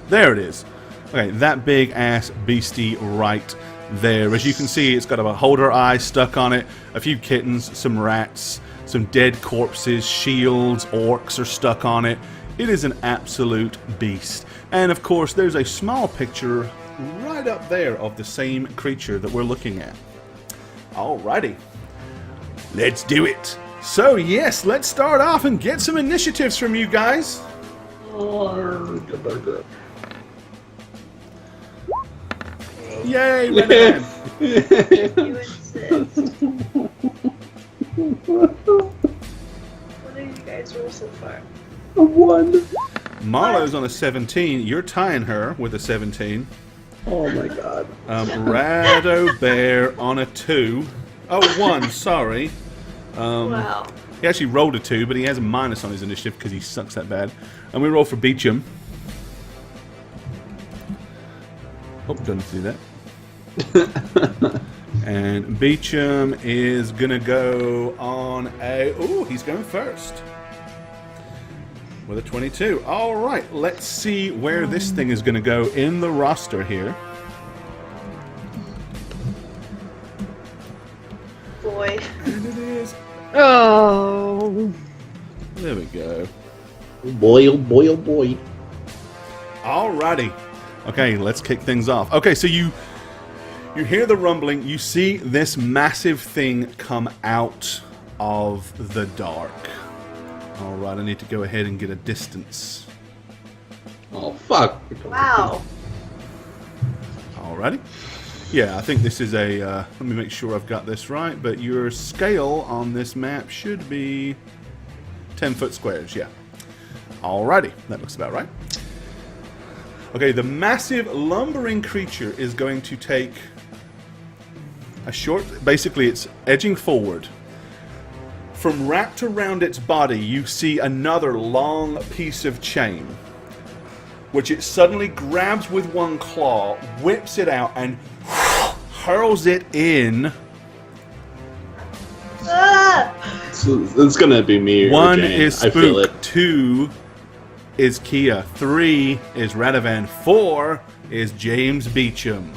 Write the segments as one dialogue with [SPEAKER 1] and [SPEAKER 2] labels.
[SPEAKER 1] There it is. Okay, that big ass beastie right there. As you can see, it's got a holder eye stuck on it, a few kittens, some rats, some dead corpses, shields, orcs are stuck on it. It is an absolute beast. And of course, there's a small picture right up there of the same creature that we're looking at. Alrighty. Let's do it. So yes, let's start off and get some initiatives from you guys. Yay, Renavan.
[SPEAKER 2] You insist. What did you guys roll so far?
[SPEAKER 3] A 1.
[SPEAKER 1] Marlo's on a 17. You're tying her with a 17.
[SPEAKER 3] Oh my god.
[SPEAKER 1] Rado Bear on a 2. Oh, 1, sorry.
[SPEAKER 2] Wow.
[SPEAKER 1] He actually rolled a 2, but he has a minus on his initiative because he sucks that bad. And we roll for Beecham. Oh, doesn't do that. And Beecham is gonna go on a... Ooh, he's going first. With a 22. Alright, let's see where this thing is gonna go in the roster here.
[SPEAKER 2] Boy.
[SPEAKER 1] And it is...
[SPEAKER 4] Oh.
[SPEAKER 1] There we go.
[SPEAKER 3] Boy, oh boy, oh boy.
[SPEAKER 1] Alrighty. Okay, let's kick things off. Okay, so you hear the rumbling, you see this massive thing come out of the dark. Alright, I need to go ahead and get a distance.
[SPEAKER 3] Oh, fuck.
[SPEAKER 2] Wow.
[SPEAKER 1] Alrighty. Yeah, I think this is a, let me make sure I've got this right, but your scale on this map should be 10 foot squares, yeah. Alrighty, that looks about right. Okay, the massive lumbering creature is going to take a short... Basically, it's edging forward. From wrapped around its body, you see another long piece of chain, which it suddenly grabs with one claw, whips it out, and hurls it in.
[SPEAKER 2] Ah!
[SPEAKER 3] So it's gonna be me.
[SPEAKER 1] 1
[SPEAKER 3] or Jane.
[SPEAKER 1] is
[SPEAKER 3] I feel it.
[SPEAKER 1] Spook, 2 is Kia, 3 is Radovan, 4 is James Beecham.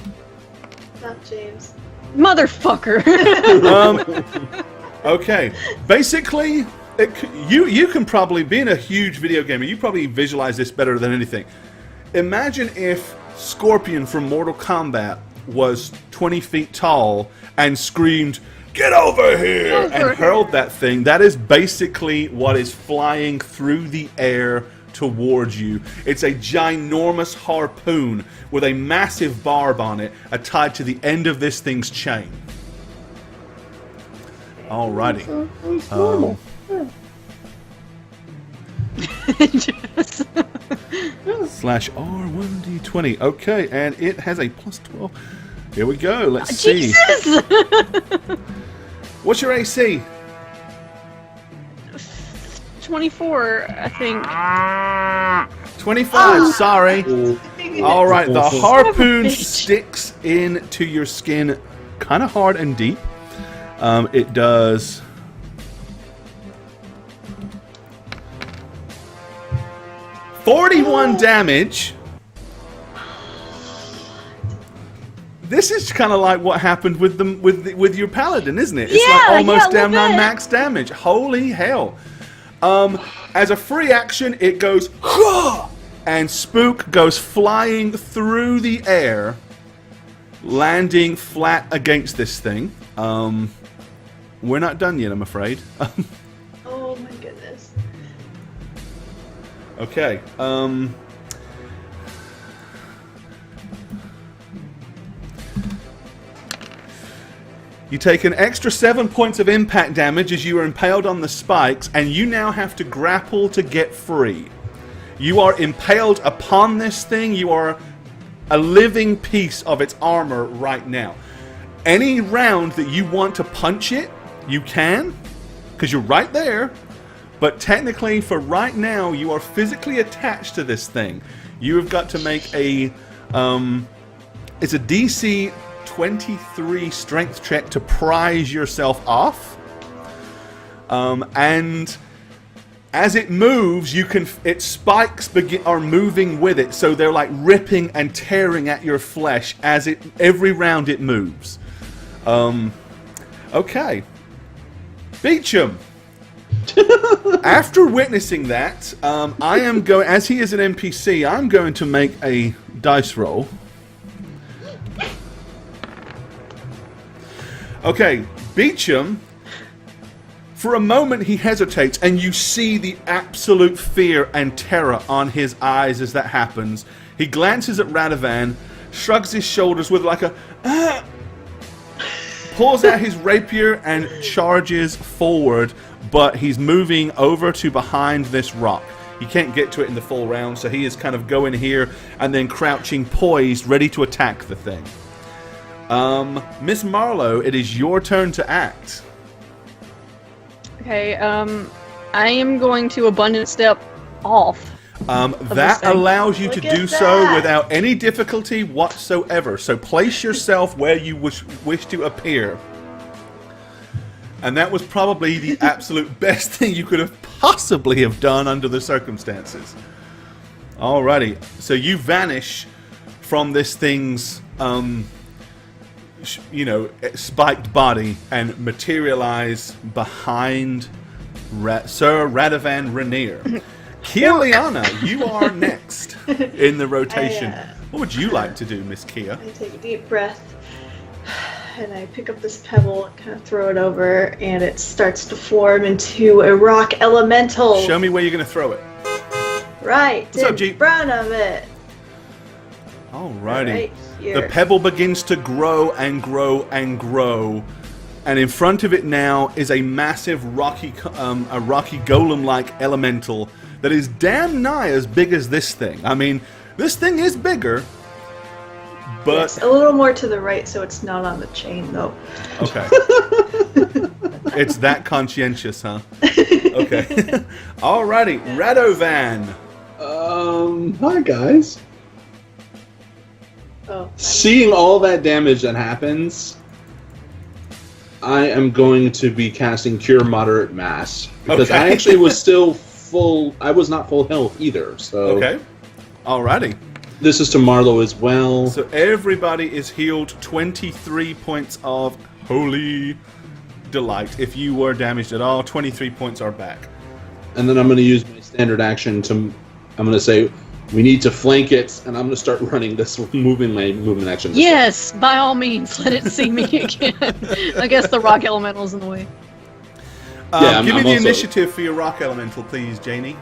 [SPEAKER 2] Not James.
[SPEAKER 4] Motherfucker.
[SPEAKER 1] Okay, basically, you can probably, being a huge video gamer, you probably visualize this better than anything. Imagine if Scorpion from Mortal Kombat was 20 feet tall and screamed, "Get over here!" and hurled that thing. That is basically what is flying through the air towards you. It's a ginormous harpoon with a massive barb on it tied to the end of this thing's chain. Alrighty.
[SPEAKER 3] It's normal.
[SPEAKER 1] Slash R1D20. Okay, and it has a plus 12. Here we go. Let's see.
[SPEAKER 4] Jesus!
[SPEAKER 1] What's your AC?
[SPEAKER 4] 24, I think.
[SPEAKER 1] 25. Sorry. All right. The harpoon
[SPEAKER 4] bitch.
[SPEAKER 1] sticks into your skin kind of hard and deep. It does 41 damage. This is kind of like what happened with them with your paladin, isn't it? It's
[SPEAKER 4] Yeah,
[SPEAKER 1] like almost
[SPEAKER 4] yeah, a
[SPEAKER 1] down
[SPEAKER 4] little
[SPEAKER 1] on
[SPEAKER 4] bit.
[SPEAKER 1] max damage. Holy hell! As a free action, it goes and Spook goes flying through the air, landing flat against this thing. We're not done yet, I'm afraid.
[SPEAKER 2] Oh my goodness.
[SPEAKER 1] Okay. You take an extra 7 points of impact damage as you are impaled on the spikes, and you now have to grapple to get free. You are impaled upon this thing. You are a living piece of its armor right now. Any round that you want to punch it, you can, because you're right there. But technically, for right now, you are physically attached to this thing. You have got to make a... it's a DC 23 strength check to prise yourself off. And As it moves, its spikes are moving with it, so they're like ripping and tearing at your flesh as every round it moves. Okay. Beecham. After witnessing that, I am going, as he is an NPC, I'm going to make a dice roll. Okay, Beecham, for a moment he hesitates, and you see the absolute fear and terror on his eyes as that happens. He glances at Radovan, shrugs his shoulders with like a pulls out his rapier and charges forward, but he's moving over to behind this rock. He can't get to it in the full round, so he is kind of going here and then crouching poised, ready to attack the thing. Miss Marlowe, it is your turn to act.
[SPEAKER 4] Okay, I am going to abundant step off.
[SPEAKER 1] That allows you to
[SPEAKER 2] Look at
[SPEAKER 1] do so
[SPEAKER 2] that.
[SPEAKER 1] without any difficulty whatsoever. So place yourself where you wish to appear. And that was probably the absolute best thing you could have possibly have done under the circumstances. Alrighty, so you vanish from this thing's, spiked body and materialize behind Sir Radovan Rainier. Kialiana, you are next in the rotation. What would you like to do, Miss Kia?
[SPEAKER 2] I take a deep breath, and I pick up this pebble and kind of throw it over, and it starts to form into a rock elemental.
[SPEAKER 1] Show me where you're going to throw it.
[SPEAKER 2] Right
[SPEAKER 1] What's up,
[SPEAKER 2] in
[SPEAKER 1] Jeep?
[SPEAKER 2] front of it.
[SPEAKER 1] Alrighty.
[SPEAKER 2] Right here.
[SPEAKER 1] The pebble begins to grow and grow and grow, and in front of it now is a massive rocky golem-like elemental that is damn nigh as big as this thing. I mean, this thing is bigger, but
[SPEAKER 2] Yes, a little more to the right, so it's not on the chain, though.
[SPEAKER 1] okay. It's that conscientious, huh? Okay. Alrighty, Radovan.
[SPEAKER 3] Hi guys.
[SPEAKER 2] Oh,
[SPEAKER 3] Seeing all that damage that happens, I am going to be casting Cure Moderate Mass. Because I
[SPEAKER 1] Okay.
[SPEAKER 3] actually was still full, I was not full health either, so...
[SPEAKER 1] Okay. Alrighty.
[SPEAKER 3] This is to Marlowe as well.
[SPEAKER 1] So everybody is healed 23 points of holy delight. If you were damaged at all, 23 points are back.
[SPEAKER 3] And then I'm going to use my standard action to... I'm going to say, we need to flank it, and I'm going to start running this, moving my movement action. this way.
[SPEAKER 4] Yes, by all means, let it see me again. I guess the rock elemental's in the way.
[SPEAKER 3] Yeah,
[SPEAKER 1] Give me
[SPEAKER 3] I'm
[SPEAKER 1] the
[SPEAKER 3] also-
[SPEAKER 1] initiative for your rock elemental, please, Janie.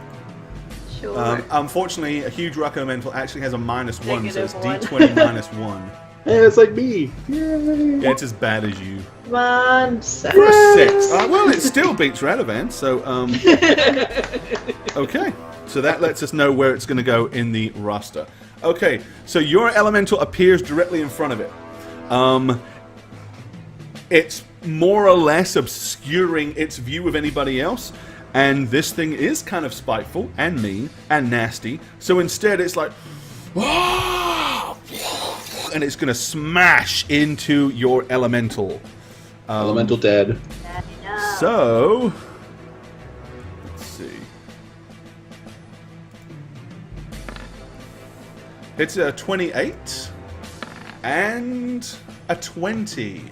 [SPEAKER 2] sure.
[SPEAKER 1] Unfortunately, a huge rock elemental actually has a -1, so it's
[SPEAKER 2] -1.
[SPEAKER 1] D20 -1.
[SPEAKER 3] Hey, it's like me. Yay.
[SPEAKER 1] Yeah, it's as bad as you.
[SPEAKER 2] Come on,
[SPEAKER 1] For a 6. Well, it still beats Radovan, so, okay. So that lets us know where it's going to go in the roster. Okay, so your elemental appears directly in front of it. It's more or less obscuring its view of anybody else, and this thing is kind of spiteful and mean and nasty. So instead, it's like, and it's going to smash into your elemental.
[SPEAKER 3] Elemental dead.
[SPEAKER 1] So, let's see. It's a 28 and a 20.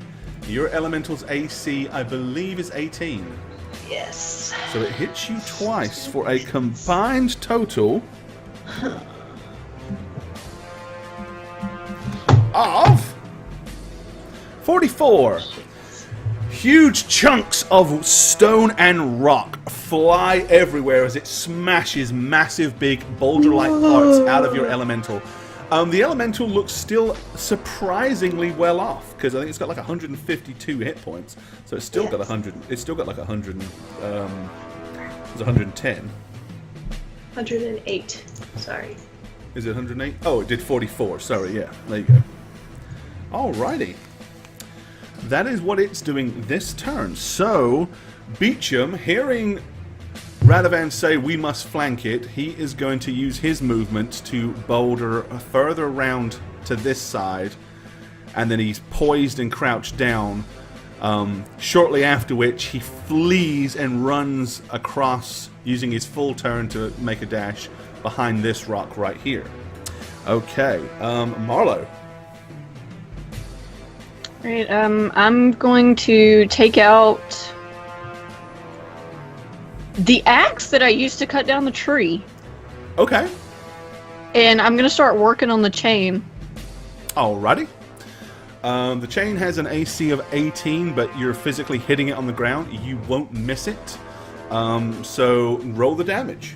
[SPEAKER 1] Your elemental's AC, I believe, is 18.
[SPEAKER 2] Yes.
[SPEAKER 1] So it hits you twice for a combined total of 44. Huge chunks of stone and rock fly everywhere as it smashes massive, big, boulder-like parts out of your elemental. The elemental looks still surprisingly well off because I think it's got like 152 hit points, so it's still got 100. It's still got like 100. It's 110.
[SPEAKER 2] 108. Sorry.
[SPEAKER 1] Is it 108? Oh, it did 44. Sorry, yeah. There you go. Alrighty. That is what it's doing this turn. So, Beecham, hearing Radovan say we must flank it, he is going to use his movement to boulder further around to this side, and then he's poised and crouched down Shortly after which, he flees and runs across, using his full turn to make a dash behind this rock right here. Okay, Marlo.
[SPEAKER 4] Right, I'm going to take out the axe that I used to cut down the tree.
[SPEAKER 1] Okay.
[SPEAKER 4] And I'm going to start working on the chain.
[SPEAKER 1] Alrighty. The chain has an AC of 18, but you're physically hitting it on the ground. You won't miss it. So roll the damage.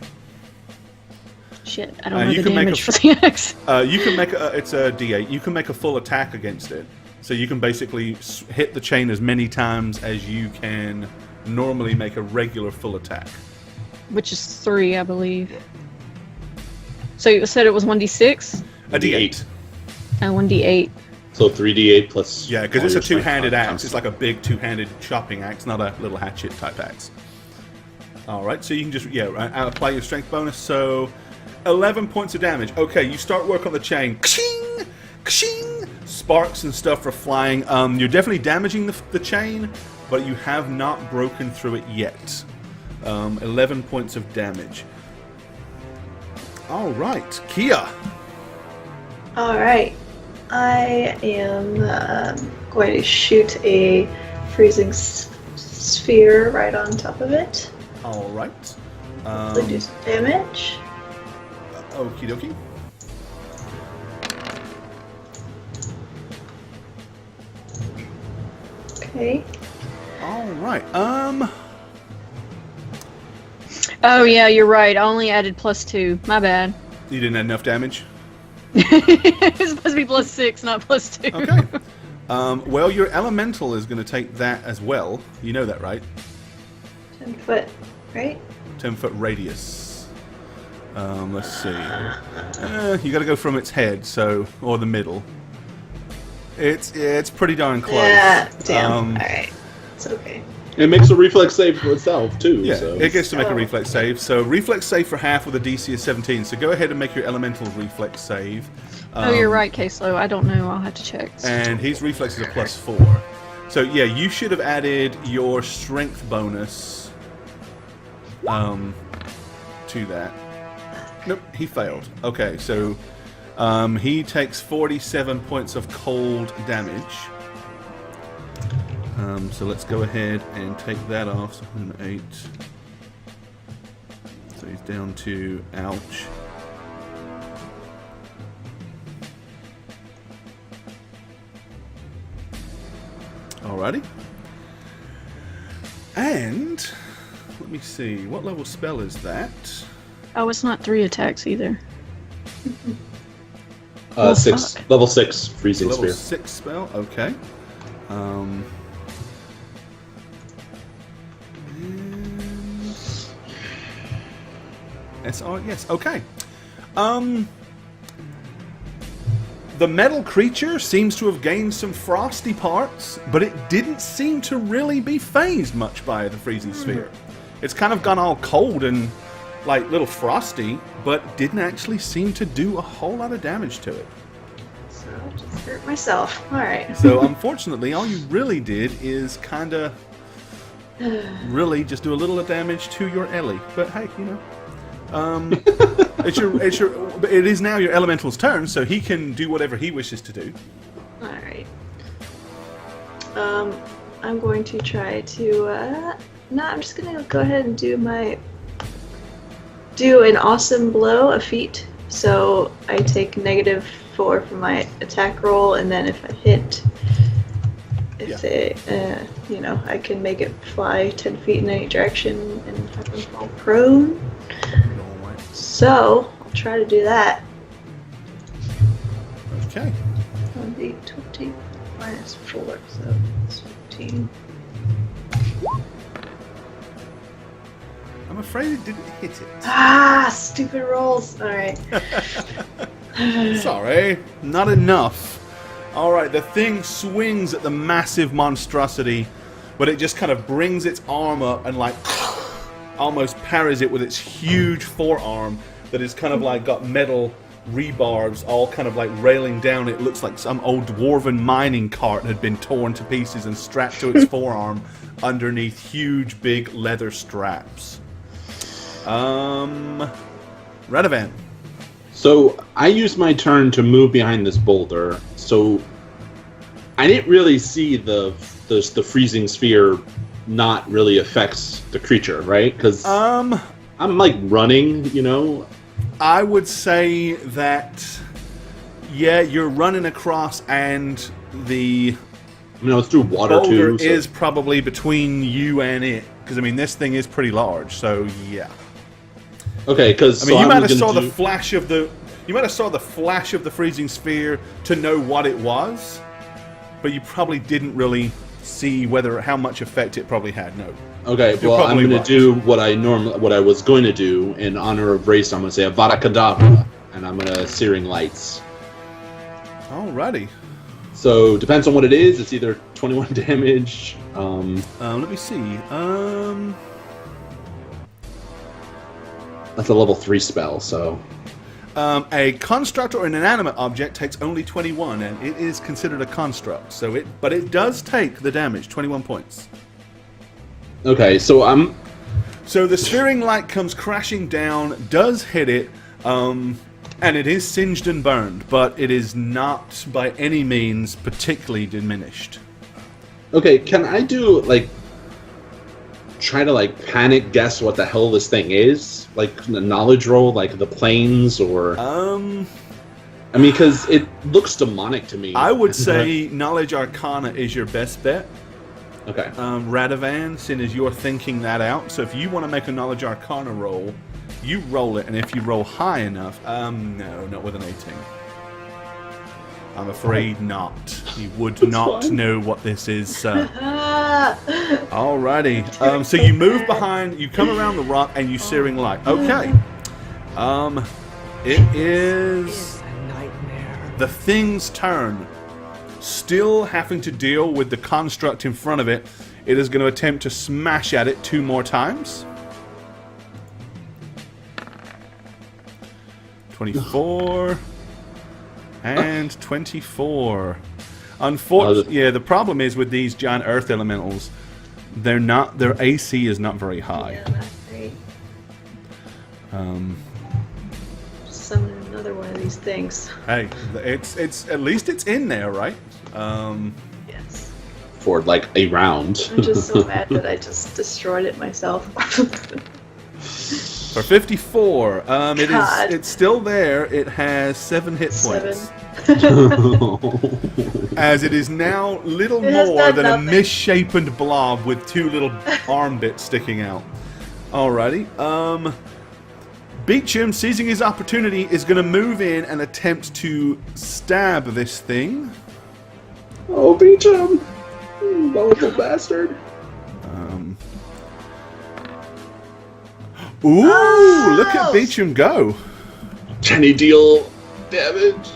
[SPEAKER 4] Shit, I don't know
[SPEAKER 1] you
[SPEAKER 4] the
[SPEAKER 1] can make
[SPEAKER 4] damage for the axe.
[SPEAKER 1] You can make it's a D8. You can make a full attack against it. So you can basically hit the chain as many times as you can normally make a regular full attack.
[SPEAKER 4] Which is 3, I believe. So you said it was 1d6?
[SPEAKER 1] A D8.
[SPEAKER 4] 1d8.
[SPEAKER 3] So 3d8 plus.
[SPEAKER 1] Yeah, because it's a two-handed axe. It's like a big two-handed chopping axe, not a little hatchet type axe. All right, so you can just apply your strength bonus. So 11 points of damage. Okay, you start work on the chain. Kshing, kshing. Sparks and stuff are flying. You're definitely damaging the chain, but you have not broken through it yet. 11 points of damage. All right, Kia.
[SPEAKER 2] All right. I am going to shoot a freezing sphere right on top of it.
[SPEAKER 1] All right.
[SPEAKER 2] Do some damage.
[SPEAKER 1] Okie dokie.
[SPEAKER 2] Okay.
[SPEAKER 1] All right.
[SPEAKER 4] Oh yeah, you're right. I only added +2. My bad.
[SPEAKER 1] You didn't have enough damage?
[SPEAKER 4] It's supposed to be +6, not +2.
[SPEAKER 1] Okay. Well, your elemental is going to take that as well. You know that, right?
[SPEAKER 2] 10 foot, right?
[SPEAKER 1] 10-foot radius. Let's see. You got to go from its head, or the middle. It's pretty darn close.
[SPEAKER 2] Yeah, damn. All right. It's okay.
[SPEAKER 3] It makes a reflex save for itself, too.
[SPEAKER 1] Yeah,
[SPEAKER 3] so.
[SPEAKER 1] it gets to make a reflex save. So reflex save for half with a DC of 17. So go ahead and make your elemental reflex save.
[SPEAKER 4] Oh, you're right, Queso. I don't know. I'll have to check.
[SPEAKER 1] And his reflex is a +4. So yeah, you should have added your strength bonus to that. Nope, he failed. Okay, so he takes 47 points of cold damage. So let's go ahead and take that off. So 108. So he's down to ouch. Alrighty. And let me see, what level spell is that?
[SPEAKER 4] Oh, it's not 3 attacks either.
[SPEAKER 3] 6.
[SPEAKER 4] Fuck.
[SPEAKER 3] Level 6 freezing
[SPEAKER 1] Level
[SPEAKER 3] sphere.
[SPEAKER 1] 6 spell, okay. And SR, yes, okay. The metal creature seems to have gained some frosty parts, but it didn't seem to really be phased much by the freezing sphere. It's kind of gone all cold and like little frosty, but didn't actually seem to do a whole lot of damage to it.
[SPEAKER 2] So I just hurt myself. All right.
[SPEAKER 1] So unfortunately, all you really did is kind of really just do a little damage to your Ellie. But hey, you know. It is now your elemental's turn, so he can do whatever he wishes to do.
[SPEAKER 2] All right. I'm going to try to. No, I'm just gonna go ahead and do an awesome blow, a feat. So I take -4 for my attack roll, and then if I hit, I can make it fly 10 feet in any direction and have them fall prone. So I'll try to do that.
[SPEAKER 1] Okay.
[SPEAKER 2] 20 minus 4, so it's 15.
[SPEAKER 1] I'm afraid it didn't hit it.
[SPEAKER 2] Ah, stupid rolls. All right.
[SPEAKER 1] Sorry, not enough. Alright, the thing swings at the massive monstrosity, but it just kind of brings its arm up and like almost parries it with its huge forearm that is kind of like got metal rebarbs all kind of like railing down. It looks like some old dwarven mining cart had been torn to pieces and strapped to its forearm underneath huge big leather straps. Radovan.
[SPEAKER 3] So I used my turn to move behind this boulder. So I didn't really see the freezing sphere not really affects the creature, right? Because I'm like running, you know.
[SPEAKER 1] I would say that, yeah, you're running across, and the
[SPEAKER 3] it's through water
[SPEAKER 1] boulder
[SPEAKER 3] too. So.
[SPEAKER 1] is probably between you and it, because I mean this thing is pretty large. So yeah.
[SPEAKER 3] Okay, because
[SPEAKER 1] I mean, you might have saw the flash of the freezing sphere to know what it was, but you probably didn't really see how much effect it probably had. No.
[SPEAKER 3] Okay,
[SPEAKER 1] You're
[SPEAKER 3] well, I'm going
[SPEAKER 1] right.
[SPEAKER 3] to do what I was going to do in honor of race. I'm going to say Avada Kedavra, and I'm going to Searing Lights.
[SPEAKER 1] Alrighty.
[SPEAKER 3] So depends on what it is. It's either 21 damage.
[SPEAKER 1] Let me see.
[SPEAKER 3] That's a level 3 spell. So.
[SPEAKER 1] A construct or an inanimate object takes only 21, and it is considered a construct. But it does take the damage, 21 points.
[SPEAKER 3] Okay, so
[SPEAKER 1] So the Searing Light comes crashing down, does hit it, and it is singed and burned, but it is not by any means particularly diminished.
[SPEAKER 3] Okay, can I do try to panic guess what the hell this thing is? Like the knowledge roll, like the planes, or I mean, because it looks demonic to me.
[SPEAKER 1] I would say Knowledge Arcana is your best bet.
[SPEAKER 3] Okay.
[SPEAKER 1] Radovan, seeing as you're thinking that out. So if you want to make a Knowledge Arcana roll, you roll it, and if you roll high enough, no, not with an 18. I'm afraid not. You would not know what this is, sir. Alrighty. So you move behind, you come around the rock, and you Searing Light. Okay. It is the thing's turn. Still having to deal with the construct in front of it, it is going to attempt to smash at it 2 more times. 24 and 24. Unfortunately, yeah, the problem is with these giant earth elementals, their AC is not very high.
[SPEAKER 2] Yeah, not great. Summon another one of these things.
[SPEAKER 1] Hey, it's at least it's in there, right?
[SPEAKER 2] Yes.
[SPEAKER 3] For a round.
[SPEAKER 2] I'm just so mad that I just destroyed it myself.
[SPEAKER 1] For 54,
[SPEAKER 2] God.
[SPEAKER 1] it's still there. It has 7 hit points.
[SPEAKER 2] 7.
[SPEAKER 1] As it is now little
[SPEAKER 2] It has
[SPEAKER 1] more
[SPEAKER 2] done
[SPEAKER 1] than a
[SPEAKER 2] nothing.
[SPEAKER 1] misshapen blob with 2 little arm bits sticking out. Alrighty. Beecham, seizing his opportunity, is going to move in and attempt to stab this thing.
[SPEAKER 3] Oh, Beecham! Volatile bastard.
[SPEAKER 1] Ooh,
[SPEAKER 2] Oh!
[SPEAKER 1] look at Beecham go.
[SPEAKER 3] Can he deal damage?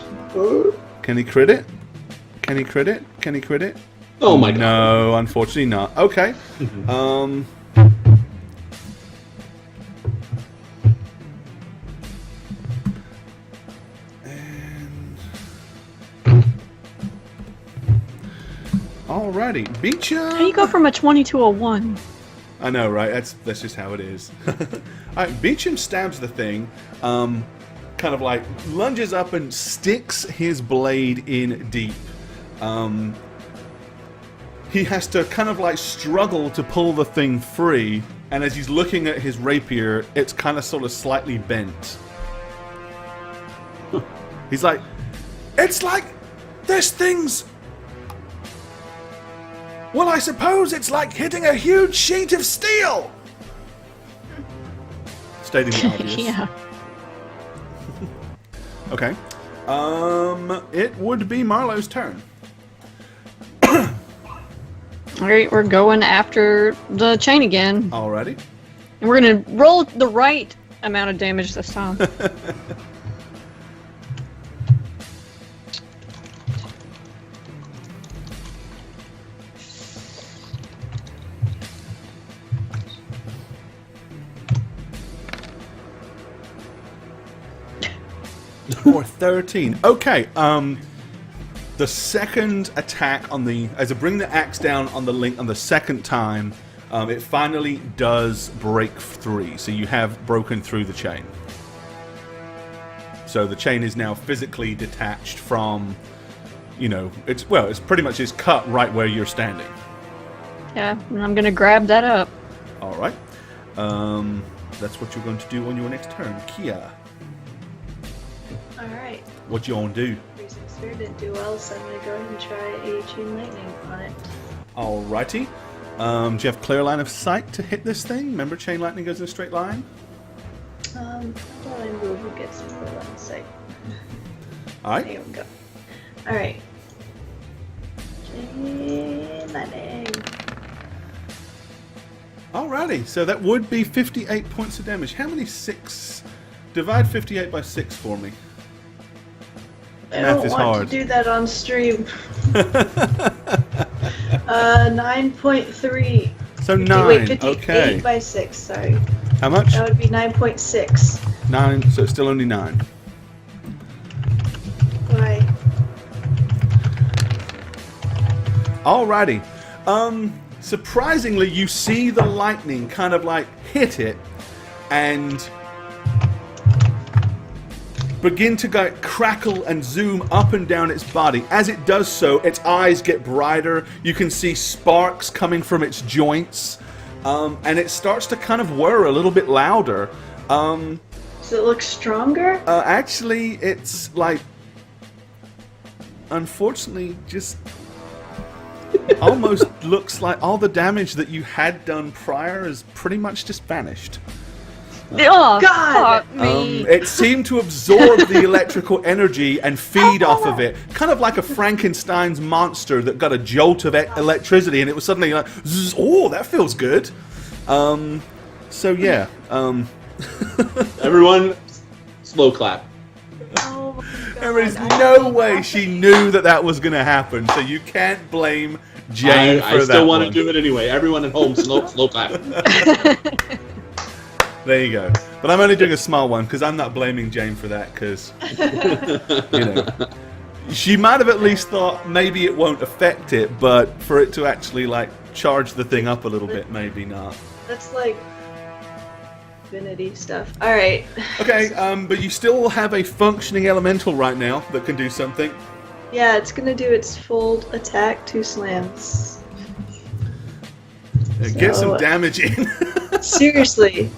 [SPEAKER 1] Can he crit it? Can he crit it? Can he crit it?
[SPEAKER 3] Oh my god.
[SPEAKER 1] No, unfortunately not. Okay. Alrighty, Beecham.
[SPEAKER 4] How do you go from a 20 to a 1?
[SPEAKER 1] I know, right? That's just how it is. Alright, Beecham stabs the thing, kind of lunges up and sticks his blade in deep. He has to kind of struggle to pull the thing free, and as he's looking at his rapier, it's kind of sort of slightly bent. He's like, it's like this thing's... Well, I suppose it's like hitting a huge sheet of steel! Stating the obvious.
[SPEAKER 4] Yeah.
[SPEAKER 1] Okay. It would be Marlowe's turn.
[SPEAKER 4] Alright, we're going after the chain again.
[SPEAKER 1] Alrighty.
[SPEAKER 4] And we're gonna roll the right amount of damage this time.
[SPEAKER 1] Or 13. Okay, the second attack on the... As I bring the axe down on the link on the second time, it finally does break free. So you have broken through the chain. So the chain is now physically detached from... You know, it's pretty much is cut right where you're standing.
[SPEAKER 4] Yeah, and I'm gonna grab that up.
[SPEAKER 1] All right. That's what you're going to do on your next turn. Kia,
[SPEAKER 2] Alright.
[SPEAKER 1] what you want to do?
[SPEAKER 2] Freezing Sphere didn't do well, so I'm gonna go ahead and try a Chain Lightning on it.
[SPEAKER 1] Alrighty. Do you have clear line of sight to hit this thing? Remember, chain lightning goes in a straight line.
[SPEAKER 2] How about I move and get some clear line of sight?
[SPEAKER 1] All right.
[SPEAKER 2] There we go. Alright. Chain Lightning.
[SPEAKER 1] Alrighty. So that would be 58 points of damage. How many 6? Divide 58 by 6 for me.
[SPEAKER 2] I
[SPEAKER 1] Math
[SPEAKER 2] don't
[SPEAKER 1] is
[SPEAKER 2] want
[SPEAKER 1] hard.
[SPEAKER 2] to do that on stream. 9.3.
[SPEAKER 1] So
[SPEAKER 2] 50,
[SPEAKER 1] 9.
[SPEAKER 2] Wait, 58
[SPEAKER 1] Okay.
[SPEAKER 2] by 6, sorry.
[SPEAKER 1] How much?
[SPEAKER 2] That would be 9.6.
[SPEAKER 1] 9. So it's still only 9.
[SPEAKER 2] Why?
[SPEAKER 1] Alrighty. Surprisingly, you see the lightning kind of like hit it and begin to go crackle and zoom up and down its body. As it does so, its eyes get brighter. You can see sparks coming from its joints. And it starts to kind of whir a little bit louder.
[SPEAKER 2] Does it look stronger?
[SPEAKER 1] Actually, it's like... Unfortunately, just... almost looks like all the damage that you had done prior is pretty much just vanished.
[SPEAKER 4] Oh,
[SPEAKER 2] God!
[SPEAKER 4] fuck me.
[SPEAKER 1] It seemed to absorb the electrical energy and feed off of it. Kind of like a Frankenstein's monster that got a jolt of electricity and it was suddenly like, zzz, oh, that feels good. So yeah.
[SPEAKER 3] Everyone, slow clap.
[SPEAKER 2] Oh my God.
[SPEAKER 1] There is
[SPEAKER 2] I
[SPEAKER 1] no
[SPEAKER 2] don't
[SPEAKER 1] way
[SPEAKER 2] like
[SPEAKER 1] she
[SPEAKER 2] it.
[SPEAKER 1] knew that was going to happen. So you can't blame Jane for
[SPEAKER 3] I
[SPEAKER 1] that
[SPEAKER 3] still want to
[SPEAKER 1] one.
[SPEAKER 3] do it anyway. Everyone at home, slow clap.
[SPEAKER 1] There you go. But I'm only doing a small one because I'm not blaming Jane for that because, you know, she might have at least thought maybe it won't affect it, but for it to actually like charge the thing up a little bit, maybe not.
[SPEAKER 2] That's like divinity stuff. Alright.
[SPEAKER 1] Okay, but you still have a functioning elemental right now that can do something.
[SPEAKER 2] Yeah, it's gonna do its full attack, 2 slams.
[SPEAKER 1] Get some
[SPEAKER 2] So-
[SPEAKER 1] damage in.
[SPEAKER 2] Seriously.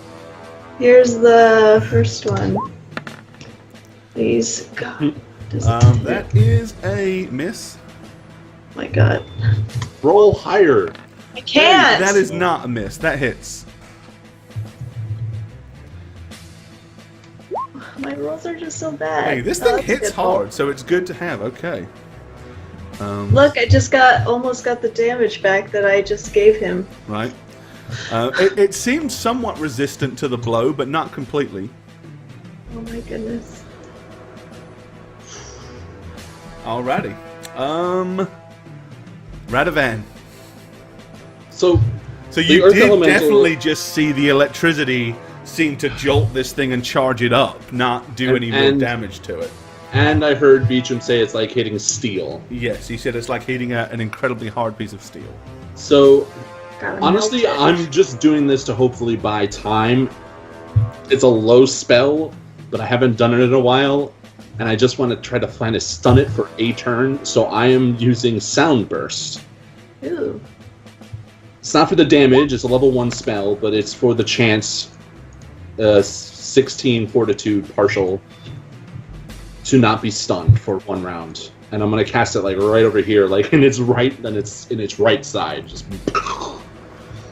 [SPEAKER 2] Here's the first one. Please. God. Does it
[SPEAKER 1] That is a miss.
[SPEAKER 2] Oh my God.
[SPEAKER 3] Roll higher.
[SPEAKER 2] I can't!
[SPEAKER 1] That is not a miss. That hits.
[SPEAKER 2] My rolls are just so bad.
[SPEAKER 1] Hey, this
[SPEAKER 2] Oh,
[SPEAKER 1] thing
[SPEAKER 2] that's a
[SPEAKER 1] hits
[SPEAKER 2] good roll.
[SPEAKER 1] hard, so it's good to have. Okay.
[SPEAKER 2] Look, I just almost got the damage back that I just gave him.
[SPEAKER 1] Right. It seemed somewhat resistant to the blow, but not completely.
[SPEAKER 2] Oh my goodness.
[SPEAKER 1] Alrighty. Radovan.
[SPEAKER 3] So
[SPEAKER 1] You
[SPEAKER 3] Earth
[SPEAKER 1] did
[SPEAKER 3] Elemental-
[SPEAKER 1] definitely just see the electricity seem to jolt this thing and charge it up, not do any real
[SPEAKER 3] and-
[SPEAKER 1] damage to it.
[SPEAKER 3] and I heard Beecham say it's like hitting steel.
[SPEAKER 1] Yes, he said it's like hitting an incredibly hard piece of steel.
[SPEAKER 3] So
[SPEAKER 2] Gotta
[SPEAKER 3] honestly,
[SPEAKER 2] melt it.
[SPEAKER 3] I'm just doing this to hopefully buy time. It's a low spell, but I haven't done it in a while, and I just want to try to find a stun it for a turn, so I am using Sound Burst.
[SPEAKER 2] Ooh.
[SPEAKER 3] It's not for the damage, it's a level 1 spell, but it's for the chance, 16 Fortitude partial, to not be stunned for 1 round. And I'm going to cast it like right over here, like in its right side. Just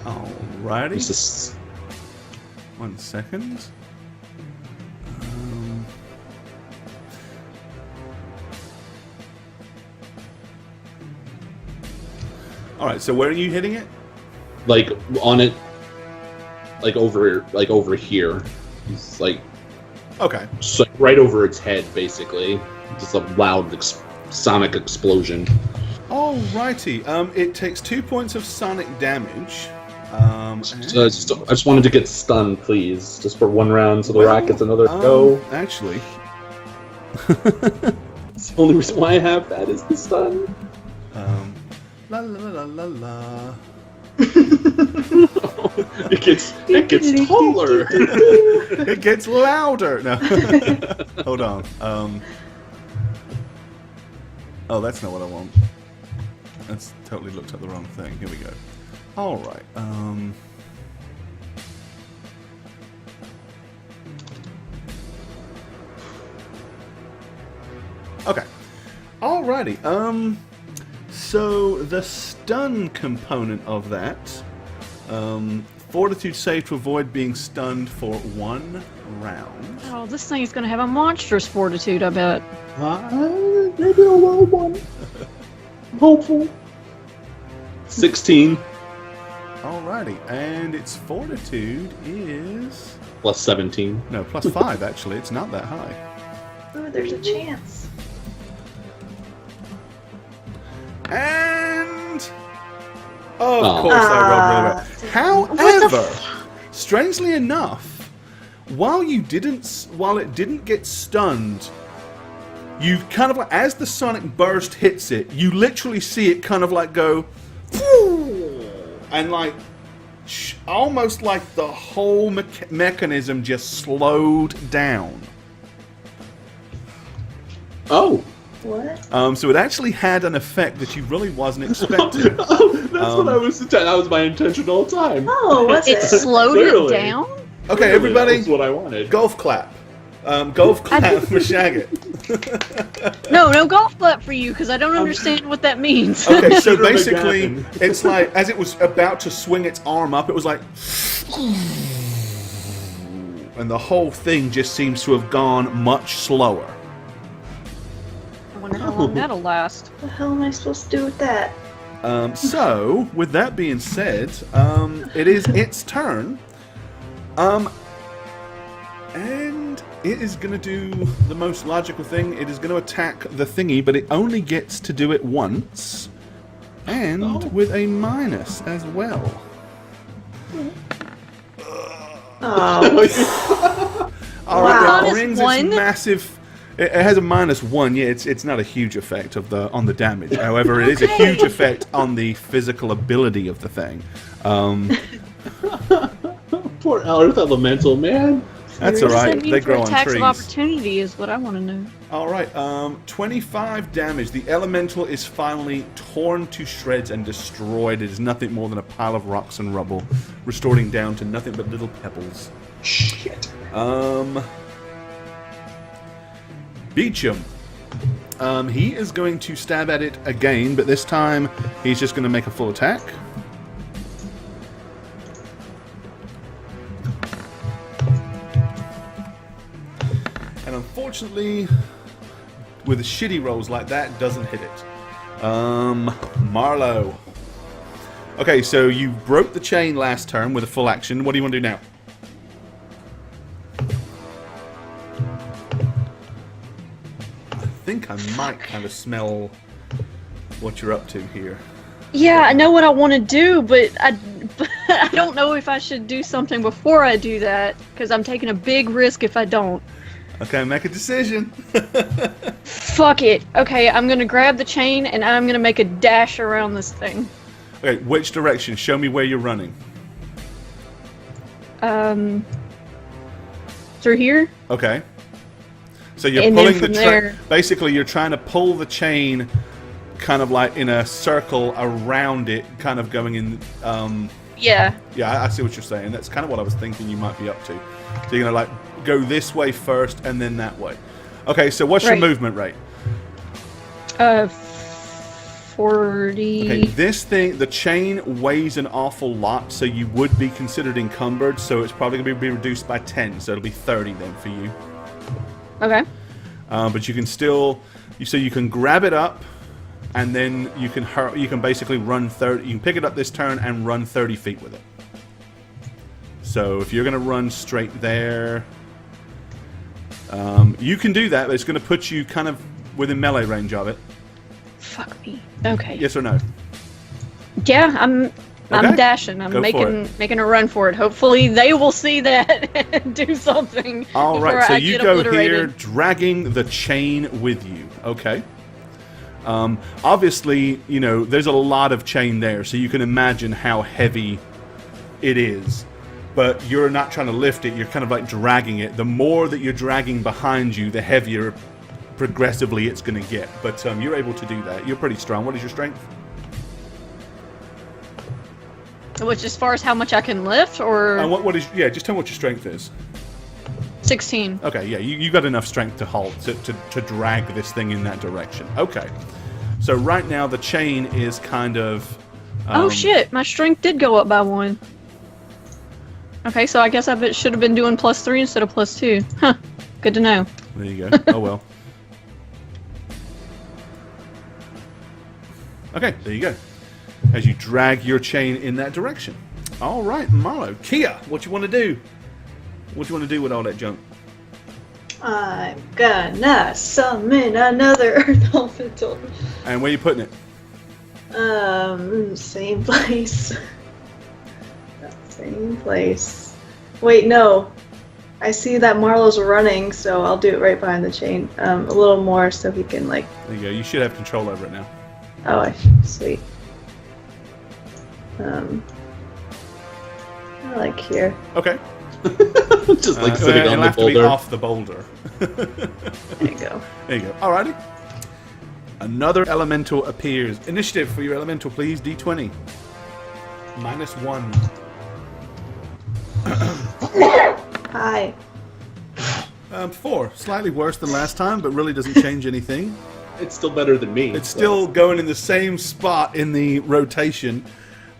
[SPEAKER 1] Alrighty.
[SPEAKER 3] it's just
[SPEAKER 1] 1 second. Alright, so where are you hitting it?
[SPEAKER 3] like on it, like over here. It's like
[SPEAKER 1] Okay.
[SPEAKER 3] so right over its head, basically. Just a loud sonic explosion.
[SPEAKER 1] Alrighty. It takes 2 points of sonic damage.
[SPEAKER 3] So I just wanted to get stunned, please, just for 1 round, so the
[SPEAKER 1] Well,
[SPEAKER 3] rat gets another go.
[SPEAKER 1] Actually,
[SPEAKER 3] It's the only reason why I have that is the stun.
[SPEAKER 1] La la la la la.
[SPEAKER 3] It gets taller.
[SPEAKER 1] It gets louder. No. Hold on. Oh, that's not what I want. That's totally looked at the wrong thing. Here we go. All right. Okay. Alrighty. So the stun component of that, fortitude save to avoid being stunned for 1 round.
[SPEAKER 4] Oh, this thing is going to have a monstrous fortitude, I bet.
[SPEAKER 3] Maybe a low one. I'm hopeful. 16
[SPEAKER 1] Alrighty, and its fortitude is
[SPEAKER 3] plus 17.
[SPEAKER 1] no plus 5. Actually, it's not that high.
[SPEAKER 2] Ooh, there's a chance.
[SPEAKER 1] And of course, I rolled really well. However, strangely enough, while it didn't get stunned, you kind of like, as the sonic burst hits it, you literally see it kind of like go, and like almost like the whole mechanism just slowed down.
[SPEAKER 3] Oh.
[SPEAKER 2] What?
[SPEAKER 1] So it actually had an effect that you really wasn't expecting.
[SPEAKER 3] That's what I was. That was my intention all the time.
[SPEAKER 2] Oh, what's
[SPEAKER 4] It
[SPEAKER 2] it?
[SPEAKER 4] slowed
[SPEAKER 3] Clearly.
[SPEAKER 4] it down?
[SPEAKER 1] Okay,
[SPEAKER 3] Clearly,
[SPEAKER 1] everybody,
[SPEAKER 3] that's what I wanted.
[SPEAKER 1] golf clap. Golf clap for Shagget.
[SPEAKER 4] No golf clap for you, because I don't understand what that means.
[SPEAKER 1] Okay, so
[SPEAKER 3] Sugar
[SPEAKER 1] basically,
[SPEAKER 3] McGavin.
[SPEAKER 1] it's like, as it was about to swing its arm up, it was like, and the whole thing just seems to have gone much slower.
[SPEAKER 4] I wonder how long that'll last.
[SPEAKER 2] What the hell am I supposed to do with that?
[SPEAKER 1] So, with that being said, it is its turn. And it is going to do the most logical thing. It is going to attack the thingy, but it only gets to do it once. And with a minus as well.
[SPEAKER 2] Oh,
[SPEAKER 1] Alright,
[SPEAKER 2] Wow.
[SPEAKER 1] it brings its
[SPEAKER 4] -1?
[SPEAKER 1] massive... It has a -1, yeah, it's not a huge effect on the damage. However, it is a huge effect on the physical ability of the thing.
[SPEAKER 3] Poor Earth Elemental, man.
[SPEAKER 1] That's
[SPEAKER 4] What does
[SPEAKER 1] alright,
[SPEAKER 4] that mean
[SPEAKER 1] they
[SPEAKER 4] for
[SPEAKER 1] grow on
[SPEAKER 4] attacks
[SPEAKER 1] trees.
[SPEAKER 4] of opportunity is what I want to know.
[SPEAKER 1] Alright, 25 damage. The elemental is finally torn to shreds and destroyed. It is nothing more than a pile of rocks and rubble, restoring down to nothing but little pebbles.
[SPEAKER 3] Shit.
[SPEAKER 1] Beecham. He is going to stab at it again, but this time he's just going to make a full attack. And unfortunately, with shitty rolls like that, doesn't hit it. Marlowe. Okay, so you broke the chain last turn with a full action. What do you want to do now? I think I might kind of smell what you're up to here.
[SPEAKER 4] Yeah, I know what I want to do, but I don't know if I should do something before I do that, because I'm taking a big risk if I don't.
[SPEAKER 1] Okay, make a decision.
[SPEAKER 4] Fuck it. Okay, I'm gonna grab the chain and I'm gonna make a dash around this thing.
[SPEAKER 1] Okay, which direction? Show me where you're running.
[SPEAKER 4] Through here?
[SPEAKER 1] Okay. So you're
[SPEAKER 4] And then
[SPEAKER 1] pulling the
[SPEAKER 4] from there-
[SPEAKER 1] basically you're trying to pull the chain kind of like in a circle around it, kind of going in
[SPEAKER 4] Yeah.
[SPEAKER 1] yeah, I see what you're saying. That's kind of what I was thinking you might be up to. So you're gonna like go this way first and then that way. Okay, so what's your
[SPEAKER 4] Right.
[SPEAKER 1] movement rate?
[SPEAKER 4] 40.
[SPEAKER 1] Okay, this thing, the chain weighs an awful lot, so you would be considered encumbered, so it's probably going to be reduced by 10, so it'll be 30 then for you.
[SPEAKER 4] Okay.
[SPEAKER 1] But you can still, so you can grab it up, and then you can basically run 30, you can pick it up this turn and run 30 feet with it. So if you're going to run straight there, you can do that, but it's going to put you kind of within melee range of it.
[SPEAKER 4] Fuck me. Okay.
[SPEAKER 1] Yes or no?
[SPEAKER 4] Yeah, I'm
[SPEAKER 1] Okay.
[SPEAKER 4] dashing. I'm
[SPEAKER 1] Go for
[SPEAKER 4] making a run for it. Hopefully they will see that and do something.
[SPEAKER 1] All right,
[SPEAKER 4] before
[SPEAKER 1] so
[SPEAKER 4] I
[SPEAKER 1] you
[SPEAKER 4] get
[SPEAKER 1] go here
[SPEAKER 4] obliterated.
[SPEAKER 1] dragging the chain with you. Okay. Obviously, you know, there's a lot of chain there, so you can imagine how heavy it is. But you're not trying to lift it, you're kind of like dragging it. The more that you're dragging behind you, the heavier progressively it's going to get. But you're able to do that. You're pretty strong. What is your strength?
[SPEAKER 4] Which, as far as how much I can lift, or
[SPEAKER 1] And what is... Yeah, just tell me what your strength is.
[SPEAKER 4] 16.
[SPEAKER 1] Okay, yeah, you got enough strength to halt, to drag this thing in that direction. Okay. So right now the chain is kind of...
[SPEAKER 4] Oh shit! My strength did go up by 1. Okay, so I guess I should have been doing +3 instead of +2. Huh. Good to know.
[SPEAKER 1] There you go. Oh well. Okay, there you go. As you drag your chain in that direction. All right, Marlo. Kia, what you want to do? What do you want to do with all that junk?
[SPEAKER 2] I'm gonna summon another Earth Elemental.
[SPEAKER 1] And where are you putting it?
[SPEAKER 2] Same place. Same place. Wait, no. I see that Marlo's running, so I'll do it right behind the chain. A little more so he can, like...
[SPEAKER 1] There you go. You should have control over it now.
[SPEAKER 2] Oh, sweet. I like here.
[SPEAKER 1] Okay.
[SPEAKER 3] Just like sitting on
[SPEAKER 1] it'll
[SPEAKER 3] the
[SPEAKER 1] have to be
[SPEAKER 3] boulder.
[SPEAKER 1] off the boulder.
[SPEAKER 2] There you go.
[SPEAKER 1] There you go. Alrighty. Another elemental appears. Initiative for your elemental, please. D20. -1.
[SPEAKER 2] Hi.
[SPEAKER 1] 4. Slightly worse than last time, but really doesn't change anything.
[SPEAKER 3] It's still better than me.
[SPEAKER 1] It's still going in the same spot in the rotation.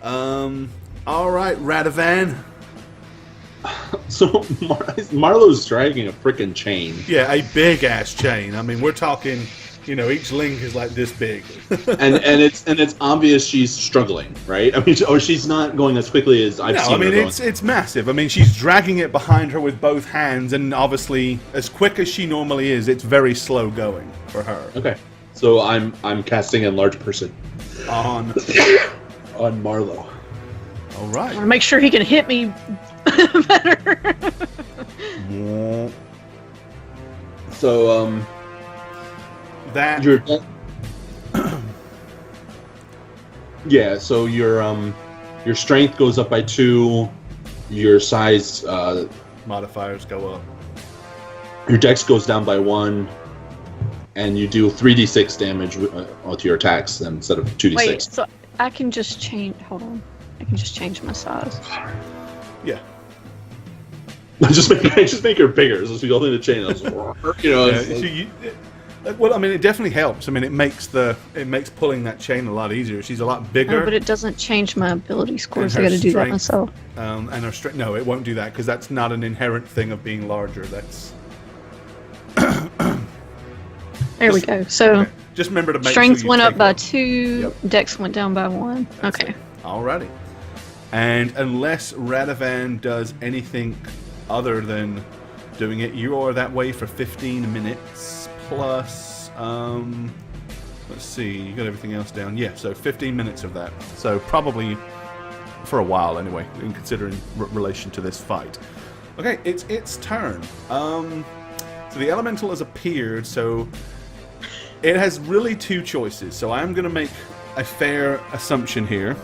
[SPEAKER 1] Alright, Radovan.
[SPEAKER 3] So Marlo's dragging a freaking chain,
[SPEAKER 1] Yeah, a big-ass chain. I mean, we're talking, you know, each link is like this big.
[SPEAKER 3] and it's obvious she's struggling, right? I mean, or she's not going as quickly as I've
[SPEAKER 1] No,
[SPEAKER 3] seen
[SPEAKER 1] I mean,
[SPEAKER 3] her going.
[SPEAKER 1] it's massive. I mean, she's dragging it behind her with both hands, and obviously, as quick as she normally is, it's very slow going for her.
[SPEAKER 3] Okay, so I'm casting Enlarge Person
[SPEAKER 1] On
[SPEAKER 3] Marlo.
[SPEAKER 1] All
[SPEAKER 4] I
[SPEAKER 1] right.
[SPEAKER 4] want to make sure he can hit me better.
[SPEAKER 3] So
[SPEAKER 1] That
[SPEAKER 3] your yeah, so your strength goes up by 2, your size
[SPEAKER 1] modifiers go up.
[SPEAKER 3] your dex goes down by 1, and you do 3d6 damage with your attacks instead of 2d6.
[SPEAKER 4] Wait, so I can just change. Hold on. I can just change my size.
[SPEAKER 1] Yeah.
[SPEAKER 3] just make her bigger. So she goes in the chain. You know,
[SPEAKER 1] Yeah,
[SPEAKER 3] it's like-
[SPEAKER 1] well, I mean, it definitely helps. I mean, it makes pulling that chain a lot easier. She's a lot bigger.
[SPEAKER 4] Oh, but it doesn't change my ability scores. I
[SPEAKER 1] her
[SPEAKER 4] got to do that
[SPEAKER 1] strength.
[SPEAKER 4] myself.
[SPEAKER 1] And her strength. No, it won't do that because that's not an inherent thing of being larger. That's
[SPEAKER 4] There we go. So
[SPEAKER 1] okay. Just remember to make
[SPEAKER 4] strength
[SPEAKER 1] sure you
[SPEAKER 4] went up
[SPEAKER 1] take
[SPEAKER 4] by
[SPEAKER 1] it.
[SPEAKER 4] 2.
[SPEAKER 1] Yep.
[SPEAKER 4] Dex went down by 1.
[SPEAKER 1] That's
[SPEAKER 4] Okay.
[SPEAKER 1] it. Alrighty. And unless Radovan does anything other than doing it, you are that way for 15 minutes plus. Let's see, you got everything else down. Yeah, so 15 minutes of that. So probably for a while anyway, in considering relation to this fight. Okay, it's its turn. So the elemental has appeared. So it has really 2 choices. So I'm going to make a fair assumption here.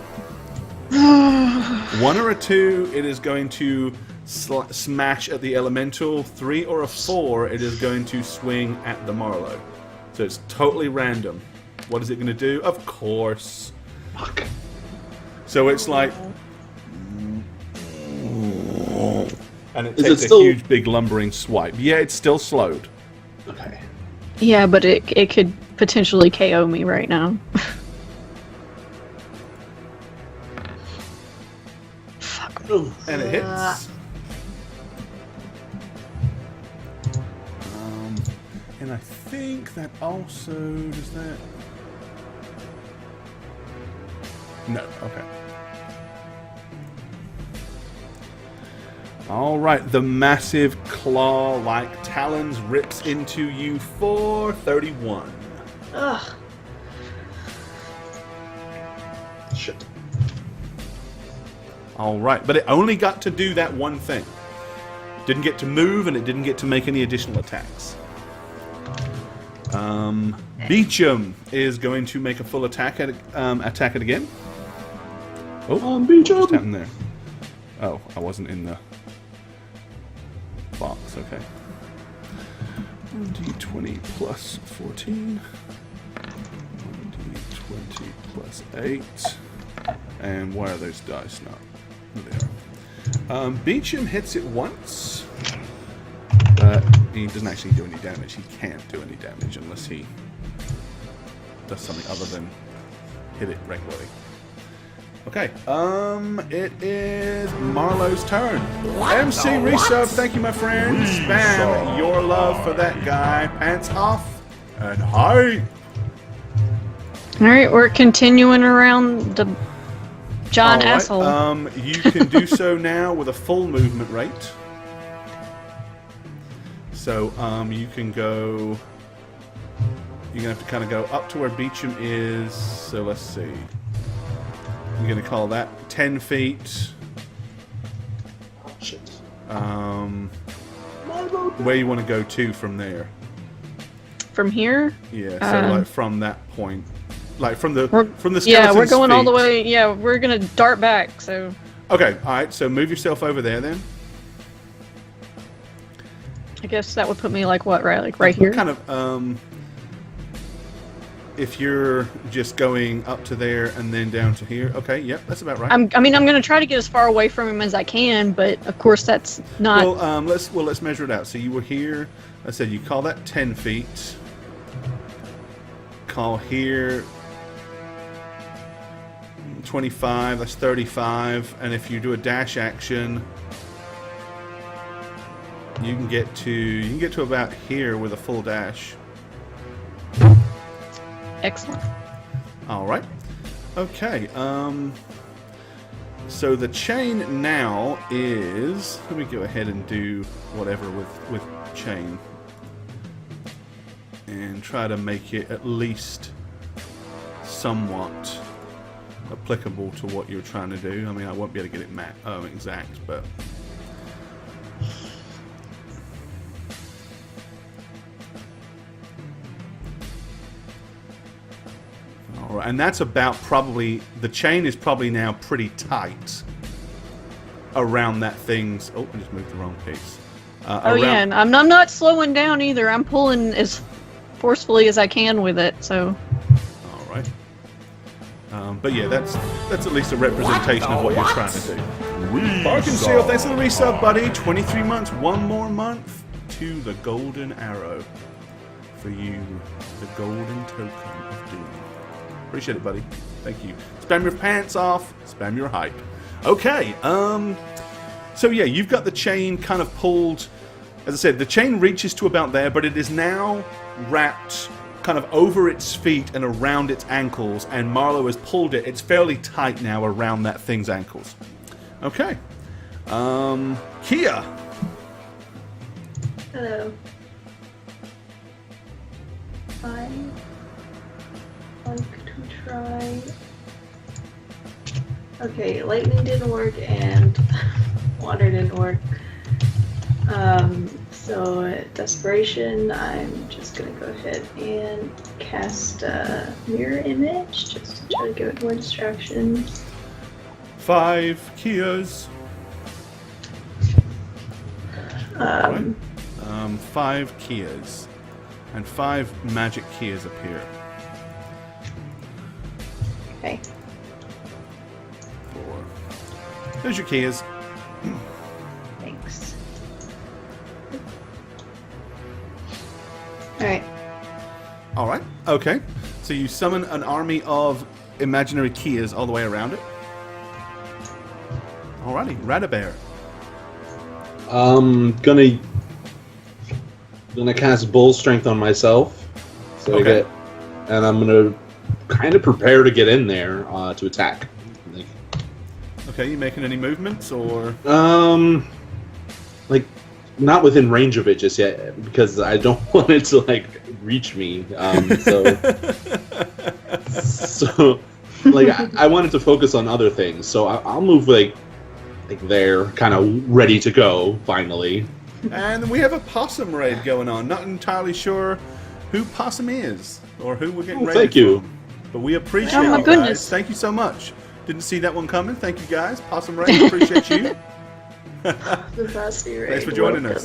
[SPEAKER 1] 1 or a 2, it is going to smash at the elemental. 3 or a 4, it is going to swing at the Marlow. So it's totally random. What is it going to do? Of course.
[SPEAKER 3] Fuck.
[SPEAKER 1] So it's like... And it
[SPEAKER 3] Is
[SPEAKER 1] takes
[SPEAKER 3] it still-
[SPEAKER 1] a huge, big, lumbering swipe. Yeah, it's still slowed.
[SPEAKER 3] Okay.
[SPEAKER 4] Yeah, but it could potentially KO me right now.
[SPEAKER 1] And it hits. And I think that also does that. No. Okay. All right. The massive claw-like talons rips into you for 31.
[SPEAKER 2] Ugh.
[SPEAKER 3] Shit.
[SPEAKER 1] All right, but it only got to do that one thing. Didn't get to move, and it didn't get to make any additional attacks. Beecham is going to make a full attack at it again. Oh,
[SPEAKER 3] Beecham!
[SPEAKER 1] What's happened there? Oh, I wasn't in the box. Okay. 1d20 plus 14. 1d20 plus 8. And why are those dice not? There they are. Beecham hits it once, but he doesn't actually do any damage. He can't do any damage unless he does something other than hit it regularly. Okay, it is Marlowe's turn. MC Resub, thank you, my friend. Spam your love for that guy. Pants off and hype.
[SPEAKER 4] Alright, we're continuing around the John
[SPEAKER 1] All right,
[SPEAKER 4] asshole.
[SPEAKER 1] you can do so now with a full movement rate. So you can go. You're gonna have to kind of go up to where Beecham is. So let's see. I'm gonna call that 10 feet.
[SPEAKER 3] Shit.
[SPEAKER 1] Where you want to go to from there?
[SPEAKER 4] From here?
[SPEAKER 1] Yeah. So like from that point, like from the skeleton's
[SPEAKER 4] Yeah, we're going all the
[SPEAKER 1] feet.
[SPEAKER 4] way. Yeah, we're gonna dart back. So.
[SPEAKER 1] Okay. All right. So move yourself over there then.
[SPEAKER 4] I guess that would put me like what, right? Like right here?
[SPEAKER 1] Kind of, if you're just going up to there and then down to here. Okay, yep, that's about right.
[SPEAKER 4] I'm going to try to get as far away from him as I can, but of course that's not...
[SPEAKER 1] Well, let's measure it out. So you were here, I said you call that 10 feet. Call here 25, that's 35. And if you do a dash action, you can get to about here with a full dash.
[SPEAKER 4] Excellent.
[SPEAKER 1] All right. Okay. So the chain now is. Let me go ahead and do whatever with chain, and try to make it at least somewhat applicable to what you're trying to do. I mean, I won't be able to get it exact, but. Alright, and that's about probably, the chain is probably now pretty tight around that thing's, oh, I just moved the wrong piece.
[SPEAKER 4] Yeah, and I'm not slowing down either. I'm pulling as forcefully as I can with it, so...
[SPEAKER 1] Alright. But yeah, that's at least a representation of what you're trying to do. Bargain Seal, thanks for the resub, buddy. 23 months, one more month to the golden arrow. For you, the golden token of doom. Appreciate it, buddy. Thank you. Spam your pants off. Spam your hype. Okay. So yeah, you've got the chain kind of pulled. As I said, the chain reaches to about there, but it is now wrapped kind of over its feet and around its ankles, and Marlowe has pulled it. It's fairly tight now around that thing's ankles. Okay. Kia.
[SPEAKER 2] Hello. I like to try. Okay, lightning didn't work and water didn't work. So desperation, I'm just gonna go ahead and cast a mirror image just to try to give it more distraction.
[SPEAKER 1] 5 Kias. Right. 5 Kias. And 5 magic Kias appear.
[SPEAKER 2] Okay.
[SPEAKER 1] 4. There's your Kias.
[SPEAKER 2] Thanks. Alright.
[SPEAKER 1] Alright, okay. So you summon an army of imaginary Kias all the way around it. Alrighty, Radabear.
[SPEAKER 3] Gonna cast Bull Strength on myself. So
[SPEAKER 1] Okay.
[SPEAKER 3] and I'm gonna kind of prepare to get in there to attack.
[SPEAKER 1] Okay, you making any movements or?
[SPEAKER 3] Like not within range of it just yet because I don't want it to like reach me. So like I wanted to focus on other things. So I'll move like think they're kind of ready to go finally.
[SPEAKER 1] And we have a possum raid going on. Not entirely sure who possum is or who we're getting raided
[SPEAKER 3] Thank you.
[SPEAKER 1] from. But we appreciate
[SPEAKER 4] Oh my
[SPEAKER 1] you
[SPEAKER 4] goodness.
[SPEAKER 1] guys. Thank you so much. Didn't see that one coming. Thank you guys. Possum raid, appreciate you.
[SPEAKER 2] The Bossy Raid.
[SPEAKER 1] Thanks for joining
[SPEAKER 2] Welcome.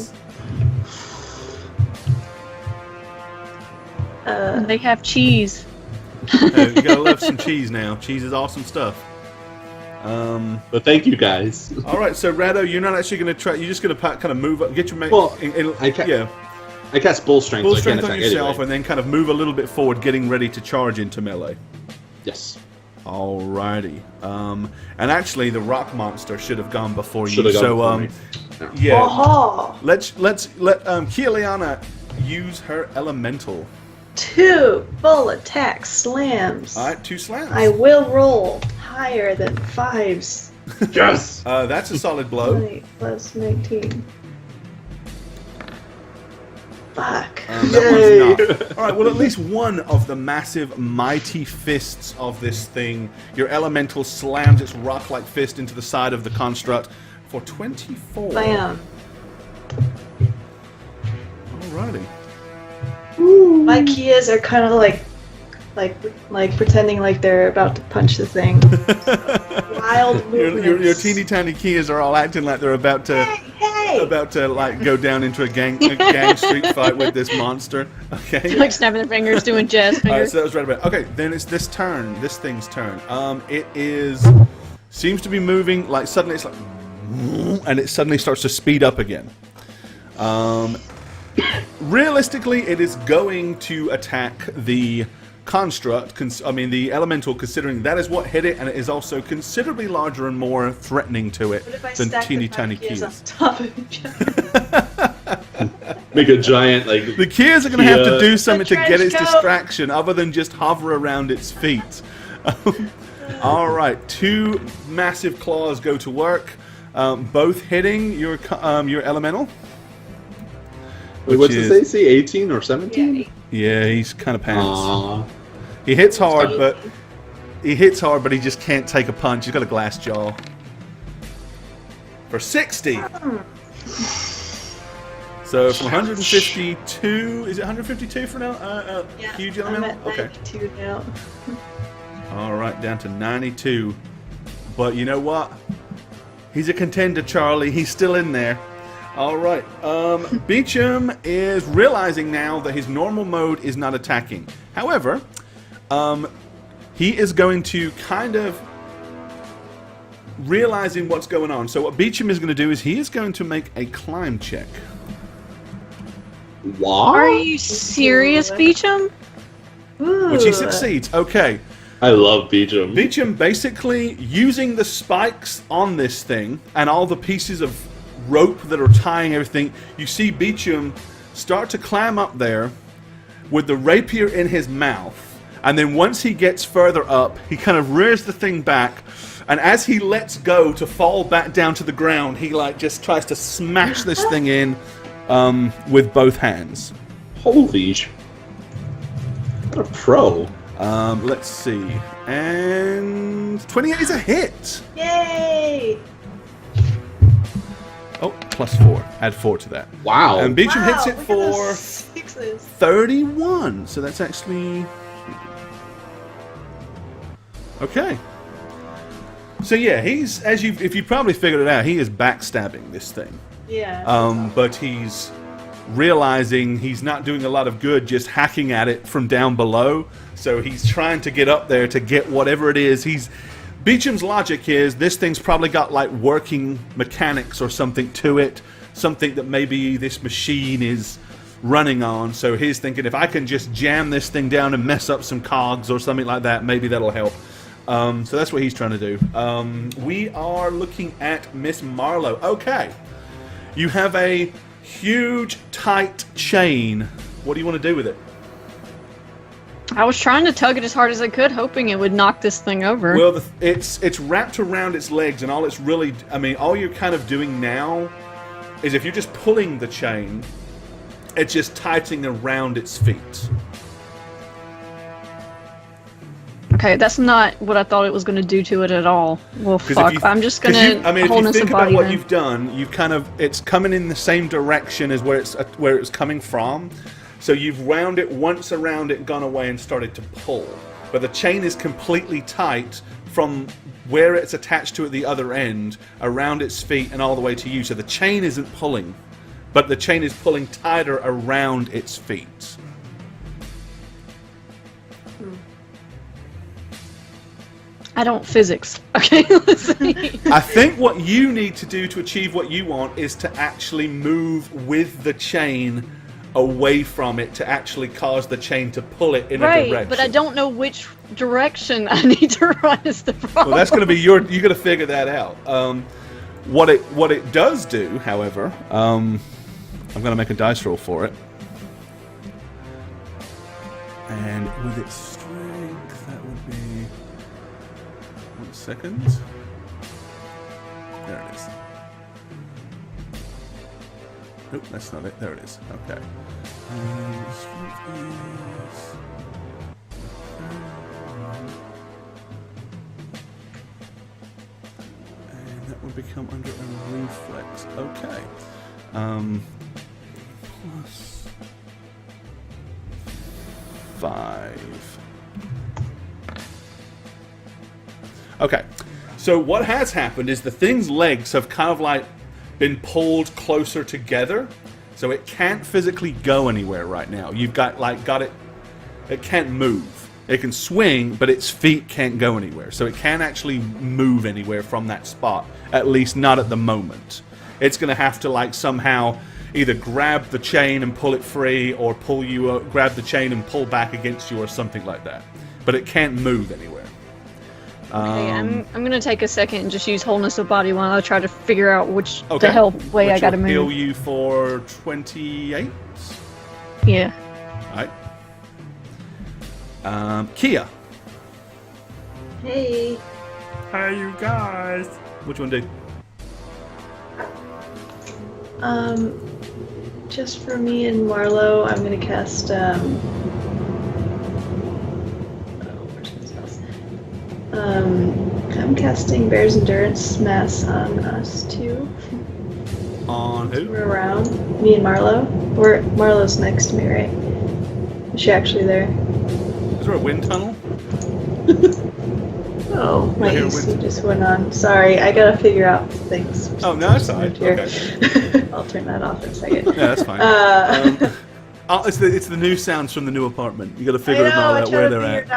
[SPEAKER 1] us.
[SPEAKER 4] They have cheese.
[SPEAKER 1] You gotta love some cheese now. Cheese is awesome stuff.
[SPEAKER 3] But thank you guys.
[SPEAKER 1] All right, so Rado, you're not actually going to try. You're just going to kind of move up, get your mate.
[SPEAKER 3] Well,
[SPEAKER 1] yeah,
[SPEAKER 3] I cast bull strength.
[SPEAKER 1] full
[SPEAKER 3] so I can't
[SPEAKER 1] strength on
[SPEAKER 3] attack
[SPEAKER 1] yourself,
[SPEAKER 3] anyway.
[SPEAKER 1] and then kind of move a little bit forward, getting ready to charge into melee.
[SPEAKER 3] Yes.
[SPEAKER 1] Alrighty. And actually, the rock monster should have gone before
[SPEAKER 3] Should
[SPEAKER 1] you.
[SPEAKER 3] have
[SPEAKER 1] So,
[SPEAKER 3] gone before me.
[SPEAKER 1] yeah.
[SPEAKER 2] Aha!
[SPEAKER 1] Let Kieliana use her elemental.
[SPEAKER 2] 2 full attack slams.
[SPEAKER 1] All right, 2 slams.
[SPEAKER 2] I will roll higher than 5s.
[SPEAKER 3] Yes.
[SPEAKER 1] That's a solid blow.
[SPEAKER 2] 8 plus 19. Fuck.
[SPEAKER 1] That one's not. All right. Well, at least one of the massive, mighty fists of this thing, your elemental slams its rock-like fist into the side of the construct for 24.
[SPEAKER 2] Bam.
[SPEAKER 1] Alrighty.
[SPEAKER 2] My Kias are kind of like pretending like they're about to punch the thing. Wild movements.
[SPEAKER 1] Your teeny tiny Kias are all acting like they're about to like go down into a gang street fight with this monster. Okay.
[SPEAKER 4] Like snapping their fingers, doing jazz
[SPEAKER 1] All right,
[SPEAKER 4] fingers.
[SPEAKER 1] so that was right about. Okay, then it's this thing's turn. It seems to be moving like suddenly it's like, and it suddenly starts to speed up again. Realistically, it is going to attack the construct. The elemental, considering that is what hit it, and it is also considerably larger and more threatening to it
[SPEAKER 2] What if I
[SPEAKER 1] than
[SPEAKER 2] stack
[SPEAKER 1] teeny
[SPEAKER 2] the
[SPEAKER 1] tiny
[SPEAKER 2] Kias on
[SPEAKER 1] Kias.
[SPEAKER 2] top of each other?
[SPEAKER 3] Make a giant like.
[SPEAKER 1] The Kias are going to have to do something to get its
[SPEAKER 2] trench coat.
[SPEAKER 1] distraction other than just hover around its feet. All right, 2 massive claws go to work, both hitting your elemental.
[SPEAKER 3] Wait, what's his AC? 18 or 17?
[SPEAKER 2] Yeah.
[SPEAKER 1] Yeah, he's kind of pants.
[SPEAKER 3] Aww.
[SPEAKER 1] He hits hard, but he just can't take a punch. He's got a glass jaw. For 60. So from 152, is it 152 for now?
[SPEAKER 2] Yeah,
[SPEAKER 1] Huge
[SPEAKER 2] I'm
[SPEAKER 1] elemental.
[SPEAKER 2] at
[SPEAKER 1] Okay.
[SPEAKER 2] 92 now.
[SPEAKER 1] All right, down to 92. But you know what? He's a contender, Charlie. He's still in there. All right. Beecham is realizing now that his normal mode is not attacking. However, he is going to kind of realizing what's going on. So what Beecham is going to do is he is going to make a climb check.
[SPEAKER 3] What?
[SPEAKER 4] Are you serious, Beecham?
[SPEAKER 1] Which he
[SPEAKER 2] Ooh.
[SPEAKER 1] succeeds. Okay.
[SPEAKER 3] I love Beecham.
[SPEAKER 1] Beecham basically using the spikes on this thing and all the pieces of rope that are tying everything. You see Beecham start to climb up there with the rapier in his mouth. And then once he gets further up, he kind of rears the thing back. And as he lets go to fall back down to the ground, he like just tries to smash this thing in with both hands.
[SPEAKER 3] Holy what a pro.
[SPEAKER 1] Let's see. And 28 is a hit.
[SPEAKER 2] Yay!
[SPEAKER 1] Oh, +4. Add 4 to that.
[SPEAKER 3] Wow.
[SPEAKER 1] And Beecham
[SPEAKER 2] Wow,
[SPEAKER 1] hits it
[SPEAKER 2] look at
[SPEAKER 1] for
[SPEAKER 2] those 6s.
[SPEAKER 1] 31. So that's actually... Okay. So yeah, he's, if you probably figured it out, he is backstabbing this thing.
[SPEAKER 2] Yeah.
[SPEAKER 1] But he's realizing he's not doing a lot of good just hacking at it from down below. So he's trying to get up there to get whatever it is. Beecham's logic is this thing's probably got like working mechanics or something to it, something that maybe this machine is running on. So he's thinking if I can just jam this thing down and mess up some cogs or something like that, maybe that'll help. So that's what he's trying to do. We are looking at Miss Marlowe. Okay. You have a huge, tight chain. What do you want to do with it?
[SPEAKER 4] I was trying to tug it as hard as I could, hoping it would knock this thing over.
[SPEAKER 1] Well, it's wrapped around its legs, and all it's really... I mean, all you're kind of doing now is if you're just pulling the chain, it's just tightening around its feet.
[SPEAKER 4] Okay, that's not what I thought it was going to do to it at all. Well,
[SPEAKER 1] 'Cause if
[SPEAKER 4] fuck.
[SPEAKER 1] you-
[SPEAKER 4] I'm just going
[SPEAKER 1] 'cause
[SPEAKER 4] to
[SPEAKER 1] if you
[SPEAKER 4] wholeness
[SPEAKER 1] think
[SPEAKER 4] of
[SPEAKER 1] about
[SPEAKER 4] body
[SPEAKER 1] what
[SPEAKER 4] then.
[SPEAKER 1] you've done, you've kind of it's coming in the same direction as where it's coming from. So you've wound it once around it, gone away, and started to pull. But the chain is completely tight from where it's attached to at the other end, around its feet, and all the way to you. So the chain isn't pulling, but the chain is pulling tighter around its feet.
[SPEAKER 4] I don't physics. Okay, let's see.
[SPEAKER 1] I think what you need to do to achieve what you want is to actually move with the chain away from it to actually cause the chain to pull it in a direction.
[SPEAKER 4] Right, but I don't know which direction I need to run is the problem.
[SPEAKER 1] Well, that's going to be you got to figure that out. What it does do, however, I'm going to make a dice roll for it. And with its strength, that would be 1 second. There it is. Nope, that's not it. There it is. Okay. Strength is... And that would become under a reflex. Okay. Plus 5. Okay. So what has happened is the thing's legs have kind of like been pulled closer together, so it can't physically go anywhere right now. You've got it. It can't move. It can swing, but its feet can't go anywhere. So it can't actually move anywhere from that spot, at least not at the moment. It's going to have to somehow either grab the chain and pull it free, or grab the chain and pull back against you, or something like that. But it can't move anywhere.
[SPEAKER 4] Okay, I'm gonna take a second and just use wholeness of body while I try to figure out which the hell way I gotta move.
[SPEAKER 1] Which will heal you for 28.
[SPEAKER 4] Yeah.
[SPEAKER 1] All right. Kia.
[SPEAKER 2] Hey.
[SPEAKER 1] Hey, you guys. Which one do?
[SPEAKER 2] Just for me and Marlo, I'm gonna cast I'm casting Bear's Endurance Mass on us too.
[SPEAKER 1] On who?
[SPEAKER 2] We're around. Me and Marlo. Marlo's next to me, right? Is she actually there?
[SPEAKER 1] Is there a wind tunnel?
[SPEAKER 2] Oh, my
[SPEAKER 1] I hear
[SPEAKER 2] AC
[SPEAKER 1] wind.
[SPEAKER 2] just went on. Sorry, I gotta figure out things.
[SPEAKER 1] Oh, no, that's all right.
[SPEAKER 2] Here.
[SPEAKER 1] Okay.
[SPEAKER 2] I'll turn that off in a second.
[SPEAKER 1] Yeah, that's fine. It's the new sounds from the new apartment. You got to figure them all out where they're at.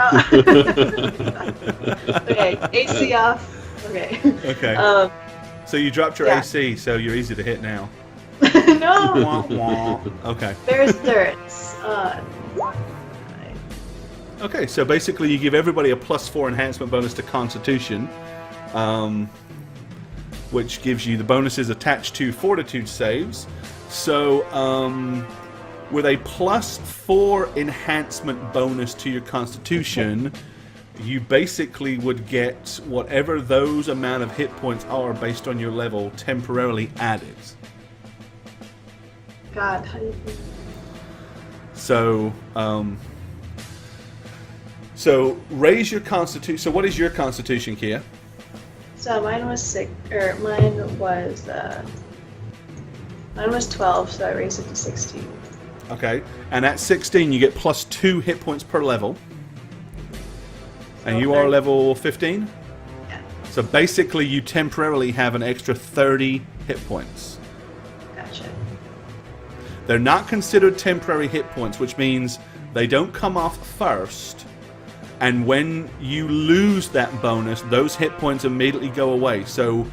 [SPEAKER 2] Okay, AC off. Okay.
[SPEAKER 1] Okay. So you dropped your AC, so you're easy to hit now.
[SPEAKER 2] No.
[SPEAKER 1] Wah, wah. Okay.
[SPEAKER 2] Bear's Endurance.
[SPEAKER 1] Okay, so basically you give everybody a +4 enhancement bonus to Constitution, which gives you the bonuses attached to Fortitude saves. So, with a +4 enhancement bonus to your Constitution, you basically would get whatever those amount of hit points are based on your level temporarily added.
[SPEAKER 2] God, how do you think?
[SPEAKER 1] So raise your Constitution. So what is your Constitution, Kia?
[SPEAKER 2] So mine was 12, so I raised it to 16.
[SPEAKER 1] Okay, and at 16 you get +2 hit points per level. And you are level 15?
[SPEAKER 2] Yeah.
[SPEAKER 1] So basically you temporarily have an extra 30 hit points.
[SPEAKER 2] Gotcha.
[SPEAKER 1] They're not considered temporary hit points, which means they don't come off first. And when you lose that bonus, those hit points immediately go away. So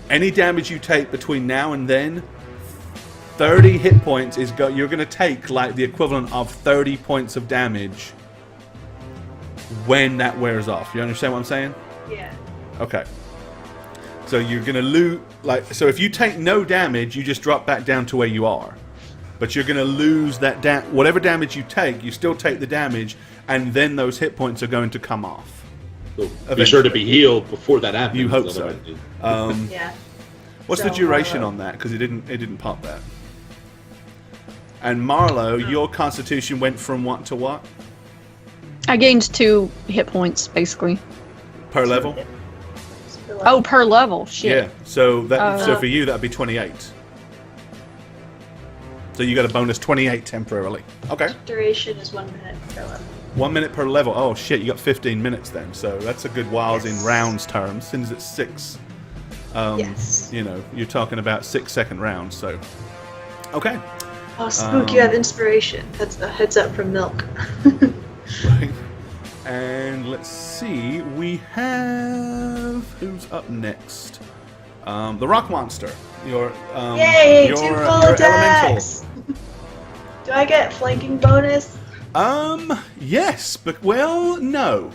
[SPEAKER 1] any damage you take between now and then, 30 hit points you're going to take like the equivalent of 30 points of damage when that wears off. You understand what I'm saying?
[SPEAKER 2] Yeah.
[SPEAKER 1] Okay. So you're going to lose, so if you take no damage, you just drop back down to where you are. But you're going to lose that whatever damage you take, you still take the damage, and then those hit points are going to come off.
[SPEAKER 3] So be sure to be healed before that happens.
[SPEAKER 1] You hope so.
[SPEAKER 2] Yeah.
[SPEAKER 1] What's the duration on that? Because it didn't pop that. And Marlo, your Constitution went from what to what?
[SPEAKER 4] I gained 2 hit points, basically.
[SPEAKER 1] Per level?
[SPEAKER 4] Oh, per level. Shit.
[SPEAKER 1] Yeah. So so for you, that'd be 28. So you got a bonus 28 temporarily. Okay.
[SPEAKER 2] Duration is 1 minute per level.
[SPEAKER 1] 1 minute per level. Oh shit, you got 15 minutes then. So that's a good whiles in rounds terms. Since it's 6.
[SPEAKER 2] Yes.
[SPEAKER 1] You know, you're talking about 6-second rounds. So. Okay.
[SPEAKER 2] Oh, Spook, you have inspiration. That's a heads up from Milk.
[SPEAKER 1] Right. And let's see, we have who's up next? The rock monster.
[SPEAKER 2] Yay!
[SPEAKER 1] Your,
[SPEAKER 2] 2 full
[SPEAKER 1] your
[SPEAKER 2] attacks. Do I get flanking bonus?
[SPEAKER 1] Yes, but well, no.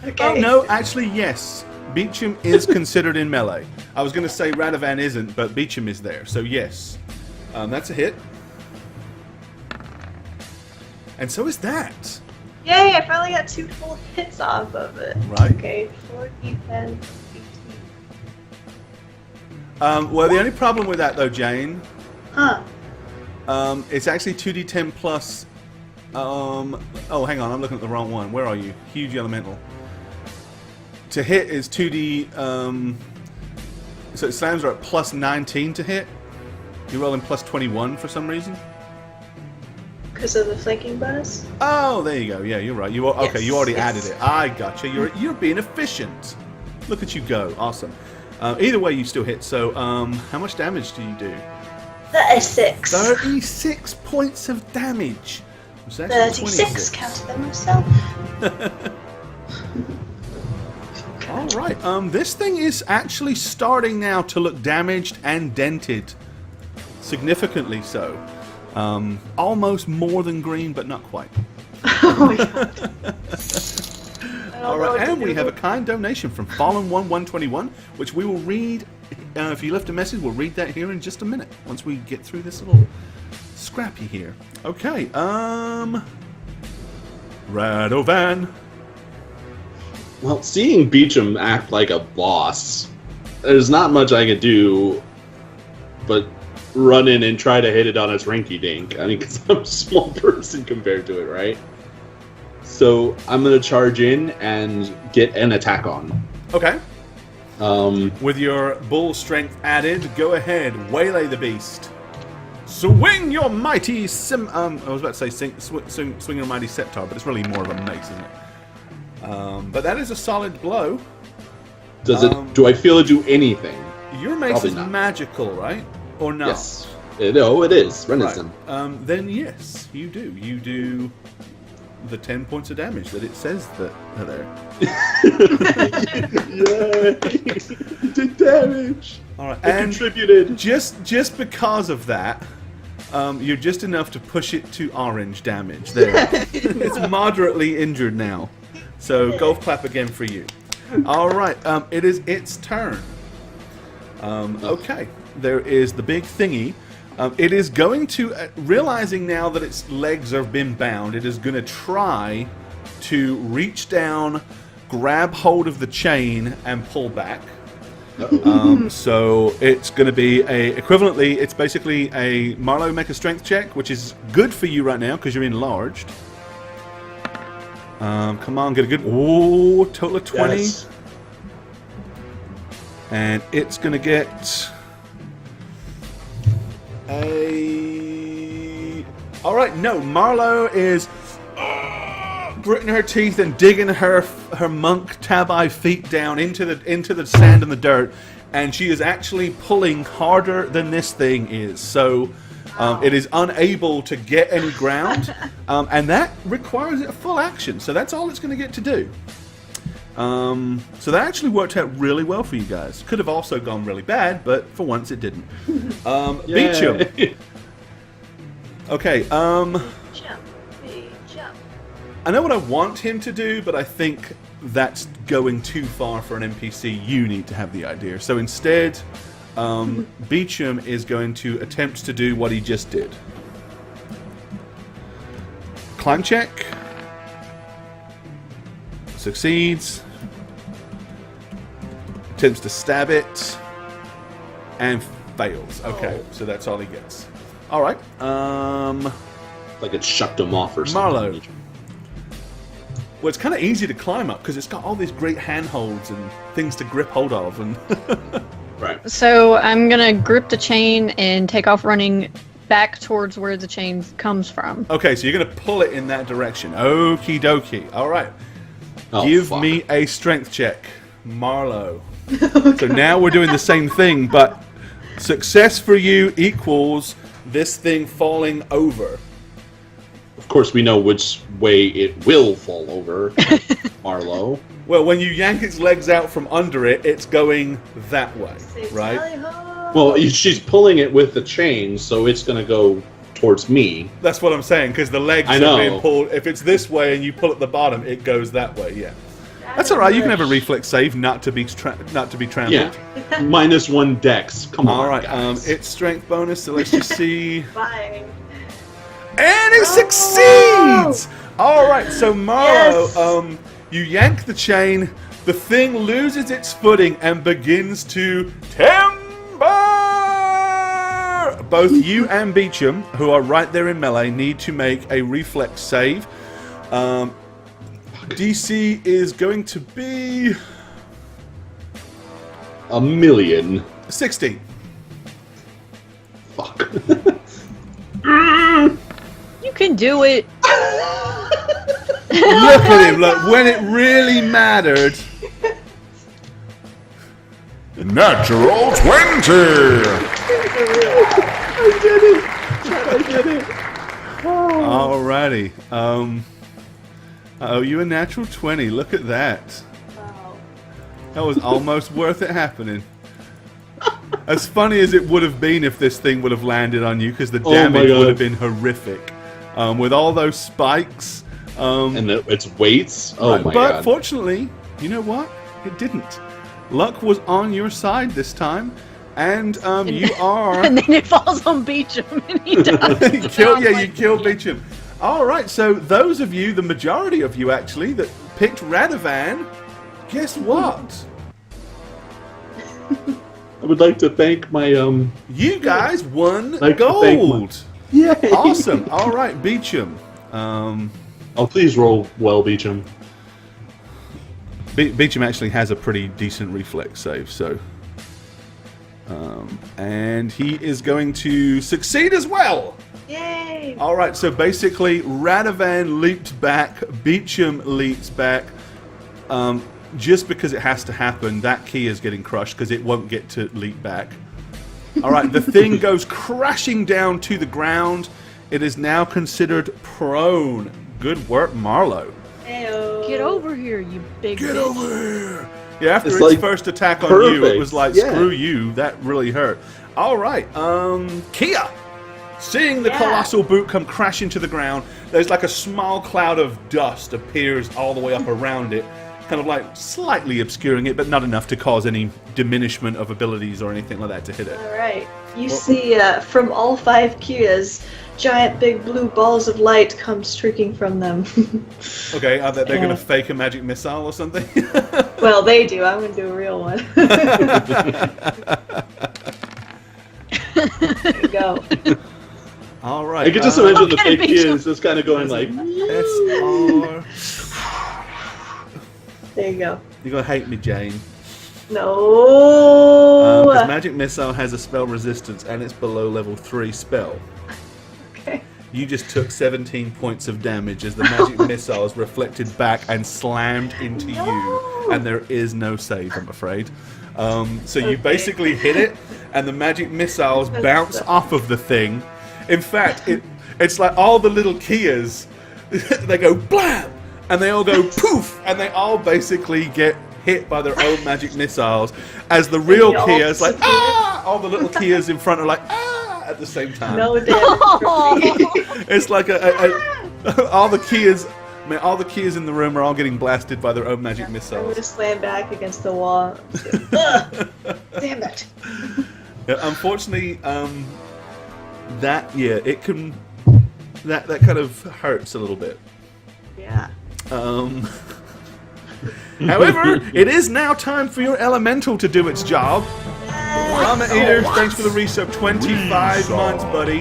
[SPEAKER 2] Okay.
[SPEAKER 1] Oh no, actually yes. Beecham is considered in melee. I was going to say Radovan isn't, but Beecham is there, so yes. That's a hit. And so is that.
[SPEAKER 2] Yay! I finally got 2 full hits off of it.
[SPEAKER 1] Right.
[SPEAKER 2] Okay, 4 defense, 18.
[SPEAKER 1] Well, the only problem with that, though, Jane,
[SPEAKER 2] Huh.
[SPEAKER 1] it's actually 2d10 plus... oh, hang on, I'm looking at the wrong one. Where are you? Huge elemental. To hit is 2d... so it slams are at plus 19 to hit. You're rolling plus 21 for some reason.
[SPEAKER 2] Because of the flanking bonus?
[SPEAKER 1] Oh, there you go. Yeah, you're right. Okay, you already added it. I gotcha. You're being efficient. Look at you go. Awesome. Either way, you still hit. So, how much damage do you do?
[SPEAKER 2] 36.
[SPEAKER 1] 36 points of damage.
[SPEAKER 2] 36. Counted them myself.
[SPEAKER 1] All right. This thing is actually starting now to look damaged and dented, significantly so. Almost more than green, but not quite.
[SPEAKER 2] Oh my god.
[SPEAKER 1] All right, and we have a kind donation from Fallen 121, which we will read. If you left a message, we'll read that here in just a minute once we get through this little scrappy here. Okay, Radovan.
[SPEAKER 3] Well, seeing Beecham act like a boss, there's not much I could do but run in and try to hit it on its rinky-dink. I mean, because I'm a small person compared to it, right? So I'm going to charge in and get an attack on.
[SPEAKER 1] Okay. With your bull strength added, go ahead, waylay the beast. Swing your mighty I was about to say swing your mighty scepter, but it's really more of a mace, isn't it? But that is a solid blow.
[SPEAKER 3] Does it? Do I feel it do anything?
[SPEAKER 1] Your mace
[SPEAKER 3] Probably
[SPEAKER 1] is
[SPEAKER 3] not.
[SPEAKER 1] magical, right? Or not?
[SPEAKER 3] Yes. No, it is. Renison.
[SPEAKER 1] Right. Then yes, you do. You do the 10 points of damage that it says that are there.
[SPEAKER 3] Yay! Did damage.
[SPEAKER 1] All right,
[SPEAKER 3] I
[SPEAKER 1] and
[SPEAKER 3] contributed.
[SPEAKER 1] Just because of that, you're just enough to push it to orange damage. There, it's moderately injured now. So golf clap again for you. All right, it is its turn. Okay, there is the big thingy. It is going to, realizing now that its legs have been bound, it is going to try to reach down, grab hold of the chain, and pull back. So it's going to be equivalently, it's basically a Marlowe make a strength check, which is good for you right now because you're enlarged. Come on, get a good, total of 20.
[SPEAKER 3] Yes.
[SPEAKER 1] And it's going to get all right, no, Marlowe is gritting her teeth and digging her monk tab-eye feet down into the sand and the dirt, and she is actually pulling harder than this thing is. So it is unable to get any ground, and that requires a full action. So that's all it's going to get to do. So that actually worked out really well for you guys. Could have also gone really bad, but for once it didn't. Beecham. Okay,
[SPEAKER 2] Jump.
[SPEAKER 1] I know what I want him to do, but I think that's going too far for an NPC. You need to have the idea. So instead, Beecham is going to attempt to do what he just did. Climb check. Succeeds. Attempts to stab it. And fails. Okay, so that's all he gets. Alright.
[SPEAKER 3] Like it shucked him off or something.
[SPEAKER 1] Marlowe. Well, it's kind of easy to climb up because it's got all these great handholds and things to grip hold of. And
[SPEAKER 3] Right.
[SPEAKER 4] So I'm gonna grip the chain and take off running back towards where the chain comes from.
[SPEAKER 1] okay, so you're going to pull it in that direction. Okie dokie. All right.
[SPEAKER 3] Oh,
[SPEAKER 1] Give
[SPEAKER 3] fuck.
[SPEAKER 1] me a strength check, Marlo. So now we're doing the same thing, but success for you equals this thing falling over.
[SPEAKER 3] Of course, we know which way it will fall over, Marlo.
[SPEAKER 1] Well, when you yank its legs out from under it, it's going that way, right?
[SPEAKER 2] Tally-ho!
[SPEAKER 3] Well, she's pulling it with the chain, so it's going to go towards me.
[SPEAKER 1] That's what I'm saying, because the legs
[SPEAKER 3] I
[SPEAKER 1] are
[SPEAKER 3] know.
[SPEAKER 1] being pulled. If it's this way and you pull at the bottom, it goes that way, yeah. That's all right. You can have a reflex save not to be trampled.
[SPEAKER 3] Yeah. -1 dex. Come on,
[SPEAKER 1] All right.
[SPEAKER 3] guys.
[SPEAKER 1] It's strength bonus, so let's just see.
[SPEAKER 2] Bye.
[SPEAKER 1] And it succeeds! All right, so Marlo, you yank the chain, the thing loses its footing and begins to timber! Both you and Beecham, who are right there in melee, need to make a reflex save. DC is going to be
[SPEAKER 3] 1,000,000.
[SPEAKER 1] 16.
[SPEAKER 3] Fuck.
[SPEAKER 4] You can do it.
[SPEAKER 1] Look at him, look, when it really mattered.
[SPEAKER 5] Natural 20!
[SPEAKER 3] I did it.
[SPEAKER 1] Alrighty. I owe you a natural 20. Look at that.
[SPEAKER 2] Wow.
[SPEAKER 1] That was almost worth it happening. As funny as it would have been if this thing would have landed on you, because the
[SPEAKER 3] Oh my
[SPEAKER 1] damage
[SPEAKER 3] God.
[SPEAKER 1] would have been horrific. With all those spikes.
[SPEAKER 3] And its weights. Oh my
[SPEAKER 1] but
[SPEAKER 3] god.
[SPEAKER 1] fortunately, you know what? It didn't. Luck was on your side this time. And you are...
[SPEAKER 4] And then it falls on Beecham and he dies.
[SPEAKER 1] you killed Beecham. All right, so those of you, the majority of you actually, that picked Radovan, guess what?
[SPEAKER 3] I would like to thank my
[SPEAKER 1] You guys won
[SPEAKER 3] Like to thank
[SPEAKER 1] gold.
[SPEAKER 3] Yay!
[SPEAKER 1] Awesome. All right, Beecham.
[SPEAKER 3] Oh, please roll well, Beecham.
[SPEAKER 1] Beecham actually has a pretty decent reflex save, so... and he is going to succeed as well.
[SPEAKER 2] Yay!
[SPEAKER 1] All right, so basically, Radovan leaps back, Beecham leaps back. Just because it has to happen, that key is getting crushed because it won't get to leap back. All right, the thing goes crashing down to the ground. It is now considered prone. Good work, Marlo.
[SPEAKER 2] Heyo.
[SPEAKER 4] Get over here, you big
[SPEAKER 1] Get
[SPEAKER 4] bitch.
[SPEAKER 1] over here. Yeah, after
[SPEAKER 3] It's
[SPEAKER 1] its
[SPEAKER 3] like
[SPEAKER 1] first attack on you, it
[SPEAKER 3] perfect.
[SPEAKER 1] was like,
[SPEAKER 3] Yeah.
[SPEAKER 1] screw you. That really hurt. All right, Kia. Seeing the
[SPEAKER 2] Yeah.
[SPEAKER 1] colossal boot come crashing to the ground, there's like a small cloud of dust appears all the way up around it, kind of like slightly obscuring it, but not enough to cause any diminishment of abilities or anything like that to hit it.
[SPEAKER 2] Alright. You see, from all 5 Kias, giant big blue balls of light come streaking from them.
[SPEAKER 1] Okay, they're going
[SPEAKER 2] Yeah.
[SPEAKER 1] to fake a magic missile or something?
[SPEAKER 2] Well, they do. I'm gonna do a real one. There you go.
[SPEAKER 1] All right.
[SPEAKER 3] I can just imagine the
[SPEAKER 4] Okay,
[SPEAKER 3] fake
[SPEAKER 4] Beecham.
[SPEAKER 3] kids just kind of going like,
[SPEAKER 1] SR.
[SPEAKER 2] There you go.
[SPEAKER 1] You're going to hate me, Jane.
[SPEAKER 2] No.
[SPEAKER 1] Because Magic Missile has a spell resistance and it's below level 3 spell.
[SPEAKER 2] Okay.
[SPEAKER 1] You just took 17 points of damage as the Magic Missile is reflected back and slammed into you. And there is no save, I'm afraid. So you basically hit it and the Magic Missiles bounce off of the thing. In fact, it's like all the little Kias, they go blam! And they all go poof! And they all basically get hit by their own magic missiles as the real
[SPEAKER 2] And they all
[SPEAKER 1] Kias like,
[SPEAKER 2] disappear.
[SPEAKER 1] ah! All the little Kias in front are like, ah! At the same time.
[SPEAKER 2] No damage for me.
[SPEAKER 1] It's like all the Kias, man, all the Kias in the room are all getting blasted by their own magic
[SPEAKER 2] I'm
[SPEAKER 1] missiles.
[SPEAKER 2] gonna slam back against the wall. Ugh. Damn it.
[SPEAKER 1] Yeah, unfortunately, that kind of hurts a little bit.
[SPEAKER 2] Yeah.
[SPEAKER 1] However, it is now time for your elemental to do its job. Mama Eater, thanks for the resub. 25 months, buddy.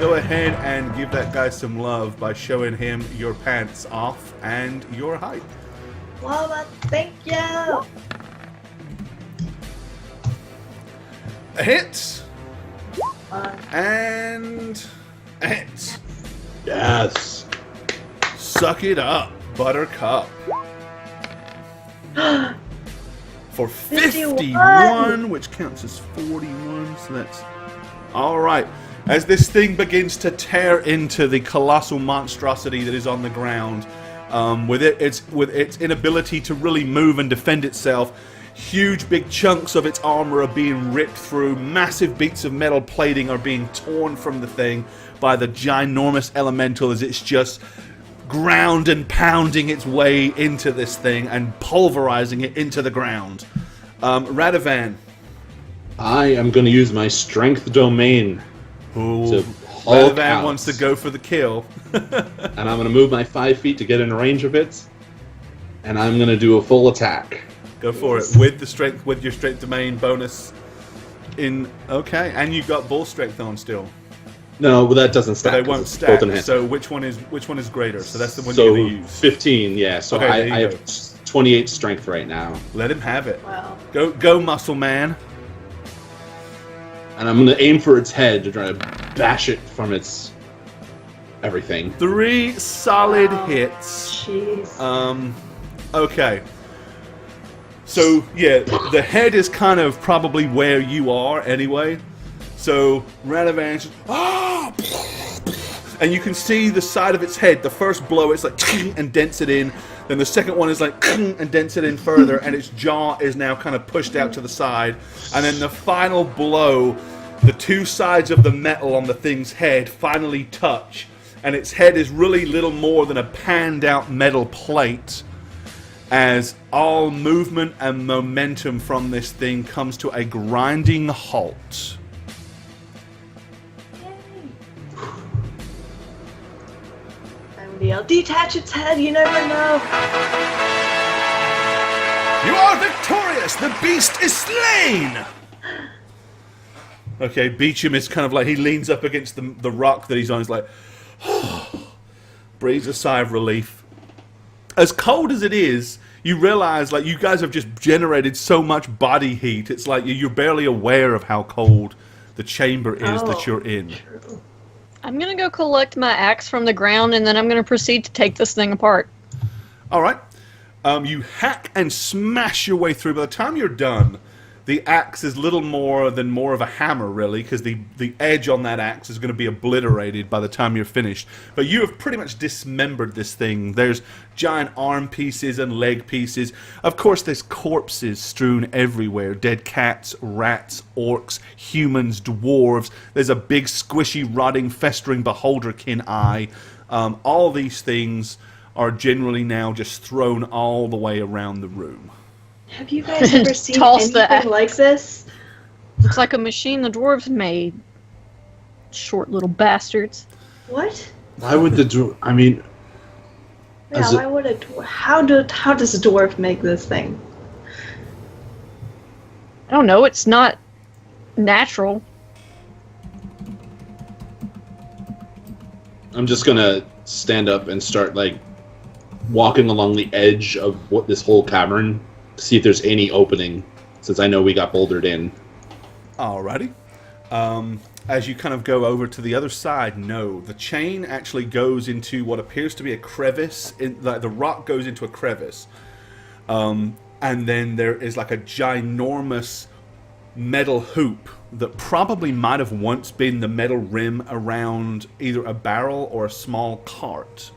[SPEAKER 1] go ahead and give that guy some love by showing him your pants off and your height.
[SPEAKER 2] Mama, thank you.
[SPEAKER 1] A hit.
[SPEAKER 2] 1.
[SPEAKER 1] And a hit.
[SPEAKER 3] Yes.
[SPEAKER 1] Suck it up, Buttercup. For 51, which counts as 41, so that's... Alright. As this thing begins to tear into the colossal monstrosity that is on the ground, with its inability to really move and defend itself, huge big chunks of its armor are being ripped through, massive beats of metal plating are being torn from the thing by the ginormous elemental as it's just ground and pounding its way into this thing and pulverizing it into the ground. Radovan.
[SPEAKER 3] I am going to use my strength domain to Hulk
[SPEAKER 1] Radovan
[SPEAKER 3] out.
[SPEAKER 1] wants to go for the kill.
[SPEAKER 3] And I'm going to move my 5 feet to get in range of it. And I'm going to do a full attack.
[SPEAKER 1] Go for it with your strength domain bonus in. Okay, and you've got bull strength on still.
[SPEAKER 3] No, well, that doesn't stack.
[SPEAKER 1] But they won't
[SPEAKER 3] it's
[SPEAKER 1] stack.
[SPEAKER 3] both in hand.
[SPEAKER 1] So which one is greater? So that's the one
[SPEAKER 3] so
[SPEAKER 1] you're gonna use.
[SPEAKER 3] 15, yeah. So
[SPEAKER 1] Okay,
[SPEAKER 3] I have 28 strength right now.
[SPEAKER 1] Let him have it.
[SPEAKER 2] Wow.
[SPEAKER 1] Go, muscle man.
[SPEAKER 3] And I'm going to aim for its head to try to bash it from its everything.
[SPEAKER 1] 3 solid
[SPEAKER 2] Wow.
[SPEAKER 1] hits.
[SPEAKER 2] Jeez.
[SPEAKER 1] Okay. So yeah, the head is kind of probably where you are anyway. So Radovan's and you can see the side of its head. The first blow, it's like and dents it in. Then the second one is like and dents it in further, and its jaw is now kind of pushed out to the side. And then the final blow, the two sides of the metal on the thing's head finally touch, and its head is really little more than a panned out metal plate. As all movement and momentum from this thing comes to a grinding halt.
[SPEAKER 2] I'll detach its head, you never know.
[SPEAKER 1] You are victorious! The beast is slain! Okay, Beecham is kind of like, he leans up against the rock that he's on. He's like, breathes a sigh of relief. As cold as it is, you realize, like, you guys have just generated so much body heat. It's like you're barely aware of how cold the chamber is that you're in.
[SPEAKER 2] True.
[SPEAKER 4] I'm gonna go collect my axe from the ground, and then I'm gonna proceed to take this thing apart.
[SPEAKER 1] All right. You hack and smash your way through. By the time you're done, the axe is little more of a hammer, really, because the edge on that axe is going to be obliterated by the time you're finished. But you have pretty much dismembered this thing. There's giant arm pieces and leg pieces. Of course, there's corpses strewn everywhere. Dead cats, rats, orcs, humans, dwarves. There's a big, squishy, rotting, festering beholderkin eye. All these things are generally now just thrown all the way around the room.
[SPEAKER 2] Have you guys ever seen
[SPEAKER 4] Toss the
[SPEAKER 2] anything like this?
[SPEAKER 4] Looks like a machine the dwarves made. Short little bastards.
[SPEAKER 2] What?
[SPEAKER 3] Why would the I mean,
[SPEAKER 2] Yeah, why would a dwarf... How does a dwarf make this thing?
[SPEAKER 4] I don't know, it's not natural.
[SPEAKER 3] I'm just gonna stand up and start like walking along the edge of what this whole cavern to see if there's any opening, since I know we got bouldered in.
[SPEAKER 1] Alrighty. As you kind of go over to the other side, no. The chain actually goes into what appears to be a crevice. The rock goes into a crevice. And then there is like a ginormous metal hoop that probably might have once been the metal rim around either a barrel or a small cart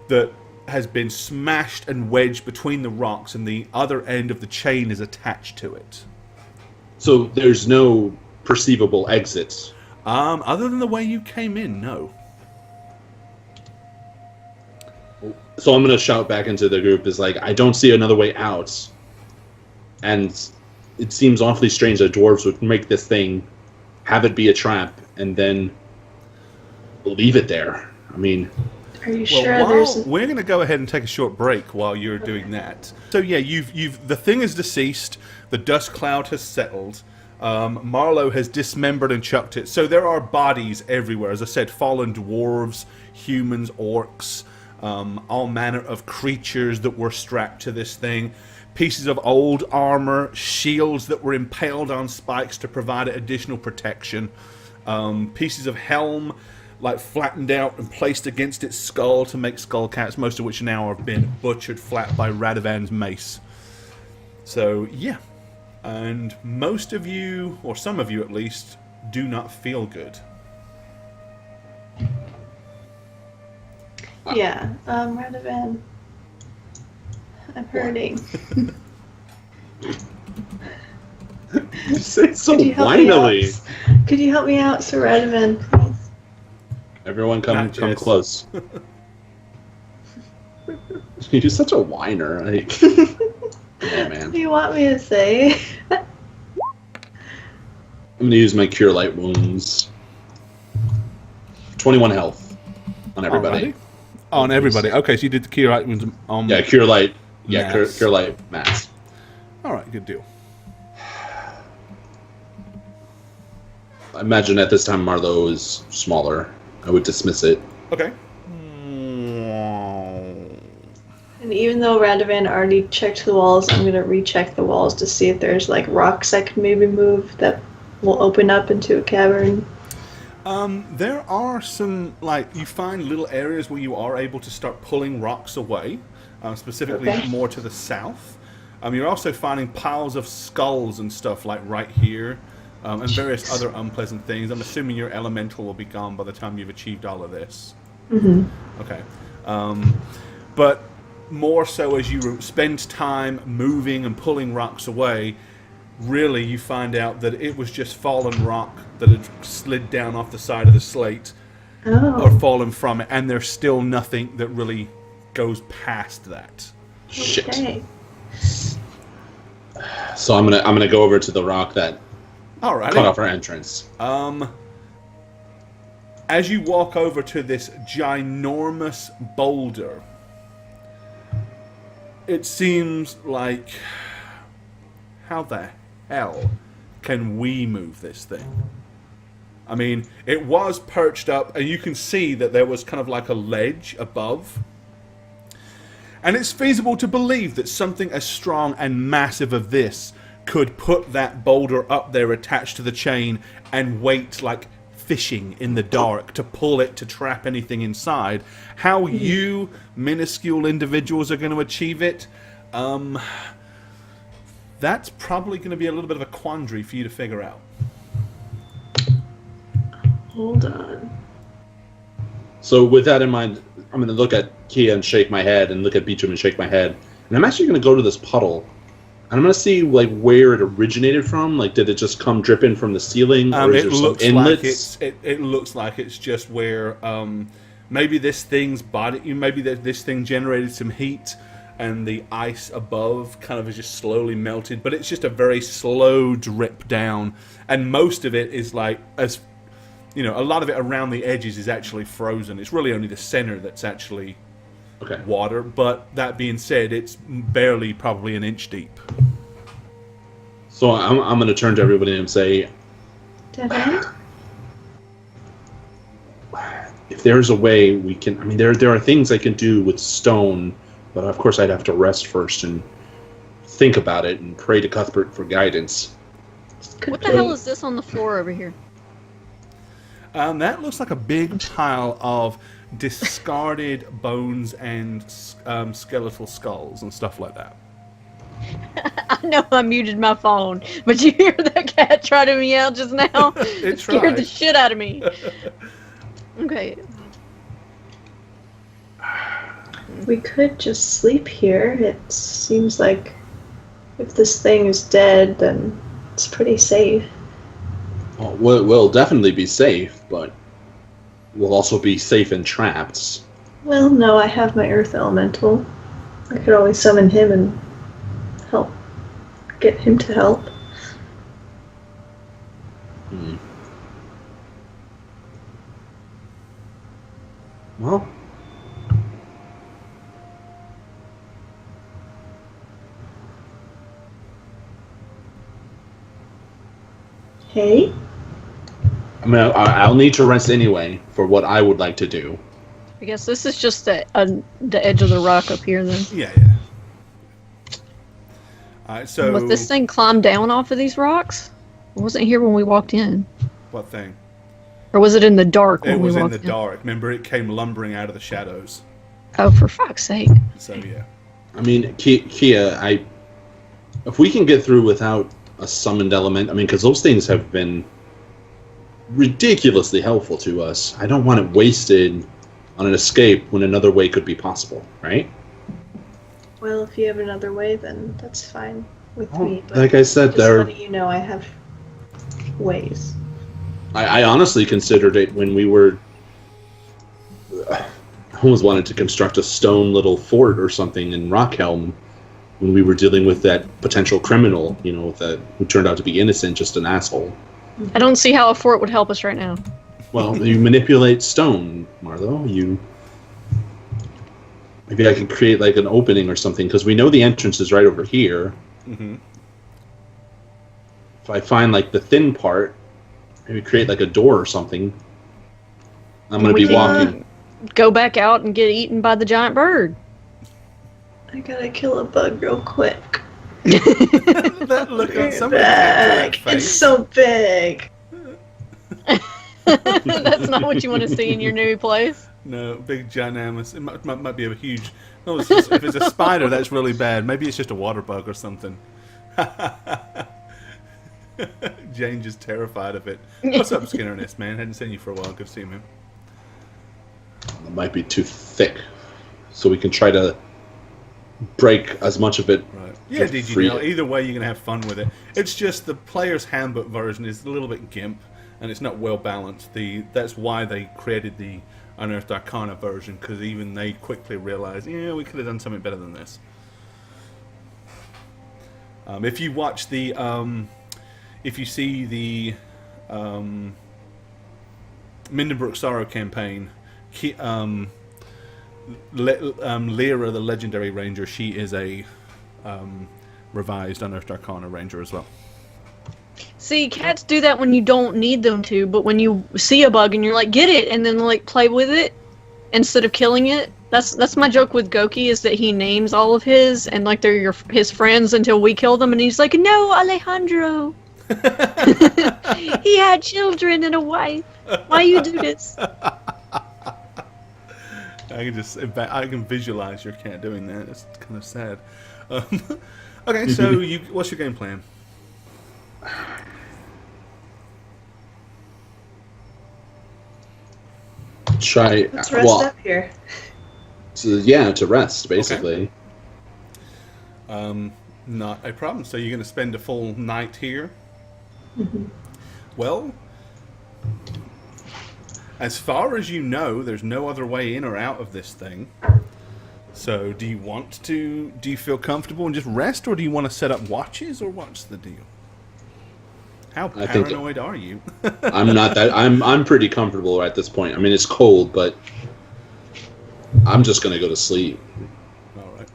[SPEAKER 1] that has been smashed and wedged between the rocks, and the other end of the chain is attached to it.
[SPEAKER 3] So there's no perceivable exits.
[SPEAKER 1] Other than the way you came in, no.
[SPEAKER 3] So I'm gonna shout back into the group, is like, I don't see another way out. And it seems awfully strange that dwarves would make this thing, have it be a trap, and then leave it there. I mean...
[SPEAKER 2] Are you sure there's...
[SPEAKER 1] We're going to go ahead and take a short break while you're doing that. So yeah, the thing is deceased. The dust cloud has settled. Marlowe has dismembered and chucked it. So there are bodies everywhere. As I said, fallen dwarves, humans, orcs, all manner of creatures that were strapped to this thing. Pieces of old armor, shields that were impaled on spikes to provide additional protection. Pieces of helm, like flattened out and placed against its skull to make skull caps, most of which now have been butchered flat by Radovan's mace. So, yeah. And most of you, or some of you at least, do not feel good.
[SPEAKER 2] Yeah, Radovan. I'm hurting.
[SPEAKER 3] You say so
[SPEAKER 2] Could you help me
[SPEAKER 3] whinily.
[SPEAKER 2] out? Could you help me out, Sir Radovan, please?
[SPEAKER 3] Everyone come
[SPEAKER 1] Not
[SPEAKER 3] come
[SPEAKER 1] just.
[SPEAKER 3] close. You're such a whiner. Like, oh, man.
[SPEAKER 2] What do you want me to say?
[SPEAKER 3] I'm going to use my Cure Light Wounds. 21 health on everybody.
[SPEAKER 1] Alrighty. On everybody. Okay, so you did the key items on...
[SPEAKER 3] Yeah, Cure Light. Yeah,
[SPEAKER 1] Mass.
[SPEAKER 3] Cure Light Mass.
[SPEAKER 1] Alright, good deal.
[SPEAKER 3] I imagine at this time Marlowe is smaller. I would dismiss it.
[SPEAKER 1] Okay.
[SPEAKER 2] And even though Radovan already checked the walls, I'm gonna recheck the walls to see if there's like rocks I can maybe move that will open up into a cavern.
[SPEAKER 1] There are some, like, you find little areas where you are able to start pulling rocks away, specifically
[SPEAKER 2] Okay.
[SPEAKER 1] more to the south. You're also finding piles of skulls and stuff, like right here, and various other unpleasant things. I'm assuming your elemental will be gone by the time you've achieved all of this.
[SPEAKER 2] Mm-hmm.
[SPEAKER 1] Okay. But more so as you spend time moving and pulling rocks away, really you find out that it was just fallen rock that had slid down off the side of the slate or
[SPEAKER 2] Oh,
[SPEAKER 1] fallen from it, and there's still nothing that really goes past that.
[SPEAKER 3] Shit.
[SPEAKER 2] okay.
[SPEAKER 3] So I'm gonna go over to the rock that cut
[SPEAKER 1] Alrighty.
[SPEAKER 3] off our entrance.
[SPEAKER 1] As you walk over to this ginormous boulder, it seems like, how the hell can we move this thing? I mean, it was perched up, and you can see that there was kind of like a ledge above. And it's feasible to believe that something as strong and massive as this could put that boulder up there attached to the chain and wait like fishing in the dark to pull it to trap anything inside. How you minuscule individuals are going to achieve it, that's probably going to be a little bit of a quandary for you to figure out.
[SPEAKER 2] Hold on.
[SPEAKER 3] So with that in mind, I'm gonna look at Kia and shake my head, and look at Beecham and shake my head, and I'm actually gonna go to this puddle, and I'm gonna see like where it originated from. Like, did it just come dripping from the ceiling, or is
[SPEAKER 1] It
[SPEAKER 3] there some
[SPEAKER 1] looks
[SPEAKER 3] inlets?
[SPEAKER 1] like it looks like it's just where maybe this thing's body, maybe this thing generated some heat, and the ice above kind of is just slowly melted. But it's just a very slow drip down, and most of it is like, as you know, a lot of it around the edges is actually frozen. It's really only the center that's actually
[SPEAKER 3] Okay.
[SPEAKER 1] water. But that being said, it's barely probably an inch deep.
[SPEAKER 3] So I'm gonna turn to everybody and say,
[SPEAKER 2] Dead end?
[SPEAKER 3] if there's a way we can, I mean, there are things I can do with stone, but of course I'd have to rest first and think about it and pray to Cuthbert for guidance.
[SPEAKER 4] What the hell is this on the floor over here?
[SPEAKER 1] That looks like a big pile of discarded bones and skeletal skulls and stuff like that.
[SPEAKER 4] I know I muted my phone, but you hear that cat try to meow just now? It scared
[SPEAKER 1] tried.
[SPEAKER 4] the shit out of me. Okay.
[SPEAKER 2] We could just sleep here. It seems like if this thing is dead, then it's pretty safe.
[SPEAKER 3] Well, we'll definitely be safe, but we'll also be safe in traps.
[SPEAKER 2] Well, no, I have my earth elemental. I could always summon him and help. Get him to help.
[SPEAKER 3] Well,
[SPEAKER 2] Hey?
[SPEAKER 3] I mean, I'll need to rest anyway for what I would like to do.
[SPEAKER 4] I guess this is just the edge of the rock up here then.
[SPEAKER 1] Yeah. Alright, so...
[SPEAKER 4] And was this thing climbed down off of these rocks? It wasn't here when we walked in.
[SPEAKER 1] What thing?
[SPEAKER 4] Or was it in the dark when
[SPEAKER 1] It
[SPEAKER 4] we
[SPEAKER 1] was in
[SPEAKER 4] walked
[SPEAKER 1] the dark. Remember, it came lumbering out of the shadows.
[SPEAKER 4] Oh, for fuck's sake.
[SPEAKER 1] So, yeah.
[SPEAKER 3] I mean, Kia, if we can get through without a summoned element, I mean, because those things have been ridiculously helpful to us. I don't want it wasted on an escape when another way could be possible, right?
[SPEAKER 2] Well, if you have another way, then that's fine with me. But
[SPEAKER 3] like I said,
[SPEAKER 2] just letting you know, I have ways.
[SPEAKER 3] I honestly considered it when we were... I almost wanted to construct a stone little fort or something in Rockhelm when we were dealing with that potential criminal, who turned out to be innocent, just an asshole.
[SPEAKER 4] I don't see how a fort would help us right now.
[SPEAKER 3] Well, you manipulate stone, Marlo. Maybe I can create like an opening or something, because we know the entrance is right over here.
[SPEAKER 1] Mm-hmm.
[SPEAKER 3] If I find like the thin part, maybe create like a door or something. I'm going to be walking.
[SPEAKER 4] Go back out and get eaten by the giant bird.
[SPEAKER 2] I gotta kill a bug real quick.
[SPEAKER 1] That look on somebody's
[SPEAKER 2] Back. It's so big.
[SPEAKER 4] That's not what you want to see in your new place.
[SPEAKER 1] No, big ginormous. It might be a huge... No, if it's a spider, that's really bad. Maybe it's just a water bug or something. Jane just terrified of it. What's up, Skinnerness, man? Hadn't seen you for a while. Good to see you, man.
[SPEAKER 3] It might be too thick, so we can try to break as much of it.
[SPEAKER 1] Right. Yeah, did you know? Either way, you're going to have fun with it. It's just the player's handbook version is a little bit gimp, and it's not well balanced. That's why they created the Unearthed Arcana version, because even they quickly realized, we could have done something better than this. If you watch the, if you see the Mindenbrook Sorrow campaign, Lyra, the legendary ranger, she is a revised Unearthed Arcana ranger as well.
[SPEAKER 4] See, cats do that when you don't need them to, but when you see a bug and you're like, get it, and then like play with it instead of killing it. That's my joke with Goki, is that he names all of his, and like they're his friends until we kill them, and he's like, no, Alejandro. He had children and a wife. Why you do this?
[SPEAKER 1] I can visualize your cat doing that. It's kind of sad. Okay, so what's your game plan?
[SPEAKER 2] Let's rest up here.
[SPEAKER 3] To rest, basically.
[SPEAKER 1] Okay. Not a problem. So you're going to spend a full night here?
[SPEAKER 2] Mm-hmm.
[SPEAKER 1] Well, as far as you know, there's no other way in or out of this thing. So do you feel comfortable and just rest, or do you want to set up watches, or what's the deal? How paranoid are you?
[SPEAKER 3] I'm not that. I'm pretty comfortable at this point. I mean, it's cold, but I'm just going to go to sleep.
[SPEAKER 1] All right.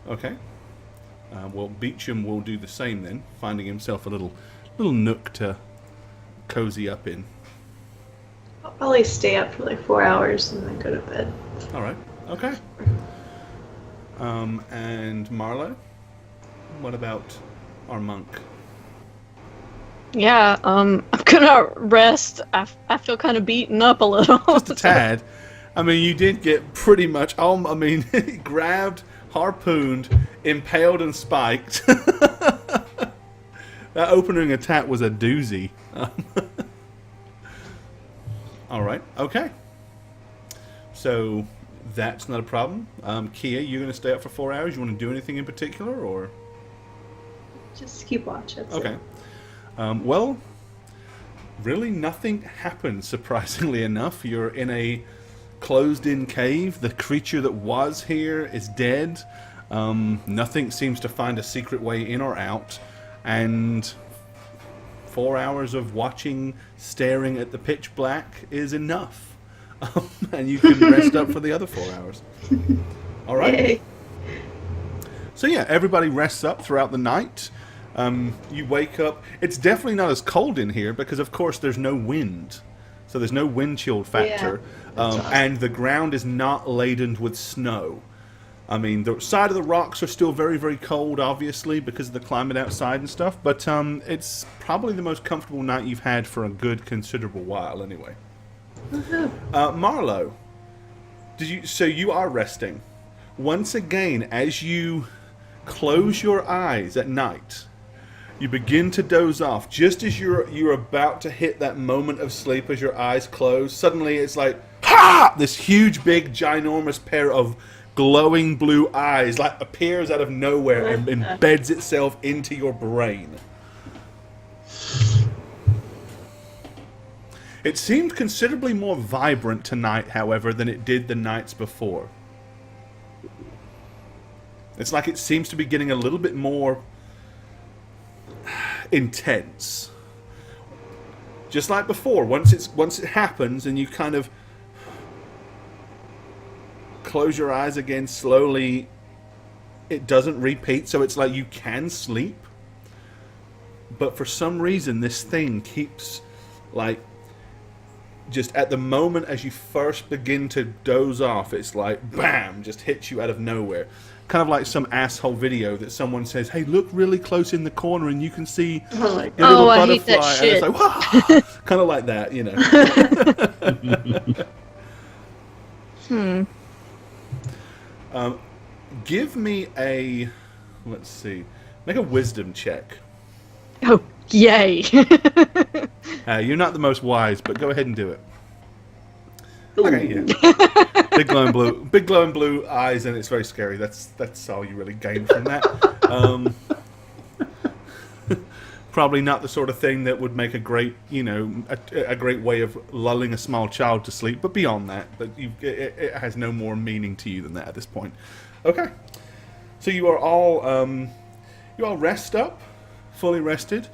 [SPEAKER 1] Okay. Well, Beecham will do the same then, finding himself a little nook to cozy up in.
[SPEAKER 2] I'll probably stay up for like 4 hours and then go to bed.
[SPEAKER 1] All right. Okay. And Marlo, what about our monk?
[SPEAKER 4] Yeah, I'm gonna rest. I feel kind of beaten up a little.
[SPEAKER 1] Just a tad. I mean, you did get pretty much grabbed, harpooned, impaled, and spiked. That opening attack was a doozy. All right. Okay. So that's not a problem. Kia, you're going to stay up for 4 hours. You want to do anything in particular, or
[SPEAKER 2] just keep watch? That's
[SPEAKER 1] okay.
[SPEAKER 2] it.
[SPEAKER 1] Well, really nothing happens, surprisingly enough. You're in a closed-in cave. The creature that was here is dead. Nothing seems to find a secret way in or out. And 4 hours of watching, staring at the pitch black is enough. And you can rest up for the other 4 hours. All right.
[SPEAKER 2] Yay.
[SPEAKER 1] So yeah, everybody rests up throughout the night. You wake up. It's definitely not as cold in here because, of course, there's no wind. So there's no wind chill factor. And the ground is not laden with snow. I mean, the side of the rocks are still very, very cold, obviously, because of the climate outside and stuff. But it's probably the most comfortable night you've had for a good, considerable while, anyway. Marlo, so you are resting. Once again, as you close your eyes at night, you begin to doze off. Just as you're about to hit that moment of sleep as your eyes close, suddenly it's like, ha! This huge, big, ginormous pair of glowing blue eyes like appears out of nowhere and embeds itself into your brain. It seemed considerably more vibrant tonight, however, than it did the nights before. It's like it seems to be getting a little bit more intense. Just like before, once it happens and you kind of close your eyes again slowly, it doesn't repeat, so it's like you can sleep. But for some reason, this thing keeps, like, just at the moment as you first begin to doze off, it's like, bam, just hits you out of nowhere. Kind of like some asshole video that someone says, hey, look really close in the corner and you can see a little butterfly.
[SPEAKER 4] I hate that shit.
[SPEAKER 1] And it's like, kind of like that, you know. Give me a, let's see, make a wisdom check.
[SPEAKER 4] Oh, yay.
[SPEAKER 1] You're not the most wise, but go ahead and do it. Okay, yeah. Big glowing blue eyes, and it's very scary. That's all you really gain from that. Probably not the sort of thing that would make a great, a great way of lulling a small child to sleep. But beyond that, it has no more meaning to you than that at this point. Okay, so you are all rest up, fully rested.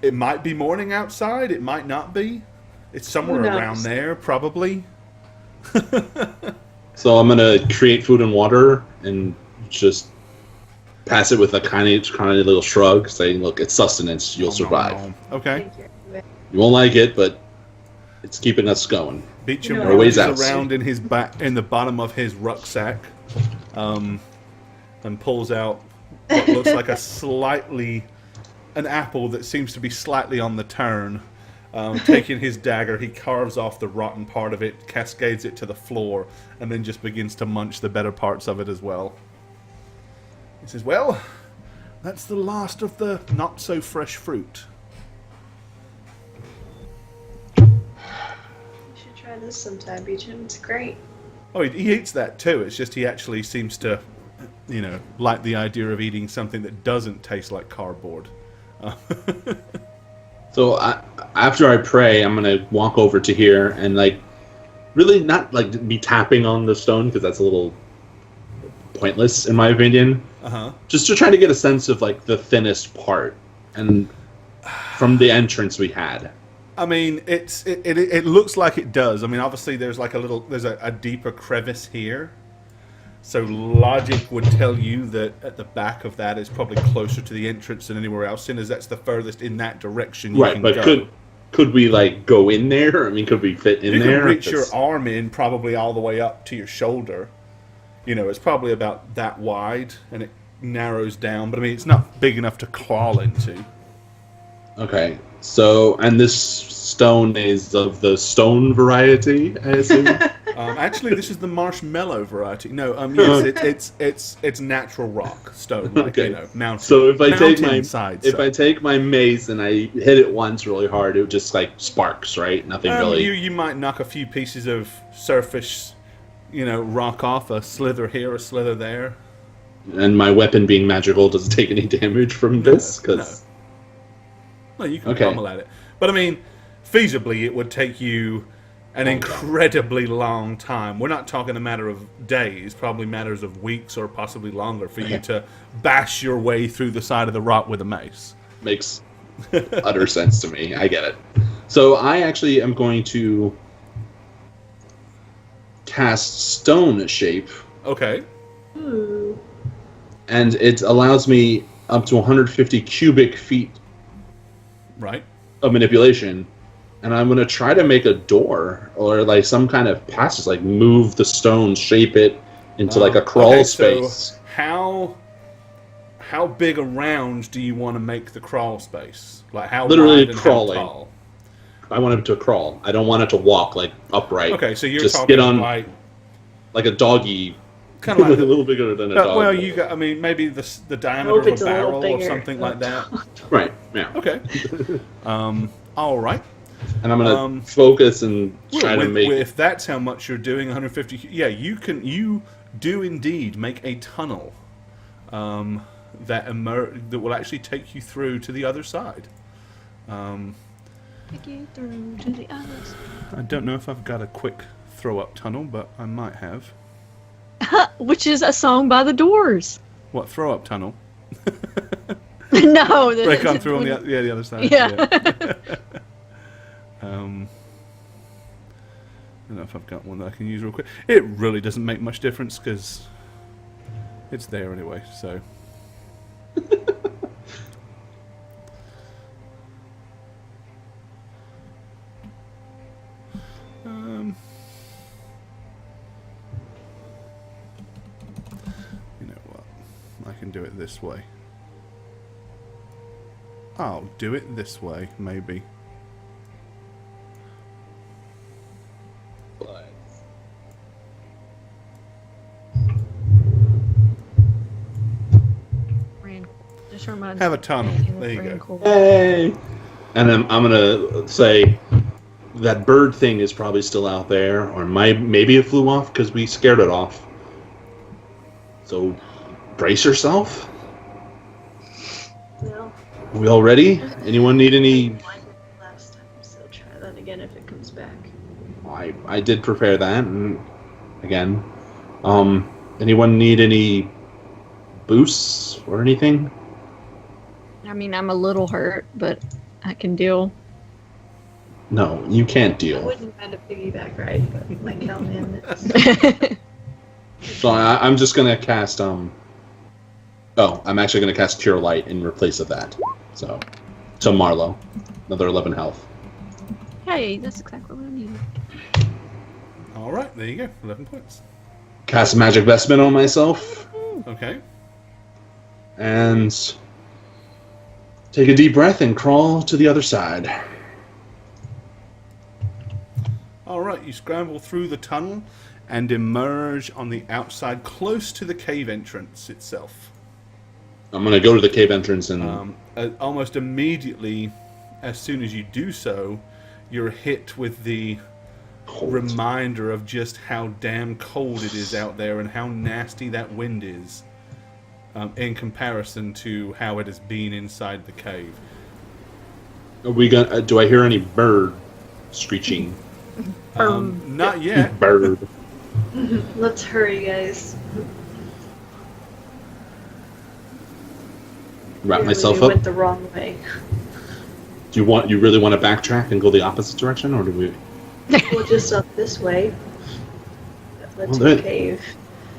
[SPEAKER 1] It might be morning outside. It might not be. It's somewhere around there, probably.
[SPEAKER 3] So I'm gonna create food and water and just pass it with a kind of little shrug, saying, "Look, it's sustenance. You'll survive."
[SPEAKER 1] Okay.
[SPEAKER 3] You won't like it, but it's keeping us going.
[SPEAKER 1] Beecham
[SPEAKER 3] Our ways
[SPEAKER 1] reaches
[SPEAKER 3] out.
[SPEAKER 1] around in the bottom of his rucksack, and pulls out what looks like an apple that seems to be slightly on the turn. Taking his dagger, he carves off the rotten part of it, cascades it to the floor, and then just begins to munch the better parts of it as well. He says, well, that's the last of the not-so-fresh fruit.
[SPEAKER 2] You should try this sometime, Beecham. It's great.
[SPEAKER 1] Oh, he eats that too. It's just he actually seems to, like the idea of eating something that doesn't taste like cardboard.
[SPEAKER 3] So after I pray, I'm gonna walk over to here and really not be tapping on the stone because that's a little pointless in my opinion. Just to try to get a sense of the thinnest part and from the entrance we had.
[SPEAKER 1] I mean, it looks like it does. I mean, obviously there's a deeper crevice here. So logic would tell you that at the back of that is probably closer to the entrance than anywhere else, as that's the furthest in that direction you can go.
[SPEAKER 3] Right, but could we go in there? I mean, could we fit in there?
[SPEAKER 1] You can reach your arm in probably all the way up to your shoulder. It's probably about that wide, and it narrows down. But I mean, it's not big enough to crawl into.
[SPEAKER 3] Okay, so and this stone is of the stone variety, I assume.
[SPEAKER 1] Actually, this is the marshmallow variety. No, yes, it's natural rock stone, mountain.
[SPEAKER 3] So if I take my mace and I hit it once really hard, it just sparks, right? Nothing really.
[SPEAKER 1] You might knock a few pieces of surface, rock off, a slither here, a slither there.
[SPEAKER 3] And my weapon being magical doesn't take any damage from this,
[SPEAKER 1] No, you can pummel at it, but I mean, feasibly, it would take you an incredibly long time. We're not talking a matter of days, probably matters of weeks or possibly longer for you to bash your way through the side of the rock with a mace.
[SPEAKER 3] Makes utter sense to me. I get it. So I actually am going to cast Stone Shape.
[SPEAKER 1] Okay.
[SPEAKER 2] Ooh.
[SPEAKER 3] and it allows me up to 150 cubic feet
[SPEAKER 1] Right.
[SPEAKER 3] of manipulation. And I'm going to try to make a door or like some kind of passage, like move the stone, shape it into like a crawl space.
[SPEAKER 1] So how big around do you want to make the crawl space? Like how
[SPEAKER 3] Literally
[SPEAKER 1] wide and
[SPEAKER 3] crawling.
[SPEAKER 1] how tall?
[SPEAKER 3] I want it to crawl. I don't want it to walk like upright.
[SPEAKER 1] Okay, so you're
[SPEAKER 3] just
[SPEAKER 1] talking
[SPEAKER 3] get on
[SPEAKER 1] like
[SPEAKER 3] a doggy,
[SPEAKER 1] kind of like
[SPEAKER 3] a little bigger than a dog.
[SPEAKER 1] well, you got. I mean, maybe the diameter
[SPEAKER 2] hope
[SPEAKER 1] of
[SPEAKER 2] it's
[SPEAKER 1] a
[SPEAKER 2] a little
[SPEAKER 1] barrel or
[SPEAKER 2] bigger.
[SPEAKER 1] something like that.
[SPEAKER 3] Right. Yeah.
[SPEAKER 1] Okay. All right.
[SPEAKER 3] And I'm gonna focus and try to make.
[SPEAKER 1] If that's how much you're doing, 150. Yeah, you can. You do indeed make a tunnel that will actually take you through to the other side.
[SPEAKER 4] Take you through to the others.
[SPEAKER 1] I don't know if I've got a quick throw-up tunnel, but I might have.
[SPEAKER 4] Which is a song by the Doors.
[SPEAKER 1] What throw-up tunnel?
[SPEAKER 4] No,
[SPEAKER 1] Break on through on the other side.
[SPEAKER 4] Yeah.
[SPEAKER 1] I don't know if I've got one that I can use real quick. It really doesn't make much difference because it's there anyway. So. You know what? I can do it this way. I'll do it this way, maybe.
[SPEAKER 4] Just reminds
[SPEAKER 1] Have a
[SPEAKER 4] me
[SPEAKER 1] tunnel.
[SPEAKER 4] of
[SPEAKER 1] There you
[SPEAKER 4] Rand
[SPEAKER 1] go.
[SPEAKER 4] Cole.
[SPEAKER 3] Hey. And then I'm gonna say that bird thing is probably still out there, or maybe it flew off because we scared it off. So brace yourself.
[SPEAKER 2] No.
[SPEAKER 3] Are we all ready? Anyone need any?
[SPEAKER 2] Last time, so try that again if it comes back.
[SPEAKER 3] I did prepare that, and again, anyone need any boosts or anything?
[SPEAKER 4] I mean, I'm a little hurt, but I can deal.
[SPEAKER 3] No, you can't
[SPEAKER 2] I
[SPEAKER 3] deal.
[SPEAKER 2] wouldn't mind a piggyback ride, but like hell, man. It's...
[SPEAKER 3] So I'm just gonna cast Oh, I'm actually gonna cast Cure Light in replace of that. So Marlowe, another 11 health.
[SPEAKER 4] Hey, that's exactly what I needed.
[SPEAKER 1] All right, there you go. 11 points.
[SPEAKER 3] Cast Magic Vestment on myself,
[SPEAKER 1] Okay.
[SPEAKER 3] and take a deep breath and crawl to the other side.
[SPEAKER 1] All right, you scramble through the tunnel and emerge on the outside, close to the cave entrance itself.
[SPEAKER 3] I'm gonna go to the cave entrance and
[SPEAKER 1] Almost immediately, as soon as you do so, you're hit with the reminder of just how damn cold it is out there and how nasty that wind is in comparison to how it has been inside the cave.
[SPEAKER 3] Are we gonna? Do I hear any bird screeching?
[SPEAKER 1] Not yet.
[SPEAKER 3] Bird.
[SPEAKER 2] Let's hurry, guys.
[SPEAKER 3] Wrap
[SPEAKER 2] We
[SPEAKER 3] myself
[SPEAKER 2] went
[SPEAKER 3] up.
[SPEAKER 2] the wrong way.
[SPEAKER 3] Do you really want to backtrack and go the opposite direction, or do we?
[SPEAKER 2] We'll just up this way. That led
[SPEAKER 3] Well,
[SPEAKER 2] to
[SPEAKER 3] then-
[SPEAKER 2] a cave.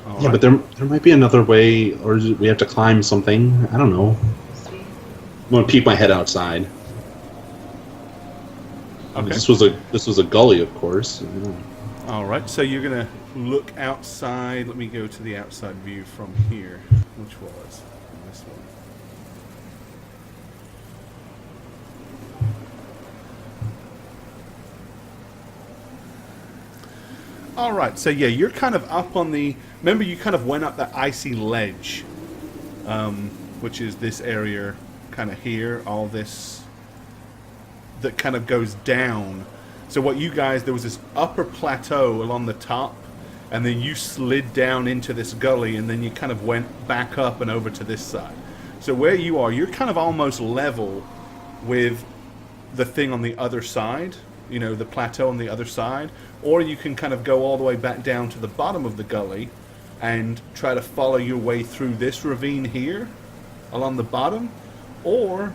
[SPEAKER 1] All
[SPEAKER 3] Yeah,
[SPEAKER 1] right.
[SPEAKER 3] but there might be another way, or we have to climb something. I don't know.
[SPEAKER 2] See.
[SPEAKER 3] I'm gonna peek my head outside.
[SPEAKER 1] Okay.
[SPEAKER 3] This was a gully, of course.
[SPEAKER 1] All right, so you're gonna look outside. Let me go to the outside view from here, which was this one. All right, so yeah, you're kind of up on the. Remember, you kind of went up that icy ledge, which is this area, kind of here. All this that kind of goes down. So what you guys, there was this upper plateau along the top, and then you slid down into this gully, and then you kind of went back up and over to this side. So where you are, you're kind of almost level with the thing on the other side, you know, the plateau on the other side, or you can kind of go all the way back down to the bottom of the gully and try to follow your way through this ravine here along the bottom, or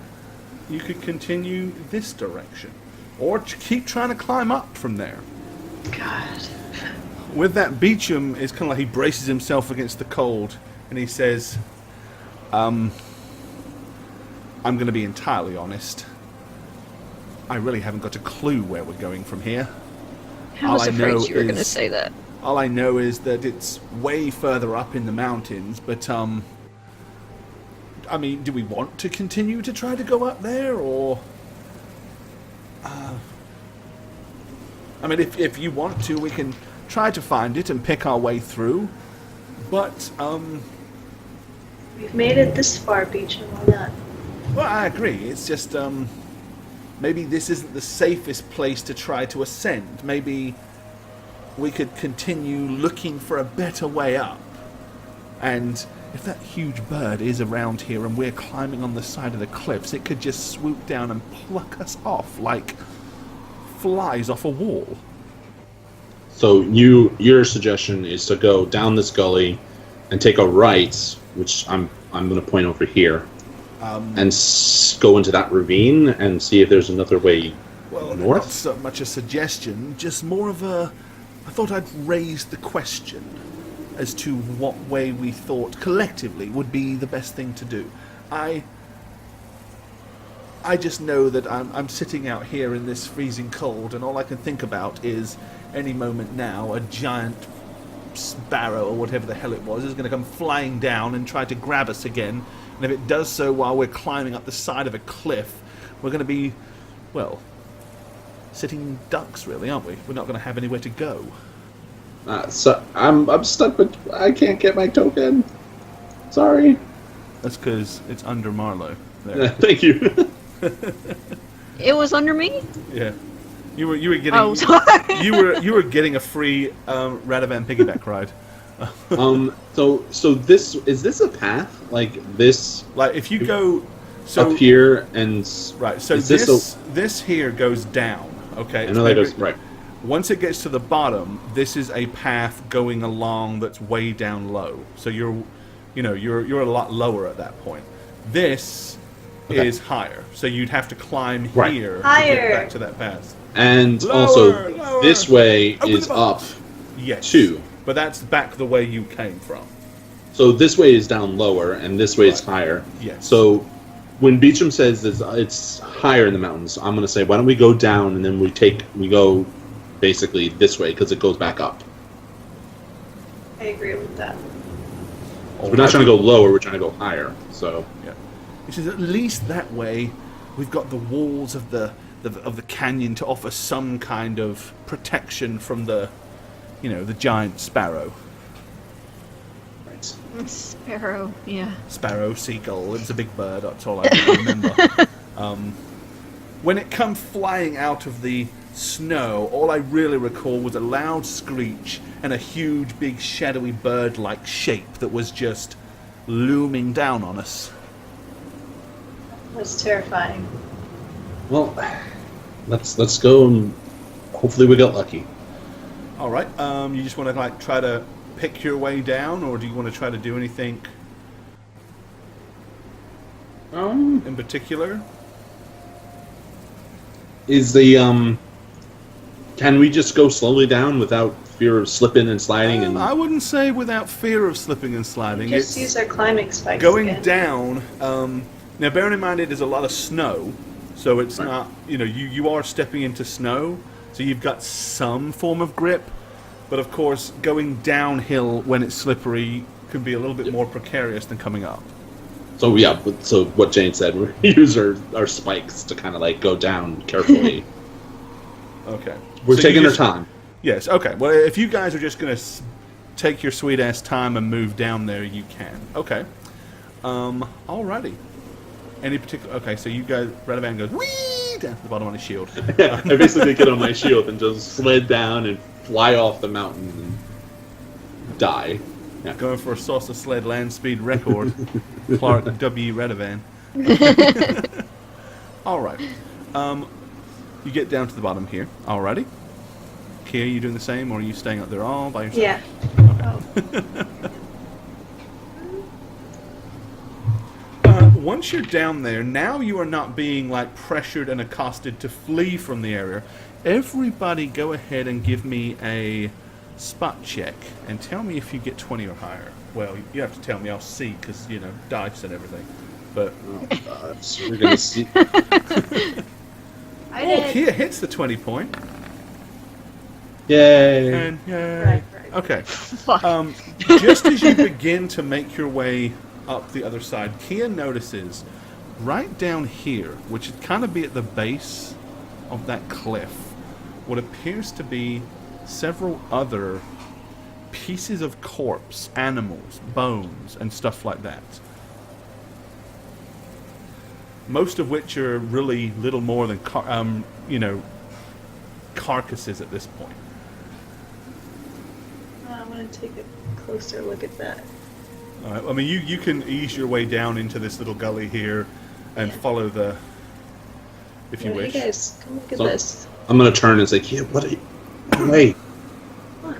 [SPEAKER 1] you could continue this direction, or keep trying to climb up from there.
[SPEAKER 2] God.
[SPEAKER 1] With that, Beecham is kind of like he braces himself against the cold, and he says, I'm going to be entirely honest. I really haven't got a clue where we're going from here.
[SPEAKER 4] I was afraid you were going to say that.
[SPEAKER 1] All I know is that it's way further up in the mountains, but, I mean, do we want to continue to try to go up there, or... I mean, if you want to, we can try to find it and pick our way through, but,
[SPEAKER 2] We've made it this far, Beach, and why not?
[SPEAKER 1] Well, I agree. It's just, maybe this isn't the safest place to try to ascend. Maybe we could continue looking for a better way up. And if that huge bird is around here and we're climbing on the side of the cliffs, it could just swoop down and pluck us off like flies off a wall.
[SPEAKER 3] So your suggestion is to go down this gully and take a right, which I'm going to point over here, and go into that ravine and see if there's another way north.
[SPEAKER 1] Not so much a suggestion, just more of a... I thought I'd raise the question as to what way we thought collectively would be the best thing to do. I just know that I'm sitting out here in this freezing cold, and all I can think about is any moment now a giant sparrow or whatever the hell it was is going to come flying down and try to grab us again. And if it does so while we're climbing up the side of a cliff, we're going to be, well, sitting ducks, really, aren't we? We're not going to have anywhere to go.
[SPEAKER 3] So I'm stuck, but I can't get my token. Sorry.
[SPEAKER 1] That's because it's under Marlowe. There.
[SPEAKER 3] Thank you.
[SPEAKER 4] It was under me?
[SPEAKER 1] Yeah. You were getting.
[SPEAKER 4] Oh, sorry.
[SPEAKER 1] You were getting a free Radovan piggyback ride.
[SPEAKER 3] So this is this a path like this?
[SPEAKER 1] Like if you go
[SPEAKER 3] up here and
[SPEAKER 1] right. So
[SPEAKER 3] is
[SPEAKER 1] this here goes down. Okay.
[SPEAKER 3] I know that goes right.
[SPEAKER 1] Once it gets to the bottom, this is a path going along that's way down low. So you're a lot lower at that point. This is higher, so you'd have to climb here to get back to that path.
[SPEAKER 3] And
[SPEAKER 1] lower.
[SPEAKER 3] This way is up.
[SPEAKER 1] Yes.
[SPEAKER 3] Too.
[SPEAKER 1] But that's back the way you came from.
[SPEAKER 3] So this way is down lower, and this way is higher.
[SPEAKER 1] Yes.
[SPEAKER 3] So when Beecham says it's higher in the mountains, I'm going to say, why don't we go down, and then we go basically this way, because it goes back up.
[SPEAKER 2] I agree with that.
[SPEAKER 3] We're not trying to go lower, we're trying to go higher. So
[SPEAKER 1] yeah. Which is at least that way we've got the walls of the canyon to offer some kind of protection from the giant sparrow.
[SPEAKER 3] right.
[SPEAKER 4] Sparrow, yeah.
[SPEAKER 1] Sparrow, seagull, it's a big bird, that's all I can remember. When it come flying out of the snow, all I really recall was a loud screech and a huge, big, shadowy bird-like shape that was just looming down on us.
[SPEAKER 2] It was terrifying.
[SPEAKER 3] Well, let's go, and hopefully we get lucky.
[SPEAKER 1] All right. You just want to try to pick your way down, or do you want to try to do anything in particular?
[SPEAKER 3] Is the can we just go slowly down without fear of slipping and sliding? And
[SPEAKER 1] I wouldn't say without fear of slipping and sliding.
[SPEAKER 2] Just use our climbing spikes
[SPEAKER 1] going
[SPEAKER 2] again.
[SPEAKER 1] down. Now, bearing in mind it is a lot of snow, so it's not. You are stepping into snow, so you've got some form of grip. But of course, going downhill when it's slippery can be a little bit more precarious than coming up.
[SPEAKER 3] So yeah, so what Jane said, we use our spikes to kind of go down carefully.
[SPEAKER 1] Okay.
[SPEAKER 3] We're taking our time.
[SPEAKER 1] Yes, okay. Well, if you guys are just going to take your sweet-ass time and move down there, you can. Okay. Alrighty. Any particular... Okay, so you guys... Radovan goes, whee! Down to the bottom on his shield.
[SPEAKER 3] I basically get on my shield and just sled down and fly off the mountain and die. Yeah.
[SPEAKER 1] Going for a salsa sled land speed record. Clark W. Radovan. Alright. You get down to the bottom here. Alrighty. Kia, you doing the same, or are you staying up there all by yourself?
[SPEAKER 2] Yeah.
[SPEAKER 1] Once you're down there, now you are not being pressured and accosted to flee from the area. Everybody go ahead and give me a spot check and tell me if you get 20 or higher. Well, you have to tell me. I'll see because dice and everything. But
[SPEAKER 3] So we're gonna see.
[SPEAKER 2] I did.
[SPEAKER 1] Kia hits the 20 point.
[SPEAKER 3] Yay!
[SPEAKER 1] And yay.
[SPEAKER 2] Right.
[SPEAKER 1] Okay.
[SPEAKER 4] Fuck.
[SPEAKER 1] Just as you begin to make your way up the other side, Kia notices right down here, which would kind of be at the base of that cliff, what appears to be several other pieces of corpse, animals, bones, and stuff like that. Most of which are really little more than carcasses at this point.
[SPEAKER 2] I'm going to take a closer look at that.
[SPEAKER 1] All right, I mean, you can ease your way down into this little gully here and follow the... if you wish.
[SPEAKER 2] Hey guys, come look at
[SPEAKER 3] So-
[SPEAKER 2] this.
[SPEAKER 3] I'm gonna turn and say, "Kid, what? Wait!"
[SPEAKER 2] Look.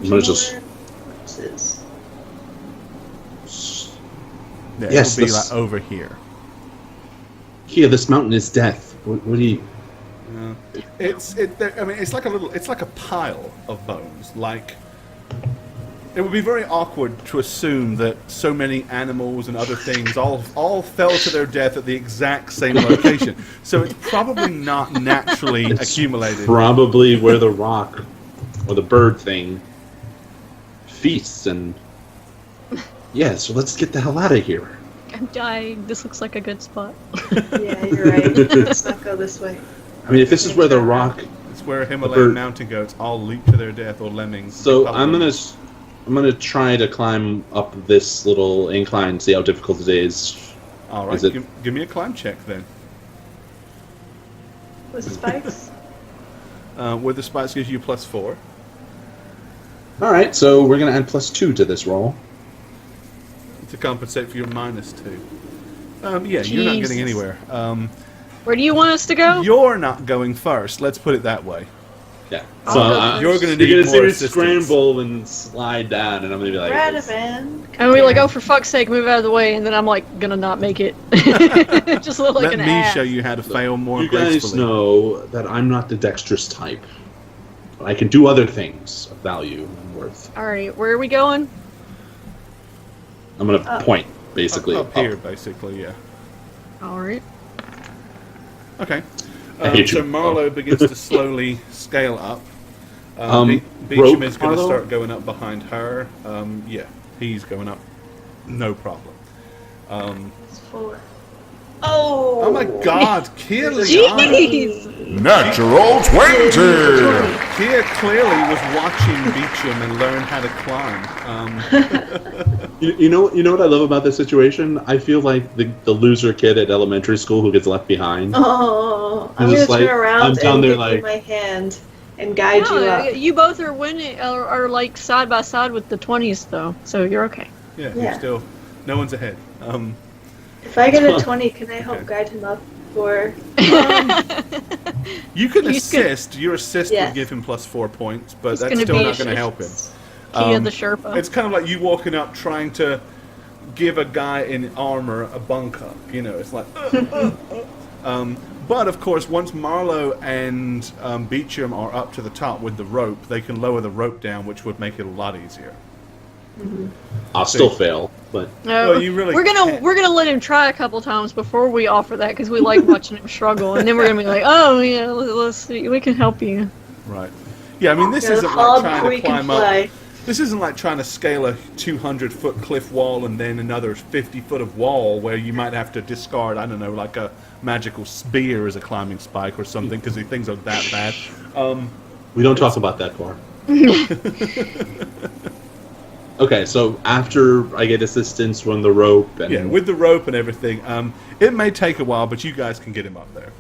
[SPEAKER 3] I'm gonna just.
[SPEAKER 2] More corpses.
[SPEAKER 1] Yeah,
[SPEAKER 3] Yes,
[SPEAKER 1] it'll be
[SPEAKER 3] this-
[SPEAKER 1] like over here.
[SPEAKER 3] Kia, this mountain is death. What do you?
[SPEAKER 1] It's like a pile of bones. Like, it would be very awkward to assume that so many animals and other things all fell to their death at the exact same location. So it's probably not naturally accumulated.
[SPEAKER 3] Probably where the rock or the bird thing feasts, and yeah. So let's get the hell out of here.
[SPEAKER 4] I'm dying. This looks like a good spot.
[SPEAKER 2] Yeah, you're right. Let's not go this way.
[SPEAKER 3] I mean, if this is where the rock.
[SPEAKER 1] It's where Himalayan
[SPEAKER 3] bird-
[SPEAKER 1] mountain goats all leap to their death, or lemmings.
[SPEAKER 3] So I'm gonna try to climb up this little incline, see how difficult it is.
[SPEAKER 1] All right,
[SPEAKER 3] Is it-
[SPEAKER 1] give me a climb check then.
[SPEAKER 2] Was it spikes?
[SPEAKER 1] With the spikes gives you +4.
[SPEAKER 3] All right, so we're gonna add +2 to this roll.
[SPEAKER 1] To compensate for your -2. Yeah, you're not getting
[SPEAKER 4] Jesus.
[SPEAKER 1] anywhere.
[SPEAKER 4] Where do you want us to go?
[SPEAKER 1] You're not going first. Let's put it that way.
[SPEAKER 3] Yeah.
[SPEAKER 4] I'll
[SPEAKER 3] So
[SPEAKER 4] go
[SPEAKER 3] uh,
[SPEAKER 1] You're going to
[SPEAKER 3] you're
[SPEAKER 1] need
[SPEAKER 3] gonna
[SPEAKER 1] more
[SPEAKER 3] see me
[SPEAKER 1] assistance.
[SPEAKER 3] scramble and slide down, and I'm gonna be like,
[SPEAKER 2] Radavan.
[SPEAKER 4] And we're like, oh, for fuck's sake, move out of the way. And then I'm like, gonna not make it. Just look like
[SPEAKER 1] Let
[SPEAKER 4] an
[SPEAKER 1] me
[SPEAKER 4] ass.
[SPEAKER 1] show you how to fail more
[SPEAKER 3] "You guys
[SPEAKER 1] gracefully.
[SPEAKER 3] know that I'm not the dexterous type, but I can do other things of value and worth."
[SPEAKER 4] All right, where are we going?
[SPEAKER 3] I'm gonna
[SPEAKER 2] Up.
[SPEAKER 3] point basically
[SPEAKER 1] Up here, basically, yeah.
[SPEAKER 4] All right.
[SPEAKER 1] Okay.
[SPEAKER 3] I hate
[SPEAKER 1] So
[SPEAKER 3] you.
[SPEAKER 1] Marlowe begins to slowly scale up.
[SPEAKER 3] Rope,
[SPEAKER 1] Beecham is going to
[SPEAKER 3] Marlowe?
[SPEAKER 1] start going up behind her. Yeah, he's going up. No problem.
[SPEAKER 2] It's 4. Oh!
[SPEAKER 1] Oh my God, Kia
[SPEAKER 4] Jeez!
[SPEAKER 5] Natural 20!
[SPEAKER 1] Kia clearly was watching Beecham and learned how to climb.
[SPEAKER 3] You know what I love about this situation? I feel like the loser kid at elementary school who gets left behind.
[SPEAKER 2] Oh, I'm
[SPEAKER 3] I'm
[SPEAKER 2] gonna
[SPEAKER 3] just
[SPEAKER 2] turn
[SPEAKER 3] like-
[SPEAKER 2] around
[SPEAKER 3] I'm down
[SPEAKER 2] and
[SPEAKER 3] there
[SPEAKER 2] give
[SPEAKER 3] like-
[SPEAKER 2] you my hand and guide you
[SPEAKER 4] No,
[SPEAKER 2] up.
[SPEAKER 4] you both are winning, are like side by side with the 20s, though, so you're okay.
[SPEAKER 1] Yeah,
[SPEAKER 2] Yeah.
[SPEAKER 1] you're still. No one's ahead.
[SPEAKER 2] If I get a 20, can I help guide him up? Or
[SPEAKER 1] You can
[SPEAKER 4] He's good.
[SPEAKER 1] assist. Your assist
[SPEAKER 2] Yes.
[SPEAKER 1] would give him +4 points, but
[SPEAKER 4] He's
[SPEAKER 1] that's
[SPEAKER 4] gonna
[SPEAKER 1] still
[SPEAKER 4] be
[SPEAKER 1] not going to help him.
[SPEAKER 4] Kia the Sherpa.
[SPEAKER 1] It's kind of like you walking up trying to give a guy in armor a bunk up. You know, it's like. But of course, once Marlowe and Beecham are up to the top with the rope, they can lower the rope down, which would make it a lot easier.
[SPEAKER 3] I'll still fail, but
[SPEAKER 4] No,
[SPEAKER 1] Well, you really
[SPEAKER 4] we're gonna
[SPEAKER 1] can't.
[SPEAKER 4] let him try a couple times before we offer that because we like watching him struggle, and then we're gonna be like, oh yeah, let's see, we can help you.
[SPEAKER 1] Right. Yeah, I mean, this
[SPEAKER 2] Gotta
[SPEAKER 1] isn't
[SPEAKER 2] fall
[SPEAKER 1] like trying
[SPEAKER 2] before
[SPEAKER 1] to
[SPEAKER 2] you can
[SPEAKER 1] climb up.
[SPEAKER 2] fly.
[SPEAKER 1] This isn't like trying to scale a 200-foot cliff wall and then another 50-foot of wall where you might have to discard, I don't know, like a magical spear as a climbing spike or something because these things are that bad.
[SPEAKER 3] we don't talk about that part. Okay, so after I get assistance from the rope and
[SPEAKER 1] Yeah, with the rope and everything, it may take a while, but you guys can get him up there.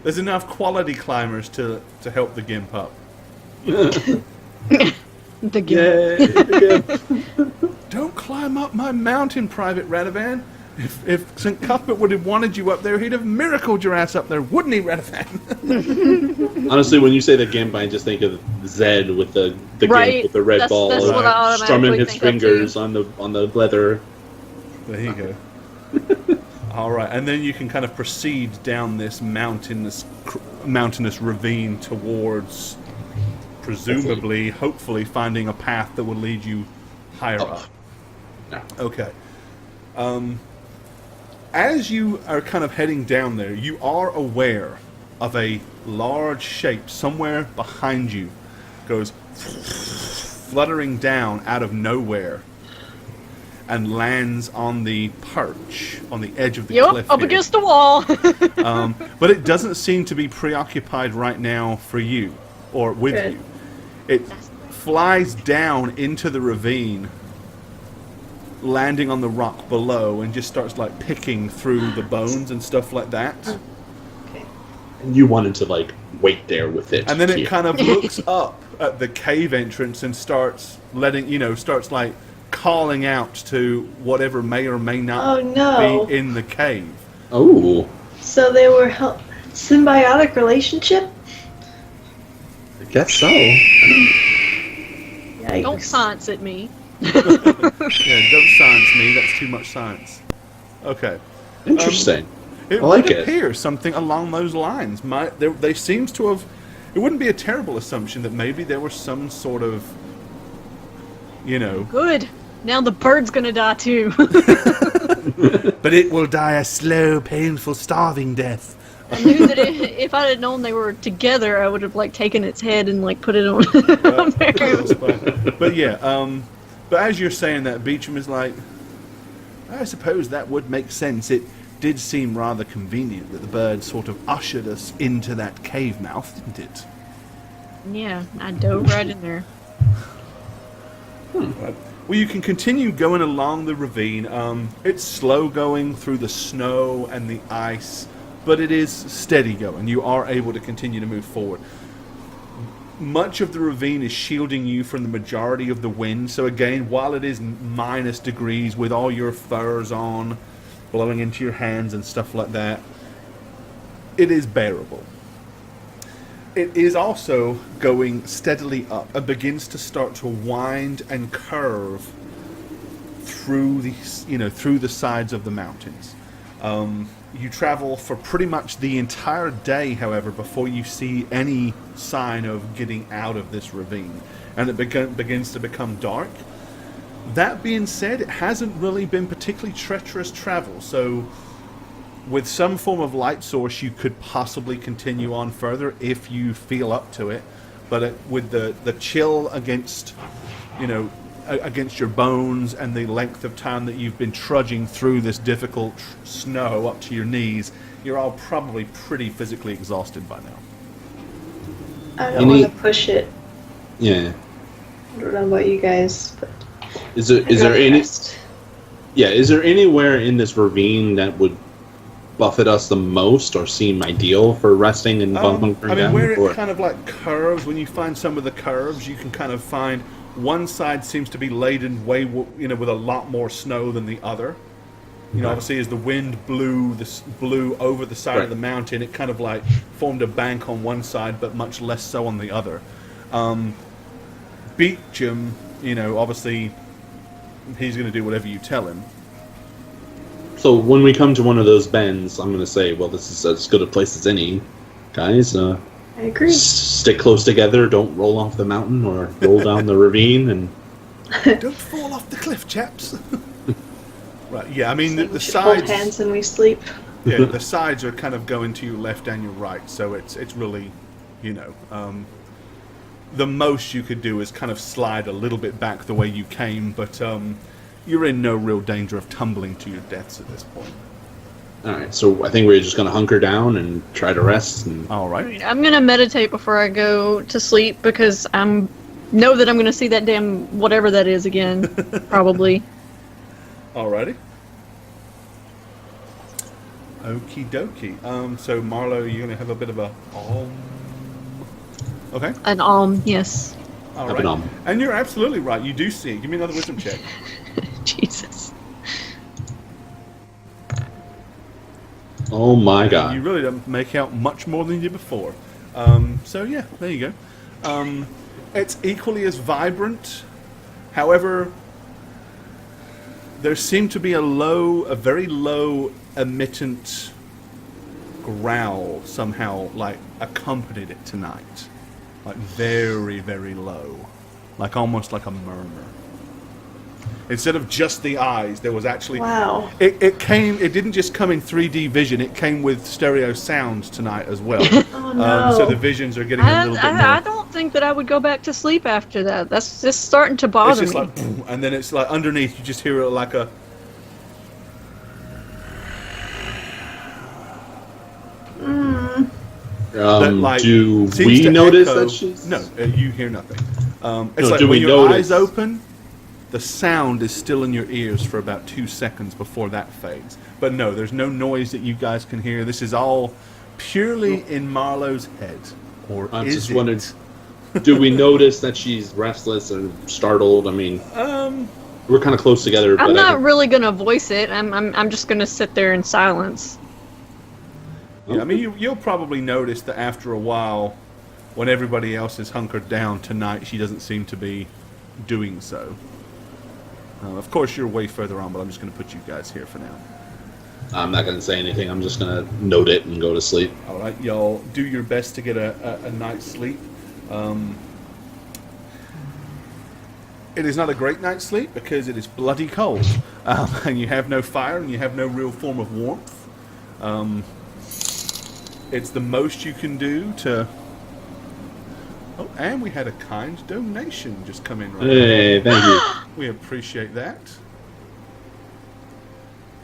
[SPEAKER 1] There's enough quality climbers to help the gimp up.
[SPEAKER 4] The game.
[SPEAKER 3] Yay!
[SPEAKER 1] Don't climb up my mountain, Private Radovan. If St. Cuthbert would have wanted you up there, he'd have miracled your ass up there, wouldn't he, Radovan?
[SPEAKER 3] Honestly, when you say the gimp, I just think of Zed with the
[SPEAKER 4] Right,
[SPEAKER 3] gimp with the red
[SPEAKER 4] that's-
[SPEAKER 3] ball,
[SPEAKER 4] that's
[SPEAKER 1] what I
[SPEAKER 4] automatically
[SPEAKER 3] strumming his
[SPEAKER 4] think of, too.
[SPEAKER 3] fingers on the leather.
[SPEAKER 1] There you go. All right, and then you can kind of proceed down this mountainous ravine towards presumably, hopefully finding a path that will lead you higher up.
[SPEAKER 3] Yeah.
[SPEAKER 1] Okay. As you are kind of heading down there, you are aware of a large shape somewhere behind you. Goes fluttering down out of nowhere and lands on the perch, on the edge of the cliff.
[SPEAKER 4] Up
[SPEAKER 1] here.
[SPEAKER 4] against the wall.
[SPEAKER 1] But it doesn't seem to be preoccupied right now for you, or with
[SPEAKER 2] Good.
[SPEAKER 1] you. It flies down into the ravine, landing on the rock below, and just starts like picking through the bones and stuff like that.
[SPEAKER 2] Okay.
[SPEAKER 3] And you wanted to like wait there with it.
[SPEAKER 1] And then it
[SPEAKER 3] here.
[SPEAKER 1] kind of looks up at the cave entrance and starts starts like calling out to whatever may or may not
[SPEAKER 2] Oh, no.
[SPEAKER 1] be in the cave.
[SPEAKER 3] Oh,
[SPEAKER 2] So they were symbiotic relationship?
[SPEAKER 3] I guess so.
[SPEAKER 2] Yikes.
[SPEAKER 4] Don't science at me.
[SPEAKER 1] Yeah, don't science me, that's too much science. Okay.
[SPEAKER 3] Interesting.
[SPEAKER 1] It
[SPEAKER 3] I like
[SPEAKER 1] would
[SPEAKER 3] it.
[SPEAKER 1] appear something along those lines. They seems to have. It wouldn't be a terrible assumption that maybe there was some sort of,
[SPEAKER 4] Good. Now the bird's gonna die too.
[SPEAKER 1] But it will die a slow, painful, starving death.
[SPEAKER 4] I knew that if I had known they were together, I would have like taken its head and like put it on. on there.
[SPEAKER 1] But yeah, but as you're saying that, Beecham is like, I suppose that would make sense. It did seem rather convenient that the bird sort of ushered us into that cave mouth, didn't it?
[SPEAKER 4] Yeah, I dove right in there.
[SPEAKER 1] Right. Well, you can continue going along the ravine. It's slow going through the snow and the ice, but it is steady going. You are able to continue to move forward. Much of the ravine is shielding you from the majority of the wind. So again, while it is minus degrees with all your furs on, blowing into your hands and stuff like that, it is bearable. It is also going steadily up and begins to start to wind and curve through the sides of the mountains. You travel for pretty much the entire day, however, before you see any sign of getting out of this ravine, and it begins to become dark. That being said, it hasn't really been particularly treacherous travel, so with some form of light source, you could possibly continue on further if you feel up to it. But with the chill against your bones and the length of time that you've been trudging through this difficult snow up to your knees, you're all probably pretty physically exhausted by now.
[SPEAKER 2] I don't want to push it.
[SPEAKER 3] Yeah.
[SPEAKER 2] I don't know about you guys, but
[SPEAKER 3] Is there anywhere in this ravine that would buffet us the most or seem ideal for resting and bunkering down?
[SPEAKER 1] Where it kind of like curves, when you find some of the curves, you can kind of find one side seems to be laden with a lot more snow than the other. Obviously, as the wind blew over the side of the mountain, it kind of like formed a bank on one side, but much less so on the other. Beecham, obviously, he's going to do whatever you tell him.
[SPEAKER 3] So when we come to one of those bends, I'm going to say, well, this is as good a place as any. Guys,
[SPEAKER 2] I agree.
[SPEAKER 3] Stick close together, don't roll off the mountain or roll down the ravine, and
[SPEAKER 1] Don't fall off the cliff, chaps. Right, yeah, I mean,
[SPEAKER 2] So
[SPEAKER 1] the
[SPEAKER 2] we should hold
[SPEAKER 1] sides...
[SPEAKER 2] hands and we sleep.
[SPEAKER 1] Yeah, the sides are kind of going to your left and your right, so it's really, the most you could do is kind of slide a little bit back the way you came, but you're in no real danger of tumbling to your deaths at this point.
[SPEAKER 3] alright, so I think we're just going to hunker down and try to rest. And
[SPEAKER 1] All right.
[SPEAKER 4] I'm gonna meditate before I go to sleep because know that I'm gonna see that damn whatever that is again, probably.
[SPEAKER 1] Alrighty. Okie dokie. So Marlo, you're gonna have a bit of a Okay.
[SPEAKER 4] An yes.
[SPEAKER 1] All
[SPEAKER 3] Have
[SPEAKER 1] right.
[SPEAKER 3] an
[SPEAKER 1] And you're absolutely right. You do see it. Give me another wisdom check.
[SPEAKER 4] Jesus.
[SPEAKER 3] oh my
[SPEAKER 1] You
[SPEAKER 3] god.
[SPEAKER 1] really don't make out much more than you did before. So yeah, there you go. It's equally as vibrant. However, there seemed to be a very low emittent growl somehow like accompanied it tonight. like very, very low, like almost like a murmur. Instead of just the eyes, there was actually...
[SPEAKER 2] Wow.
[SPEAKER 1] It didn't just come in 3D vision, it came with stereo sound tonight as well.
[SPEAKER 2] Oh, no.
[SPEAKER 1] So the visions are getting a little bit more...
[SPEAKER 4] I don't think that I would go back to sleep after that. That's just starting to bother
[SPEAKER 1] It's just
[SPEAKER 4] me.
[SPEAKER 1] like... And then it's like underneath, you just hear it like a... that, like,
[SPEAKER 3] do
[SPEAKER 1] seems
[SPEAKER 3] we
[SPEAKER 1] to
[SPEAKER 3] notice
[SPEAKER 1] echo-
[SPEAKER 3] that she's...
[SPEAKER 1] No, you hear nothing. It's
[SPEAKER 3] No,
[SPEAKER 1] like
[SPEAKER 3] do
[SPEAKER 1] when
[SPEAKER 3] we
[SPEAKER 1] your
[SPEAKER 3] notice-
[SPEAKER 1] eyes open, the sound is still in your ears for about 2 seconds before that fades. But no, there's no noise that you guys can hear. This is all purely in Marlowe's head. Or
[SPEAKER 3] I'm
[SPEAKER 1] is
[SPEAKER 3] just
[SPEAKER 1] it?
[SPEAKER 3] wondering, do we notice that she's restless or startled? I mean, we're kind of close together.
[SPEAKER 4] I'm
[SPEAKER 3] but I
[SPEAKER 4] not
[SPEAKER 3] think-
[SPEAKER 4] really gonna voice it. I'm just gonna sit there in silence.
[SPEAKER 1] Yeah, I mean, you'll probably notice that after a while, when everybody else is hunkered down tonight, she doesn't seem to be doing so. Of course, you're way further on, but I'm just going to put you guys here for now.
[SPEAKER 3] I'm not going to say anything. I'm just going to note it and go to sleep.
[SPEAKER 1] All right, y'all do your best to get a night's sleep. It is not a great night's sleep because it is bloody cold, and you have no fire and you have no real form of warmth. It's the most you can do to... Oh, and we had a kind donation just come in right now.
[SPEAKER 3] Hey, thank you.
[SPEAKER 1] We appreciate that.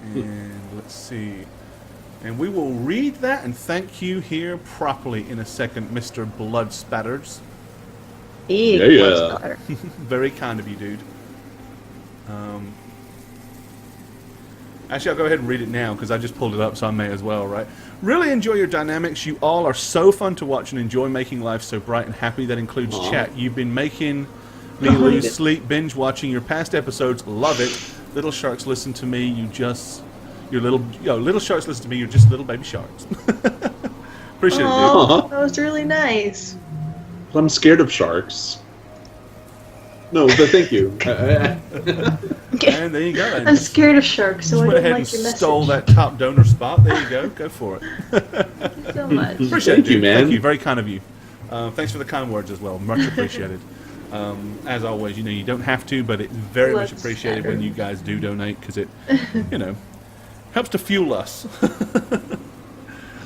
[SPEAKER 1] And let's see. And we will read that and thank you here properly in a second, Mr. Blood Spatters.
[SPEAKER 3] Yeah.
[SPEAKER 1] Very kind of you, dude. Actually, I'll go ahead and read it now because I just pulled it up, so I may as well, right? Really enjoy your dynamics. You all are so fun to watch and enjoy making life so bright and happy. That includes
[SPEAKER 3] Aww.
[SPEAKER 1] chat. You've been making me lose sleep binge watching your past episodes. Love it. Little sharks, listen to me. Little sharks, listen to me. You're just little baby sharks. Appreciate it, dude.
[SPEAKER 2] Oh, that was really nice.
[SPEAKER 3] But I'm scared of sharks. No, but thank you.
[SPEAKER 1] And there you go. And
[SPEAKER 2] I'm
[SPEAKER 1] just
[SPEAKER 2] scared of sharks, so I
[SPEAKER 1] went
[SPEAKER 2] don't
[SPEAKER 1] ahead and
[SPEAKER 2] like your message.
[SPEAKER 1] stole that top donor spot. There you go. Go for it.
[SPEAKER 2] Thank you so much.
[SPEAKER 1] Appreciate
[SPEAKER 3] Thank
[SPEAKER 1] it,
[SPEAKER 3] you,
[SPEAKER 1] dude.
[SPEAKER 3] man.
[SPEAKER 1] Thank you. Very kind of you. Thanks for the kind words as well. Much appreciated. As always, you don't have to, but it's very much
[SPEAKER 2] Let's
[SPEAKER 1] appreciated
[SPEAKER 2] scatter.
[SPEAKER 1] when you guys do donate because it, helps to fuel us.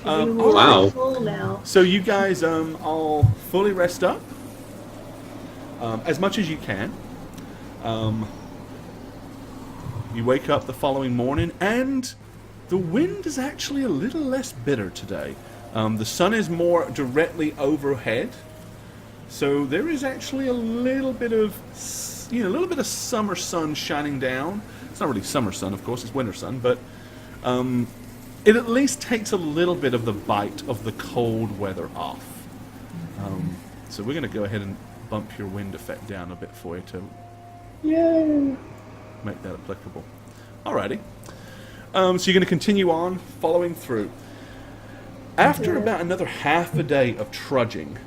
[SPEAKER 2] You
[SPEAKER 3] wow.
[SPEAKER 2] are full now.
[SPEAKER 1] So you guys all fully rest up as much as you can. You wake up the following morning, and the wind is actually a little less bitter today. The sun is more directly overhead, so there is actually a little bit of, summer sun shining down. It's not really summer sun, of course; it's winter sun, but it at least takes a little bit of the bite of the cold weather off. So we're going to go ahead and bump your wind effect down a bit for you to make that applicable. Alrighty. So you're going to continue on following through. After about another half a day of trudging,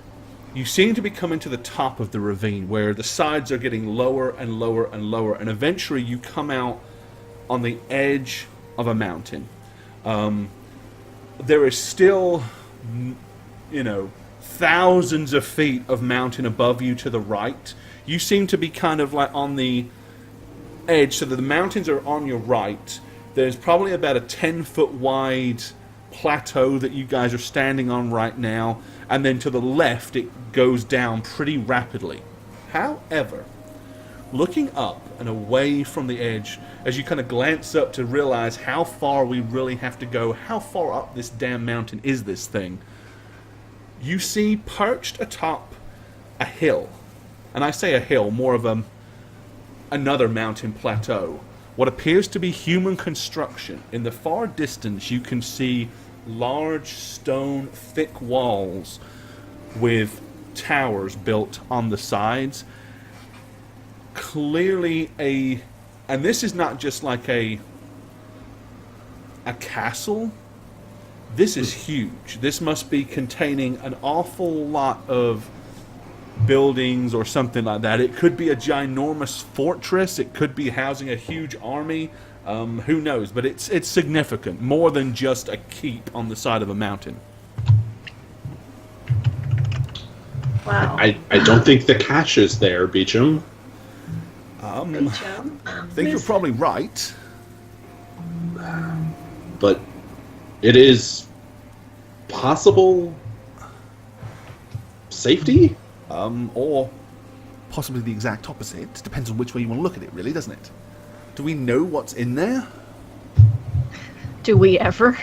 [SPEAKER 1] you seem to be coming to the top of the ravine where the sides are getting lower and lower and lower, and eventually you come out on the edge of a mountain. There is still, thousands of feet of mountain above you to the right. You seem to be kind of like on the edge, so that the mountains are on your right. There's probably about a 10-foot wide plateau that you guys are standing on right now, and then to the left it goes down pretty rapidly. However, looking up and away from the edge, as you kind of glance up to realize how far we really have to go, how far up this damn mountain is this thing, you see perched atop a hill, and I say a hill, more of another mountain plateau, what appears to be human construction. In the far distance you can see large stone thick walls with towers built on the sides. Clearly and this is not just like a castle. This is huge. This must be containing an awful lot of buildings or something like that. It could be a ginormous fortress. It could be housing a huge army. Who knows? But it's significant. More than just a keep on the side of a mountain.
[SPEAKER 2] Wow.
[SPEAKER 3] I don't think the cache is there, Beecham.
[SPEAKER 2] Good job.
[SPEAKER 1] I think you're probably right.
[SPEAKER 3] But it is possible safety?
[SPEAKER 1] Or possibly the exact opposite. Depends on which way you want to look at it, really, doesn't it? Do we know what's in there?
[SPEAKER 4] Do we ever?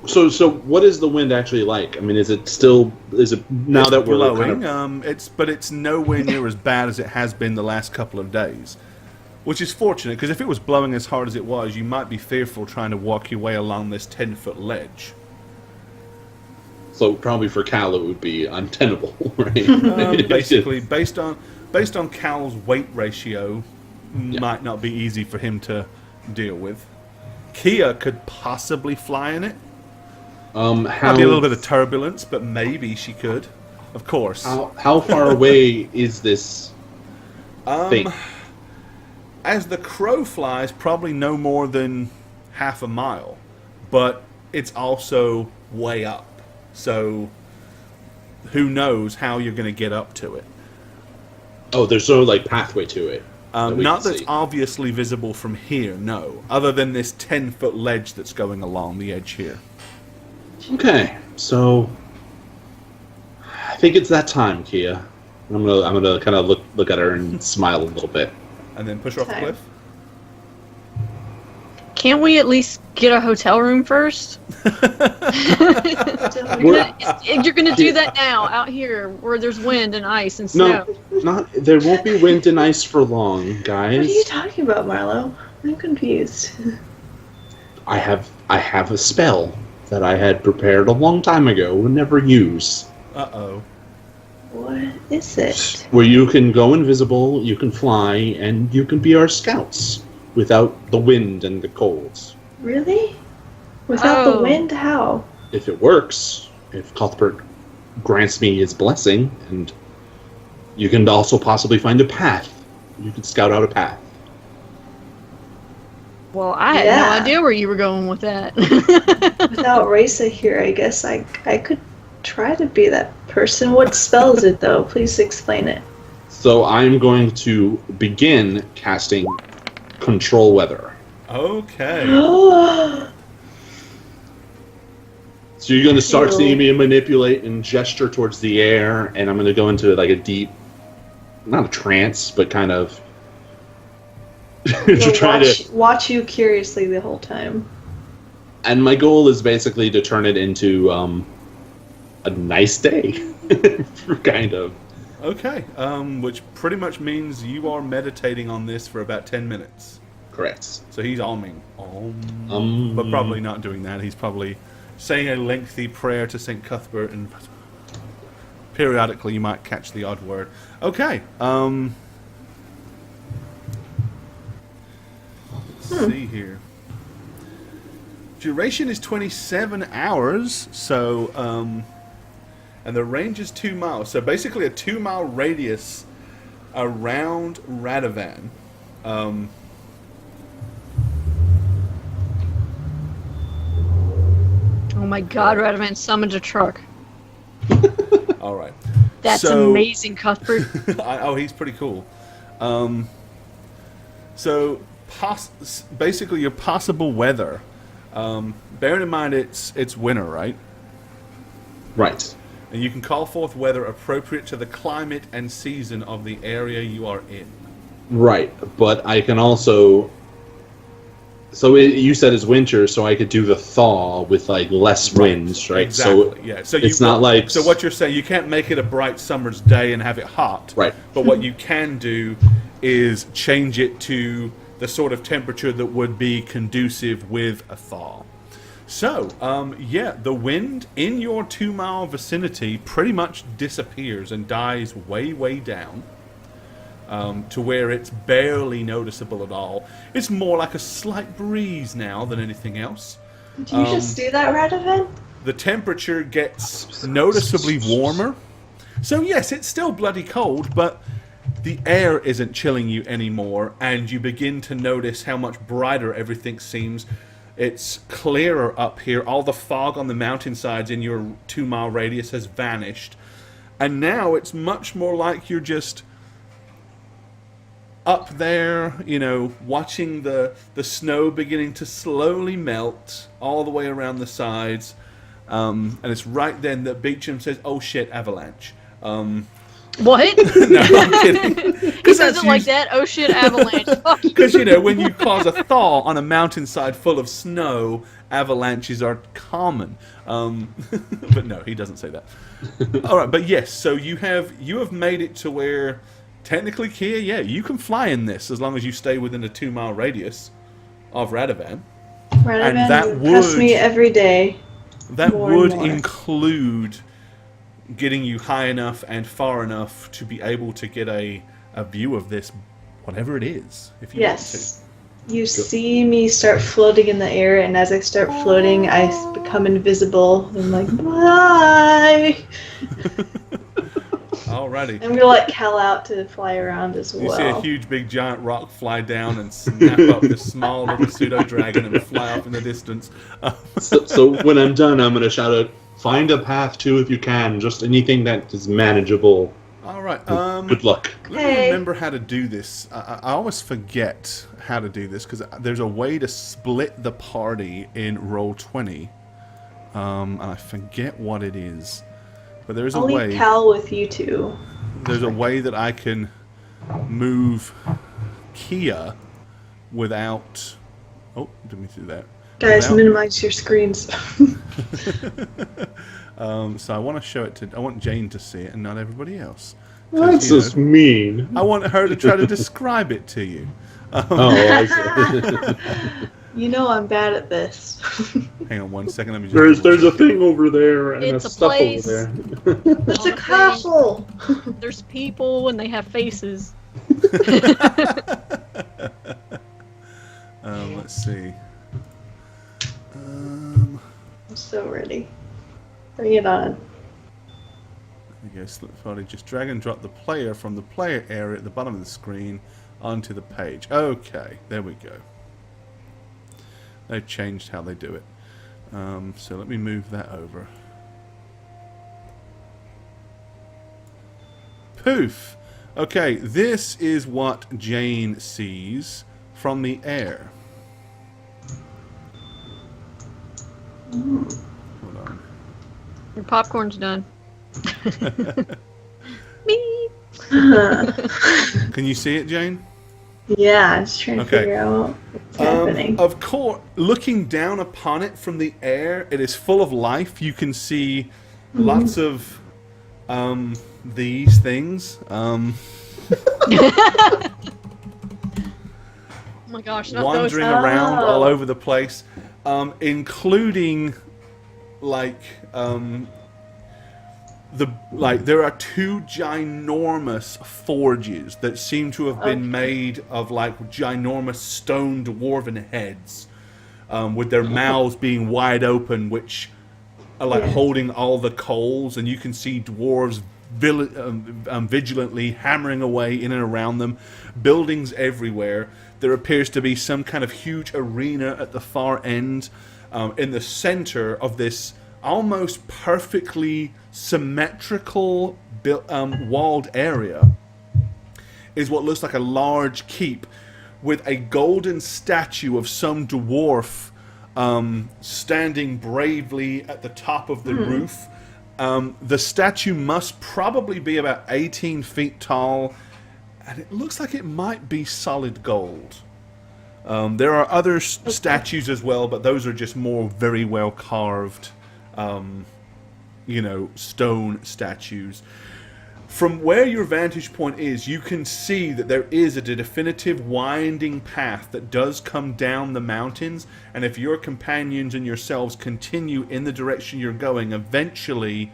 [SPEAKER 3] So what is the wind actually like? I mean, is it now that we're
[SPEAKER 1] blowing?
[SPEAKER 3] kind of,
[SPEAKER 1] But it's nowhere near as bad as it has been the last couple of days, which is fortunate because if it was blowing as hard as it was, you might be fearful trying to walk your way along this 10-foot ledge.
[SPEAKER 3] so probably for Cal it would be untenable, right?
[SPEAKER 1] Basically, based on Cal's weight ratio, might not be easy for him to deal with. Kia could possibly fly in it. Might be a little bit of turbulence, but maybe she could. Of course.
[SPEAKER 3] How far away is this thing?
[SPEAKER 1] As the crow flies, probably no more than half a mile. But it's also way up. So who knows how you're going to get up to it.
[SPEAKER 3] Oh, there's no pathway to it.
[SPEAKER 1] Not that's obviously visible from here, no. Other than this 10-foot ledge that's going along the edge here.
[SPEAKER 3] Okay, so I think it's that time, Kia. I'm gonna kind of look at her and smile a little bit.
[SPEAKER 1] And then push her off the cliff?
[SPEAKER 4] Can't we at least get a hotel room first? You're gonna do that now, out here, where there's wind and ice and snow.
[SPEAKER 3] No, there won't be wind and ice for long, guys.
[SPEAKER 2] What are you talking about, Marlo? I'm confused.
[SPEAKER 3] I have a spell that I had prepared a long time ago and never use.
[SPEAKER 1] Uh-oh.
[SPEAKER 2] What is it?
[SPEAKER 3] Where you can go invisible, you can fly, and you can be our scouts without the wind and the colds.
[SPEAKER 2] Really? Without the wind? How?
[SPEAKER 3] If it works, if Cuthbert grants me his blessing, and you can also possibly find a path. You can scout out a path.
[SPEAKER 4] Well, I had no idea where you were going with that.
[SPEAKER 2] Without Raisa here, I guess I could try to be that person. What spell is it, though? Please explain it.
[SPEAKER 3] So I'm going to begin casting Control Weather.
[SPEAKER 1] Okay.
[SPEAKER 3] So you're going to start seeing me manipulate and gesture towards the air, and I'm going to go into a deep, not a trance, but kind of to try to
[SPEAKER 2] watch you curiously the whole time.
[SPEAKER 3] And my goal is basically to turn it into a nice day, kind of.
[SPEAKER 1] Okay, which pretty much means you are meditating on this for about 10 minutes.
[SPEAKER 3] Correct.
[SPEAKER 1] So he's alming. But probably not doing that. He's probably saying a lengthy prayer to St. Cuthbert, and periodically you might catch the odd word. Okay, let's see here. Duration is 27 hours, so, and the range is 2 miles. So basically a 2-mile radius around Radovan.
[SPEAKER 4] Oh my god, Radovan summoned a truck.
[SPEAKER 1] All right.
[SPEAKER 4] That's amazing, Cuthbert.
[SPEAKER 1] He's pretty cool. So basically your possible weather. Bearing in mind it's winter, right?
[SPEAKER 3] Right.
[SPEAKER 1] And you can call forth weather appropriate to the climate and season of the area you are in.
[SPEAKER 3] Right, but I can also... So you said it's winter, so I could do the thaw with less winds, right?
[SPEAKER 1] Exactly.
[SPEAKER 3] So
[SPEAKER 1] yeah. So
[SPEAKER 3] it's not like...
[SPEAKER 1] So what you're saying, you can't make it a bright summer's day and have it hot.
[SPEAKER 3] Right.
[SPEAKER 1] But what you can do is change it to the sort of temperature that would be conducive with a thaw. So, the wind in your 2-mile vicinity pretty much disappears and dies way, way down. To where it's barely noticeable at all. It's more like a slight breeze now than anything else.
[SPEAKER 2] Did you just do that, Radovan?
[SPEAKER 1] The temperature gets noticeably warmer. So yes, it's still bloody cold, but the air isn't chilling you anymore, and you begin to notice how much brighter everything seems. It's clearer up here. All the fog on the mountainsides in your 2-mile radius has vanished. And now it's much more like you're just up there, watching the snow beginning to slowly melt all the way around the sides. And it's right then that Big Jim says, "Oh shit, avalanche."
[SPEAKER 4] What?
[SPEAKER 1] No, I'm kidding.
[SPEAKER 4] He says it like that. Oh shit, avalanche.
[SPEAKER 1] Because, when you cause a thaw on a mountainside full of snow, avalanches are common. But no, he doesn't say that. All right, but yes, so you have made it to where, technically, Kia, you can fly in this as long as you stay within a 2-mile radius of Radovan.
[SPEAKER 2] And that would pass me every day.
[SPEAKER 1] That would include getting you high enough and far enough to be able to get a view of this, whatever it is, if you want to.
[SPEAKER 2] You see me start floating in the air, and as I start floating, I become invisible. I'm like, bye!
[SPEAKER 1] Alrighty.
[SPEAKER 2] I'm gonna let Cal out to fly around as well.
[SPEAKER 1] You see a huge, big, giant rock fly down and snap up this small little pseudo-dragon and fly off in the distance.
[SPEAKER 3] So when I'm done, I'm gonna shout out, "Find a path too if you can. Just anything that is manageable."
[SPEAKER 1] All right.
[SPEAKER 3] Good luck.
[SPEAKER 1] Let me remember how to do this. I always forget how to do this because there's a way to split the party in Roll20, and I forget what it is. But there's
[SPEAKER 2] I'll
[SPEAKER 1] a way.
[SPEAKER 2] leave Cal with you two.
[SPEAKER 1] There's a way that I can move Kia without. Oh, didn't mean to do that.
[SPEAKER 2] Guys, minimize your screens.
[SPEAKER 1] So I want to show it to. I want Jane to see it and not everybody else.
[SPEAKER 3] That's just mean.
[SPEAKER 1] I want her to try to describe it to you.
[SPEAKER 3] I see.
[SPEAKER 2] I'm bad at this.
[SPEAKER 1] Hang on 1 second. Let me just.
[SPEAKER 3] There's a thing over there and
[SPEAKER 4] It's
[SPEAKER 3] a
[SPEAKER 4] a
[SPEAKER 3] stuff
[SPEAKER 4] place.
[SPEAKER 3] over there.
[SPEAKER 2] It's a castle.
[SPEAKER 4] There's people and they have faces.
[SPEAKER 1] Let's see.
[SPEAKER 2] I'm so ready. Bring it on.
[SPEAKER 1] There you go. Slip party. Just drag and drop the player from the player area at the bottom of the screen onto the page. Okay, there we go. They've changed how they do it. So let me move that over. Poof! Okay, this is what Jane sees from the air. Hold on.
[SPEAKER 4] Your popcorn's done. Me.
[SPEAKER 1] Can you see it, Jane?
[SPEAKER 2] Yeah, I was trying to figure out what's happening.
[SPEAKER 1] Of course, looking down upon it from the air, it is full of life. You can see lots of these things.
[SPEAKER 4] Oh my gosh, not
[SPEAKER 1] wandering
[SPEAKER 4] those.
[SPEAKER 1] around all over the place, including there are 2 ginormous forges that seem to have been made of ginormous stone dwarven heads, with their mouths being wide open, which are holding all the coals, and you can see dwarves vigilantly hammering away in and around them. Buildings everywhere. There appears to be some kind of huge arena at the far end. In the center of this almost perfectly symmetrical walled area is what looks like a large keep with a golden statue of some dwarf standing bravely at the top of the roof. The statue must probably be about 18 feet tall, and it looks like it might be solid gold. There are other statues as well, but those are just more very well carved stone statues. From where your vantage point is, you can see that there is a definitive winding path that does come down the mountains, and if your companions and yourselves continue in the direction you're going, eventually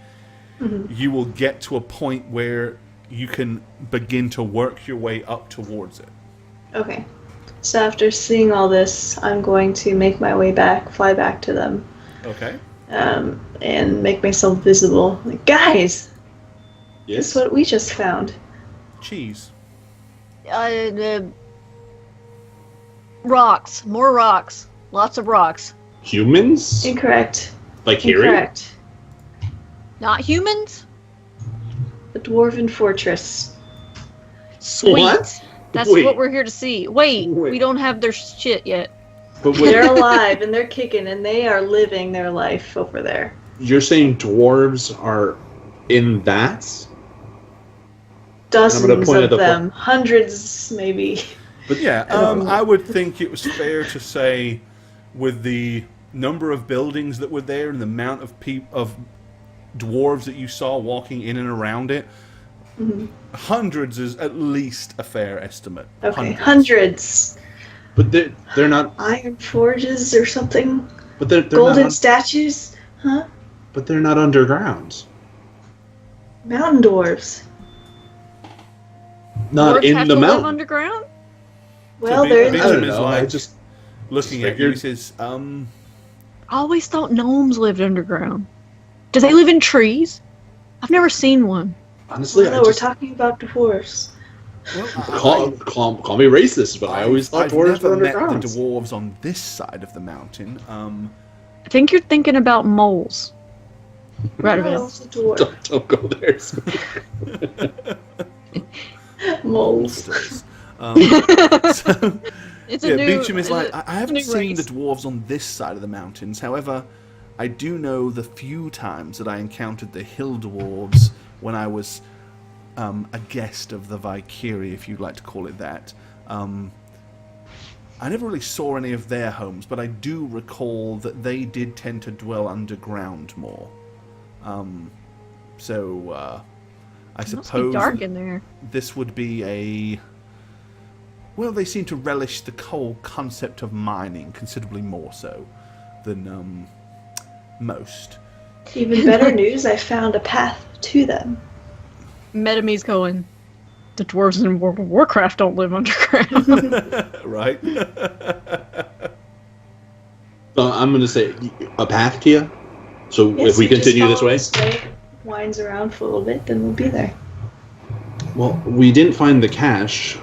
[SPEAKER 1] you will get to a point where you can begin to work your way up towards it.
[SPEAKER 2] Okay. So after seeing all this, I'm going to make my way back, fly back to them.
[SPEAKER 1] Okay.
[SPEAKER 2] And make myself visible. Like, guys!
[SPEAKER 3] Yes?
[SPEAKER 2] Guess what we just found?
[SPEAKER 1] Cheese.
[SPEAKER 4] Rocks. More rocks. Lots of rocks.
[SPEAKER 3] Humans?
[SPEAKER 2] Incorrect.
[SPEAKER 3] Like hearing?
[SPEAKER 2] Incorrect.
[SPEAKER 4] Not humans?
[SPEAKER 2] The dwarven fortress.
[SPEAKER 4] Sweet.
[SPEAKER 3] What?
[SPEAKER 4] That's
[SPEAKER 3] Wait.
[SPEAKER 4] what we're here to see. Wait,
[SPEAKER 3] Wait.
[SPEAKER 4] we don't have their shit yet.
[SPEAKER 3] But wait,
[SPEAKER 2] They're alive and they're kicking and they are living their life over there.
[SPEAKER 3] you're saying dwarves are in that?
[SPEAKER 2] Dozens
[SPEAKER 3] point at
[SPEAKER 2] of
[SPEAKER 3] the
[SPEAKER 2] them. Hundreds, maybe.
[SPEAKER 3] But
[SPEAKER 1] Yeah, I would think it was fair to say, with the number of buildings that were there and the amount of dwarves that you saw walking in and around it, hundreds is at least a fair estimate.
[SPEAKER 2] Okay, hundreds.
[SPEAKER 3] But they're not.
[SPEAKER 2] Iron forges or something.
[SPEAKER 3] But they're
[SPEAKER 2] Golden
[SPEAKER 3] not.
[SPEAKER 2] statues. Huh?
[SPEAKER 3] But they're not underground.
[SPEAKER 2] Mountain dwarves.
[SPEAKER 3] Not
[SPEAKER 4] Dwarves
[SPEAKER 3] in
[SPEAKER 4] have
[SPEAKER 3] the
[SPEAKER 4] to live
[SPEAKER 3] mountain.
[SPEAKER 4] underground?
[SPEAKER 2] Well,
[SPEAKER 1] So
[SPEAKER 2] there's...
[SPEAKER 1] Benjamin
[SPEAKER 3] I don't
[SPEAKER 1] is
[SPEAKER 3] know. I
[SPEAKER 1] like
[SPEAKER 3] just
[SPEAKER 1] looking at you. He says,
[SPEAKER 4] I always thought gnomes lived underground. Do they live in trees? I've never seen one.
[SPEAKER 3] honestly,
[SPEAKER 2] No,
[SPEAKER 3] I
[SPEAKER 2] we're
[SPEAKER 3] just
[SPEAKER 2] talking about dwarves.
[SPEAKER 1] well,
[SPEAKER 3] call me racist, but I always thought
[SPEAKER 1] I've
[SPEAKER 3] dwarves
[SPEAKER 1] never
[SPEAKER 3] were
[SPEAKER 1] met
[SPEAKER 3] underground.
[SPEAKER 1] the dwarves on this side of the mountain.
[SPEAKER 4] I think you're thinking about moles. Right
[SPEAKER 2] No,
[SPEAKER 4] about.
[SPEAKER 2] it's a dwarf.
[SPEAKER 3] Don't go there.
[SPEAKER 2] Moles.
[SPEAKER 1] so,
[SPEAKER 4] It's a
[SPEAKER 1] yeah,
[SPEAKER 4] new.
[SPEAKER 1] Beecham is like, I haven't
[SPEAKER 4] new
[SPEAKER 1] seen the
[SPEAKER 4] race.
[SPEAKER 1] dwarves on this side of the mountains. However, I do know the few times that I encountered the hill dwarves when I was a guest of the Valkyrie, if you'd like to call it that. I never really saw any of their homes, but I do recall that they did tend to dwell underground more. So I
[SPEAKER 4] It must be
[SPEAKER 1] suppose
[SPEAKER 4] dark in there.
[SPEAKER 1] this would be a... Well, they seem to relish the whole concept of mining considerably more so than most.
[SPEAKER 2] Even better news, I found a path to them.
[SPEAKER 4] Metame's going. The dwarves in World of Warcraft don't live underground.
[SPEAKER 1] Right?
[SPEAKER 3] I'm going to say a path, Kia. So
[SPEAKER 2] Yes,
[SPEAKER 3] if we
[SPEAKER 2] you just
[SPEAKER 3] continue this
[SPEAKER 2] follow
[SPEAKER 3] way,
[SPEAKER 2] winds around for a little bit, then we'll be there.
[SPEAKER 3] well, we didn't find the cache,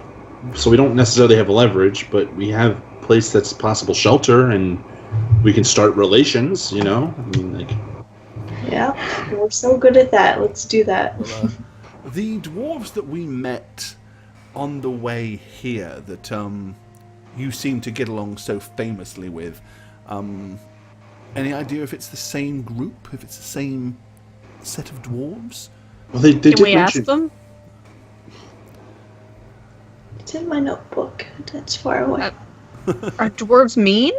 [SPEAKER 3] so we don't necessarily have leverage, but we have a place that's possible shelter, and we can start relations. You know, I mean, like.
[SPEAKER 2] Yeah, we're so good at that. Let's do that.
[SPEAKER 1] Well, the dwarves that we met on the way here that you seem to get along so famously with, any idea if it's the same group, if it's the same set of dwarves?
[SPEAKER 3] Well, they
[SPEAKER 4] Can
[SPEAKER 3] did
[SPEAKER 4] we
[SPEAKER 3] mention.
[SPEAKER 4] ask them?
[SPEAKER 2] It's in my notebook. It's far away.
[SPEAKER 4] Are dwarves mean?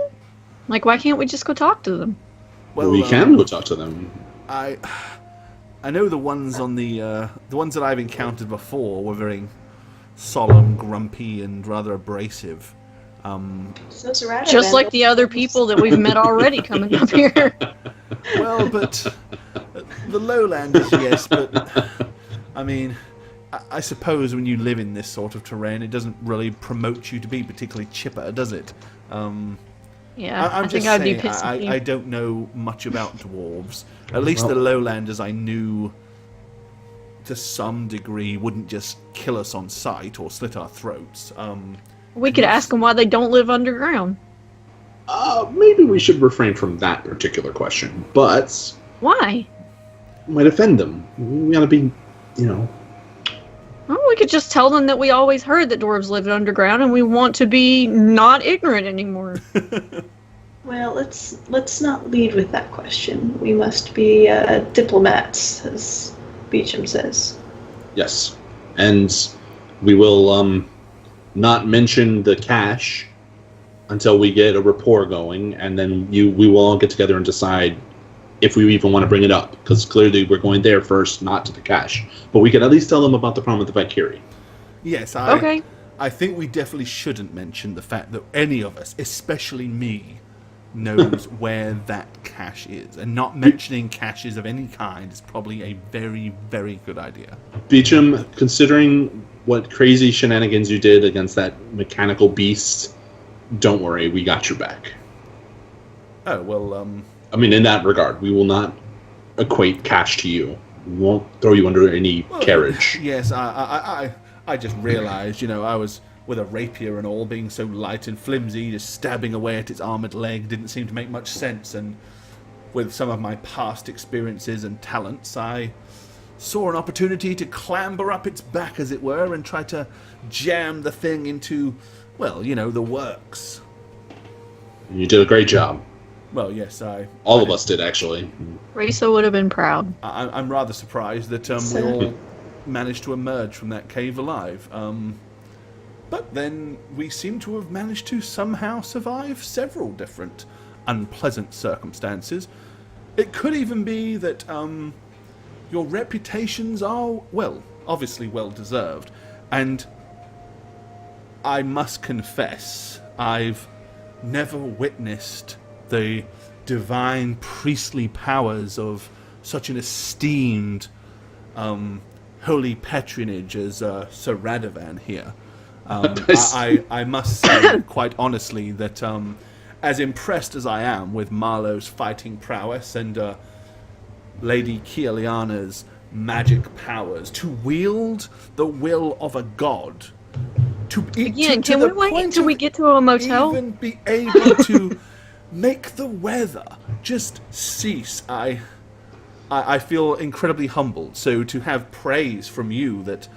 [SPEAKER 4] Like, why can't we just go talk to them?
[SPEAKER 3] Well, we can go talk to them.
[SPEAKER 1] I know the ones on the ones that I've encountered before were very solemn, grumpy, and rather abrasive.
[SPEAKER 2] So's Radavan.
[SPEAKER 4] Just like the other people that we've met already coming up here.
[SPEAKER 1] Well, but the lowlanders, yes, but I mean, I suppose when you live in this sort of terrain, it doesn't really promote you to be particularly chipper, does it?
[SPEAKER 4] Yeah,
[SPEAKER 1] I'm
[SPEAKER 4] I think
[SPEAKER 1] just
[SPEAKER 4] I'd be
[SPEAKER 1] saying,
[SPEAKER 4] pissed at you.
[SPEAKER 1] I don't know much about dwarves. At least the lowlanders I knew to some degree wouldn't just kill us on sight or slit our throats.
[SPEAKER 4] We could ask them why they don't live underground.
[SPEAKER 3] Maybe we should refrain from that particular question, but
[SPEAKER 4] Why?
[SPEAKER 3] it might offend them. We gotta be, you know.
[SPEAKER 4] Well, we could just tell them that we always heard that dwarves lived underground and we want to be not ignorant anymore.
[SPEAKER 2] Well, let's not lead with that question. We must be diplomats, as Beecham says.
[SPEAKER 3] Yes, and we will not mention the cache until we get a rapport going, and then we will all get together and decide if we even want to bring it up, because clearly we're going there first, not to the cache. But we can at least tell them about the problem with the Valkyrie.
[SPEAKER 1] Yes,
[SPEAKER 4] Okay.
[SPEAKER 1] I think we definitely shouldn't mention the fact that any of us, especially me, knows where that cache is. And not mentioning caches of any kind is probably a very, very good idea.
[SPEAKER 3] Beecham, considering what crazy shenanigans you did against that mechanical beast, don't worry, we got your back.
[SPEAKER 1] Oh, well,
[SPEAKER 3] I mean, in that regard, we will not equate cash to you. We won't throw you under any carriage.
[SPEAKER 1] Yes, I just realised, I was with a rapier and all, being so light and flimsy, just stabbing away at its armoured leg didn't seem to make much sense, and with some of my past experiences and talents, I saw an opportunity to clamber up its back, as it were, and try to jam the thing into, well, the works.
[SPEAKER 3] You did a great job.
[SPEAKER 1] Well, yes,
[SPEAKER 3] All of us did, actually.
[SPEAKER 4] Risa would have been proud.
[SPEAKER 1] I'm rather surprised that we all managed to emerge from that cave alive. But then we seem to have managed to somehow survive several different unpleasant circumstances. It could even be that your reputations are, well, obviously well-deserved. And I must confess, I've never witnessed the divine priestly powers of such an esteemed holy patronage as Sir Radovan here. I must say, quite honestly, that as impressed as I am with Marlowe's fighting prowess and Lady Kieliana's magic powers, to wield the will of a god,
[SPEAKER 4] Can we wait until we get to a motel?
[SPEAKER 1] even be able to make the weather just cease, I feel incredibly humbled. So to have praise from you that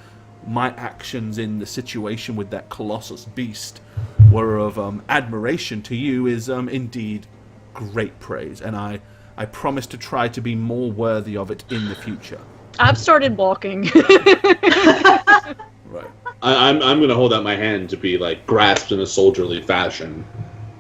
[SPEAKER 1] my actions in the situation with that colossus beast were of admiration to you is indeed great praise, and I promise to try to be more worthy of it in the future.
[SPEAKER 4] I've started walking.
[SPEAKER 1] Right.
[SPEAKER 3] I'm going to hold out my hand to be like grasped in a soldierly fashion,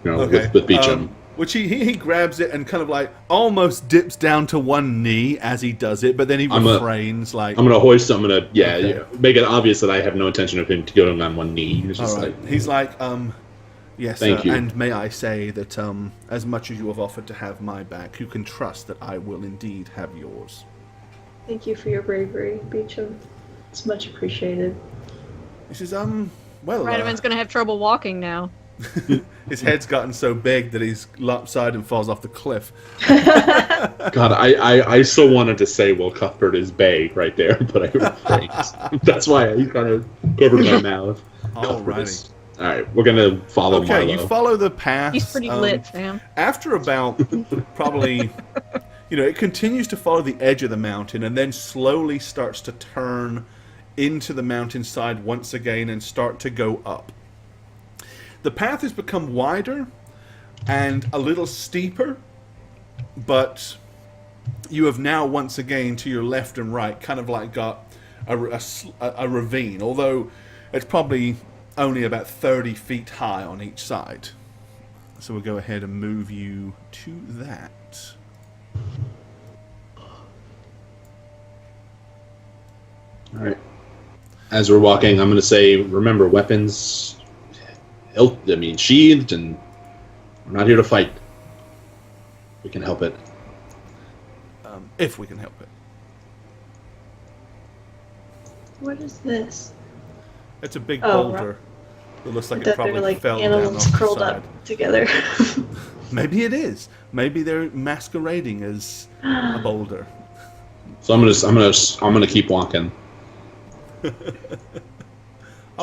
[SPEAKER 3] with Beecham.
[SPEAKER 1] Which he grabs it and kind of like almost dips down to one knee as he does it, but then he refrains like...
[SPEAKER 3] I'm going to hoist, I'm going to, make it obvious that I have no intention of him going on one knee. He's just
[SPEAKER 1] He's like, yes,
[SPEAKER 3] Thank you.
[SPEAKER 1] And may I say that as much as you have offered to have my back, you can trust that I will indeed have yours.
[SPEAKER 2] Thank you for your bravery, Beecham. It's much appreciated.
[SPEAKER 1] He says, well...
[SPEAKER 4] Radovan's gonna have trouble walking now.
[SPEAKER 1] His head's gotten so big that he's lopsided and falls off the cliff.
[SPEAKER 3] God, I so wanted to say, well, Cuthbert is Bay right there, but I refrained. That's why I kind of covered my mouth.
[SPEAKER 1] Alrighty.
[SPEAKER 3] Alright, we're going to follow
[SPEAKER 1] Okay,
[SPEAKER 3] Milo.
[SPEAKER 1] you follow the path.
[SPEAKER 4] He's pretty lit, fam.
[SPEAKER 1] After about probably... it continues to follow the edge of the mountain and then slowly starts to turn into the mountainside once again and start to go up. The path has become wider and a little steeper, but you have now once again to your left and right kind of like got a ravine, although it's probably only about 30 feet high on each side. So we'll go ahead and move you to that.
[SPEAKER 3] All right. As we're walking, I'm going to say, remember, weapons, sheathed, and we're not here to fight. We can help it.
[SPEAKER 1] If we can help it.
[SPEAKER 2] What is this?
[SPEAKER 1] It's a big
[SPEAKER 2] Oh,
[SPEAKER 1] boulder. It looks
[SPEAKER 2] I
[SPEAKER 1] like it
[SPEAKER 2] thought they
[SPEAKER 1] probably
[SPEAKER 2] were like
[SPEAKER 1] fell down
[SPEAKER 2] animals
[SPEAKER 1] off the
[SPEAKER 2] curled
[SPEAKER 1] side.
[SPEAKER 2] up together.
[SPEAKER 1] Maybe it is. Maybe they're masquerading as a boulder.
[SPEAKER 3] So I'm gonna keep walking. Do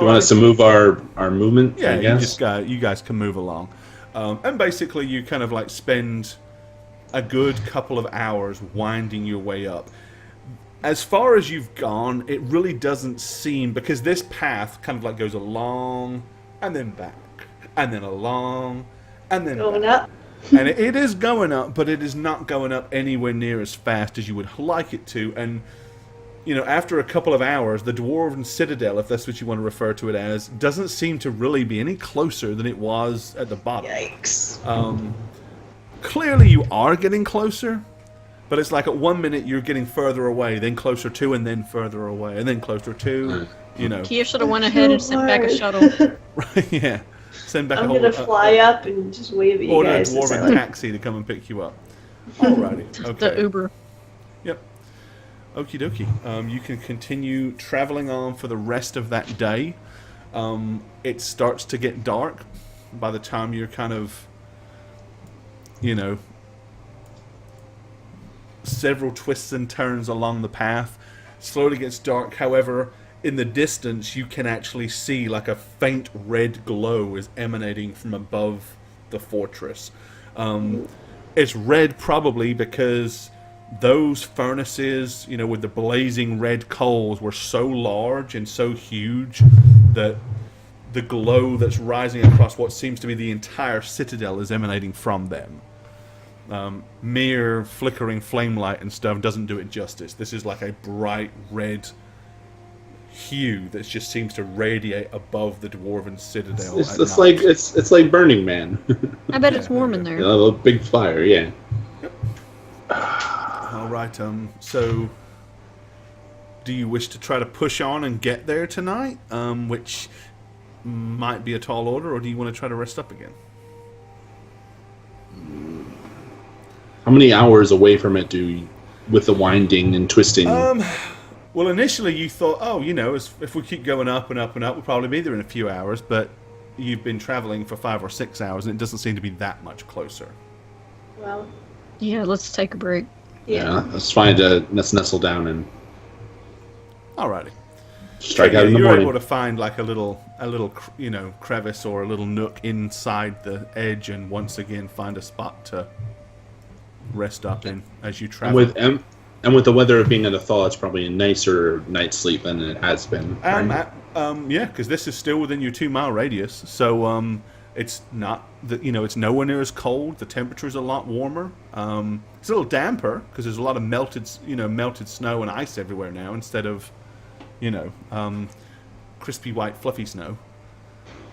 [SPEAKER 3] you want us to move our movement?
[SPEAKER 1] Yeah,
[SPEAKER 3] I guess?
[SPEAKER 1] you guys can move along. And basically you kind of like spend a good couple of hours winding your way up. As far as you've gone, it really doesn't seem, because this path kind of like goes along and then back and then along and then
[SPEAKER 2] Going
[SPEAKER 1] back.
[SPEAKER 2] up.
[SPEAKER 1] And it is going up, but it is not going up anywhere near as fast as you would like it to. And after a couple of hours, the dwarven citadel, if that's what you want to refer to it as, doesn't seem to really be any closer than it was at the bottom.
[SPEAKER 2] Yikes.
[SPEAKER 1] Clearly you are getting closer, but it's like at 1 minute you're getting further away, then closer to, and then further away, and then closer to,
[SPEAKER 4] Kia should have went ahead and sent back a shuttle.
[SPEAKER 1] Right, yeah. Send back
[SPEAKER 2] I'm
[SPEAKER 1] a whole...
[SPEAKER 2] gonna fly up and just wave at you
[SPEAKER 1] order
[SPEAKER 2] guys.
[SPEAKER 1] a dwarven taxi to come and pick you up. Alrighty, okay.
[SPEAKER 4] The Uber.
[SPEAKER 1] Yep. Okie dokie. You can continue traveling on for the rest of that day. It starts to get dark by the time you're kind of, several twists and turns along the path. Slowly gets dark. However, in the distance, you can actually see like a faint red glow is emanating from above the fortress. It's red probably because those furnaces, with the blazing red coals were so large and so huge that the glow that's rising across what seems to be the entire citadel is emanating from them. Mere flickering flame light and stuff doesn't do it justice. This is like a bright red hue that just seems to radiate above the dwarven citadel.
[SPEAKER 3] It's like Burning Man.
[SPEAKER 4] I bet it's warm in there.
[SPEAKER 3] A little big fire, yeah.
[SPEAKER 1] Yep. All right. So, do you wish to try to push on and get there tonight? Which might be a tall order, or do you want to try to rest up again?
[SPEAKER 3] How many hours away from it with the winding and twisting?
[SPEAKER 1] Well, initially you thought, if we keep going up and up and up, we'll probably be there in a few hours, but you've been traveling for 5 or 6 hours, and it doesn't seem to be that much closer.
[SPEAKER 2] Well,
[SPEAKER 4] Yeah, let's take a break.
[SPEAKER 2] yeah.
[SPEAKER 3] Let's nestle down and
[SPEAKER 1] Alrighty.
[SPEAKER 3] strike out in the
[SPEAKER 1] you're
[SPEAKER 3] morning.
[SPEAKER 1] able to find like a little crevice or a little nook inside the edge, and once again find a spot to rest up in as you travel.
[SPEAKER 3] And with the weather being at a thaw, it's probably a nicer night's sleep than it has been. Right?
[SPEAKER 1] Yeah, because this is still within your 2-mile radius, so it's not it's nowhere near as cold. The temperature's a lot warmer. It's a little damper because there's a lot of melted snow and ice everywhere now instead of crispy white fluffy snow.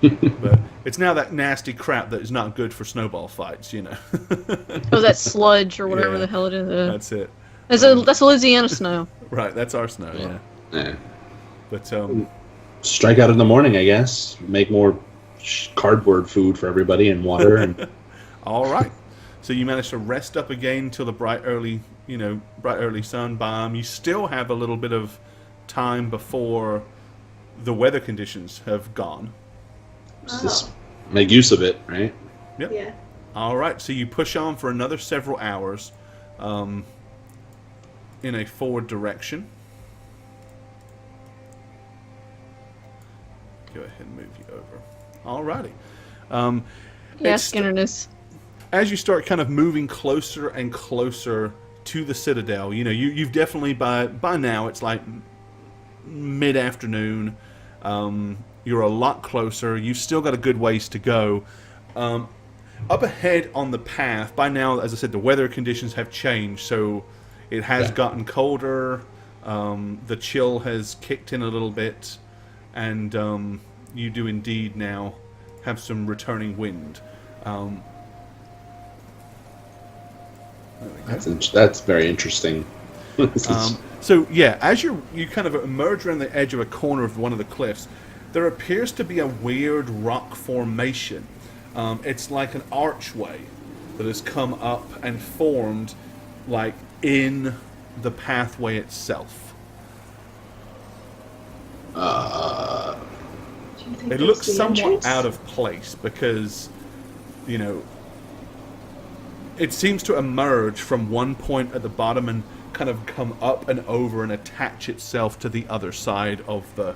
[SPEAKER 1] But it's now that nasty crap that is not good for snowball fights.
[SPEAKER 4] Oh, that sludge or whatever
[SPEAKER 1] Yeah,
[SPEAKER 4] the hell it is.
[SPEAKER 1] That's it.
[SPEAKER 4] That's Louisiana snow.
[SPEAKER 1] Right, that's our snow. Yeah,
[SPEAKER 3] Yeah.
[SPEAKER 1] but
[SPEAKER 3] Strike out in the morning, I guess. Make more cardboard food for everybody and water. And
[SPEAKER 1] all right. So you managed to rest up again till the bright early sun. You still have a little bit of time before the weather conditions have gone.
[SPEAKER 3] just make use of it, right?
[SPEAKER 1] Yep.
[SPEAKER 2] Yeah.
[SPEAKER 1] All right. So you push on for another several hours in a forward direction. Go ahead and move you over. All righty.
[SPEAKER 4] Yeah,
[SPEAKER 1] It's-
[SPEAKER 4] Skinnerness.
[SPEAKER 1] As you start kind of moving closer and closer to the citadel, you've definitely by now it's like mid-afternoon. You're a lot closer. You've still got a good ways to go. Up ahead on the path, by now, as I said, the weather conditions have changed, so it has gotten colder. The chill has kicked in a little bit, and you do indeed now have some returning wind.
[SPEAKER 3] That's very interesting.
[SPEAKER 1] So yeah, as you kind of emerge around the edge of a corner of one of the cliffs, there appears to be a weird rock formation. It's like an archway that has come up and formed like in the pathway itself.
[SPEAKER 2] Do you think
[SPEAKER 1] It
[SPEAKER 2] that's
[SPEAKER 1] looks
[SPEAKER 2] the
[SPEAKER 1] somewhat
[SPEAKER 2] entrance?
[SPEAKER 1] out of place because, it seems to emerge from one point at the bottom and kind of come up and over and attach itself to the other side of the,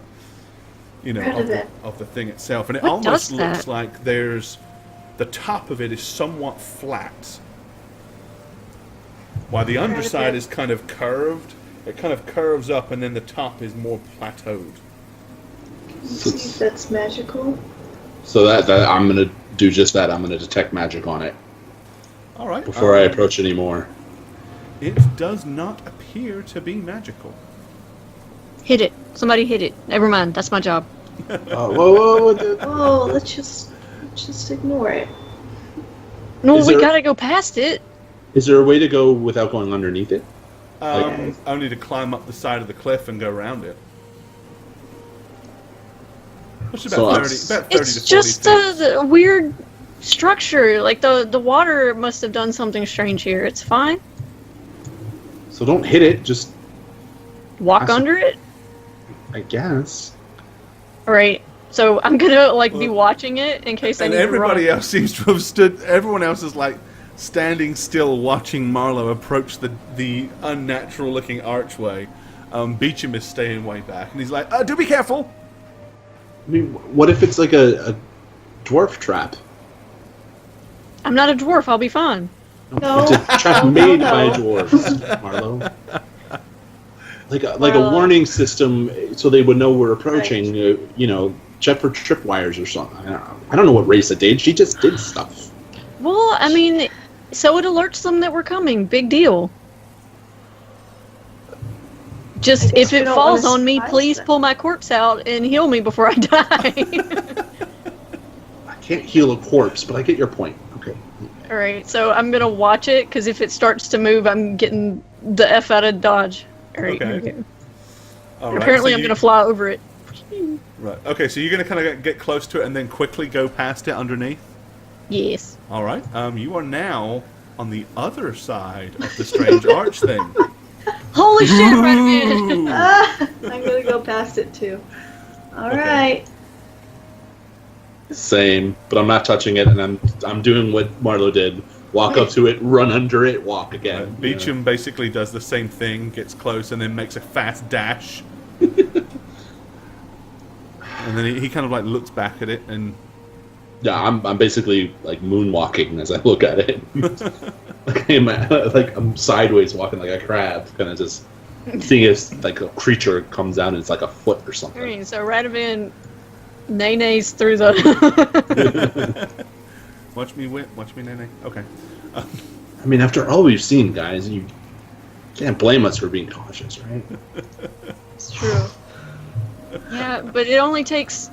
[SPEAKER 1] of the thing itself. And it
[SPEAKER 4] What
[SPEAKER 1] almost
[SPEAKER 4] does
[SPEAKER 1] looks
[SPEAKER 4] that?
[SPEAKER 1] like the top of it is somewhat flat, while the underside is kind of curved. It kind of curves up, and then the top is more plateaued.
[SPEAKER 2] Can you see if that's magical?
[SPEAKER 3] So that I'm gonna do just that. I'm gonna detect magic on it
[SPEAKER 1] All right.
[SPEAKER 3] before I approach any more.
[SPEAKER 1] It does not appear to be magical.
[SPEAKER 4] Hit it. Somebody hit it. Never mind. That's my job.
[SPEAKER 3] Whoa!
[SPEAKER 2] Oh, let's just ignore it.
[SPEAKER 4] No,
[SPEAKER 3] Is
[SPEAKER 4] we
[SPEAKER 3] there-
[SPEAKER 4] gotta go past it.
[SPEAKER 3] Is there a way to go without going underneath it?
[SPEAKER 1] Only to climb up the side of the cliff and go around it. Which is
[SPEAKER 3] So
[SPEAKER 1] about
[SPEAKER 3] it's-
[SPEAKER 1] 30 to 40
[SPEAKER 4] It's just
[SPEAKER 1] feet.
[SPEAKER 4] a weird structure. Like the water must have done something strange here. It's fine.
[SPEAKER 3] So don't hit it. Just
[SPEAKER 4] Walk
[SPEAKER 3] Awesome.
[SPEAKER 4] under it.
[SPEAKER 3] I guess.
[SPEAKER 4] All right. So I'm gonna be watching it in case I
[SPEAKER 1] And
[SPEAKER 4] need to
[SPEAKER 1] everybody
[SPEAKER 4] run.
[SPEAKER 1] else seems to have stood. Everyone else is like standing still, watching Marlowe approach the unnatural-looking archway. Beecham is staying way back, and he's like, "Do be careful."
[SPEAKER 3] I mean, what if it's like a dwarf trap?
[SPEAKER 4] I'm not a dwarf. I'll be fine.
[SPEAKER 2] No.
[SPEAKER 3] It's a trap
[SPEAKER 2] No,
[SPEAKER 3] made
[SPEAKER 2] no.
[SPEAKER 3] by dwarves, Marlo. Like a warning system, so they would know we're approaching. Check for tripwires or something. I don't know what Raisa did. She just did stuff.
[SPEAKER 4] Well, I mean, so it alerts them that we're coming. Big deal. Just
[SPEAKER 2] guess
[SPEAKER 4] if
[SPEAKER 2] we
[SPEAKER 4] it
[SPEAKER 2] don't
[SPEAKER 4] falls
[SPEAKER 2] wanna
[SPEAKER 4] on me,
[SPEAKER 2] surprise
[SPEAKER 4] please
[SPEAKER 2] them.
[SPEAKER 4] pull my corpse out and heal me before I die.
[SPEAKER 3] I can't heal a corpse, but I get your point. Okay.
[SPEAKER 4] All right, so I'm gonna watch it because if it starts to move, I'm getting the F out of dodge. All right,
[SPEAKER 1] Okay.
[SPEAKER 4] here we go.
[SPEAKER 1] All right,
[SPEAKER 4] Apparently,
[SPEAKER 1] so
[SPEAKER 4] I'm gonna fly over it.
[SPEAKER 1] Right. Okay, so you're going to kind of get close to it and then quickly go past it underneath?
[SPEAKER 4] Yes.
[SPEAKER 1] All right. You are now on the other side of the strange arch thing.
[SPEAKER 4] Holy shit, Redman!
[SPEAKER 1] Ooh.
[SPEAKER 2] I'm gonna go past it too. Alright.
[SPEAKER 3] Same, but I'm not touching it, and I'm doing what Marlo did. Walk up to it, run under it, walk again.
[SPEAKER 1] Beecham basically does the same thing, gets close, and then makes a fast dash. And then he kind of like looks back at it and...
[SPEAKER 3] Yeah, I'm basically like moonwalking as I look at it. I'm sideways walking like a crab, kind of just seeing if like a creature comes down and it's like a foot or something.
[SPEAKER 4] Alright, so Radovan nay-nays through the...
[SPEAKER 1] Watch me whip, watch me nay-nay. Okay.
[SPEAKER 3] I mean, after all we've seen, guys, you can't blame us for being cautious, right?
[SPEAKER 2] It's true.
[SPEAKER 4] Yeah, but it only takes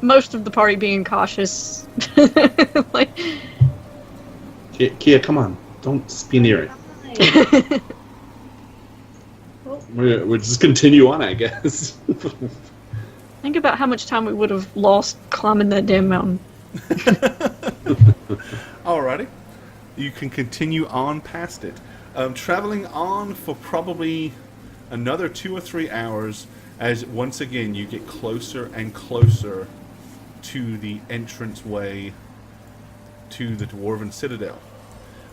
[SPEAKER 4] most of the party being cautious. Like,
[SPEAKER 3] Kia, come on. Don't be near it. We'll just continue on, I guess.
[SPEAKER 4] think about how much time we would have lost climbing that damn mountain.
[SPEAKER 1] Alrighty. You can continue on past it. Traveling on for probably another 2 or 3 hours as once again you get closer and closer to the entranceway to the Dwarven Citadel.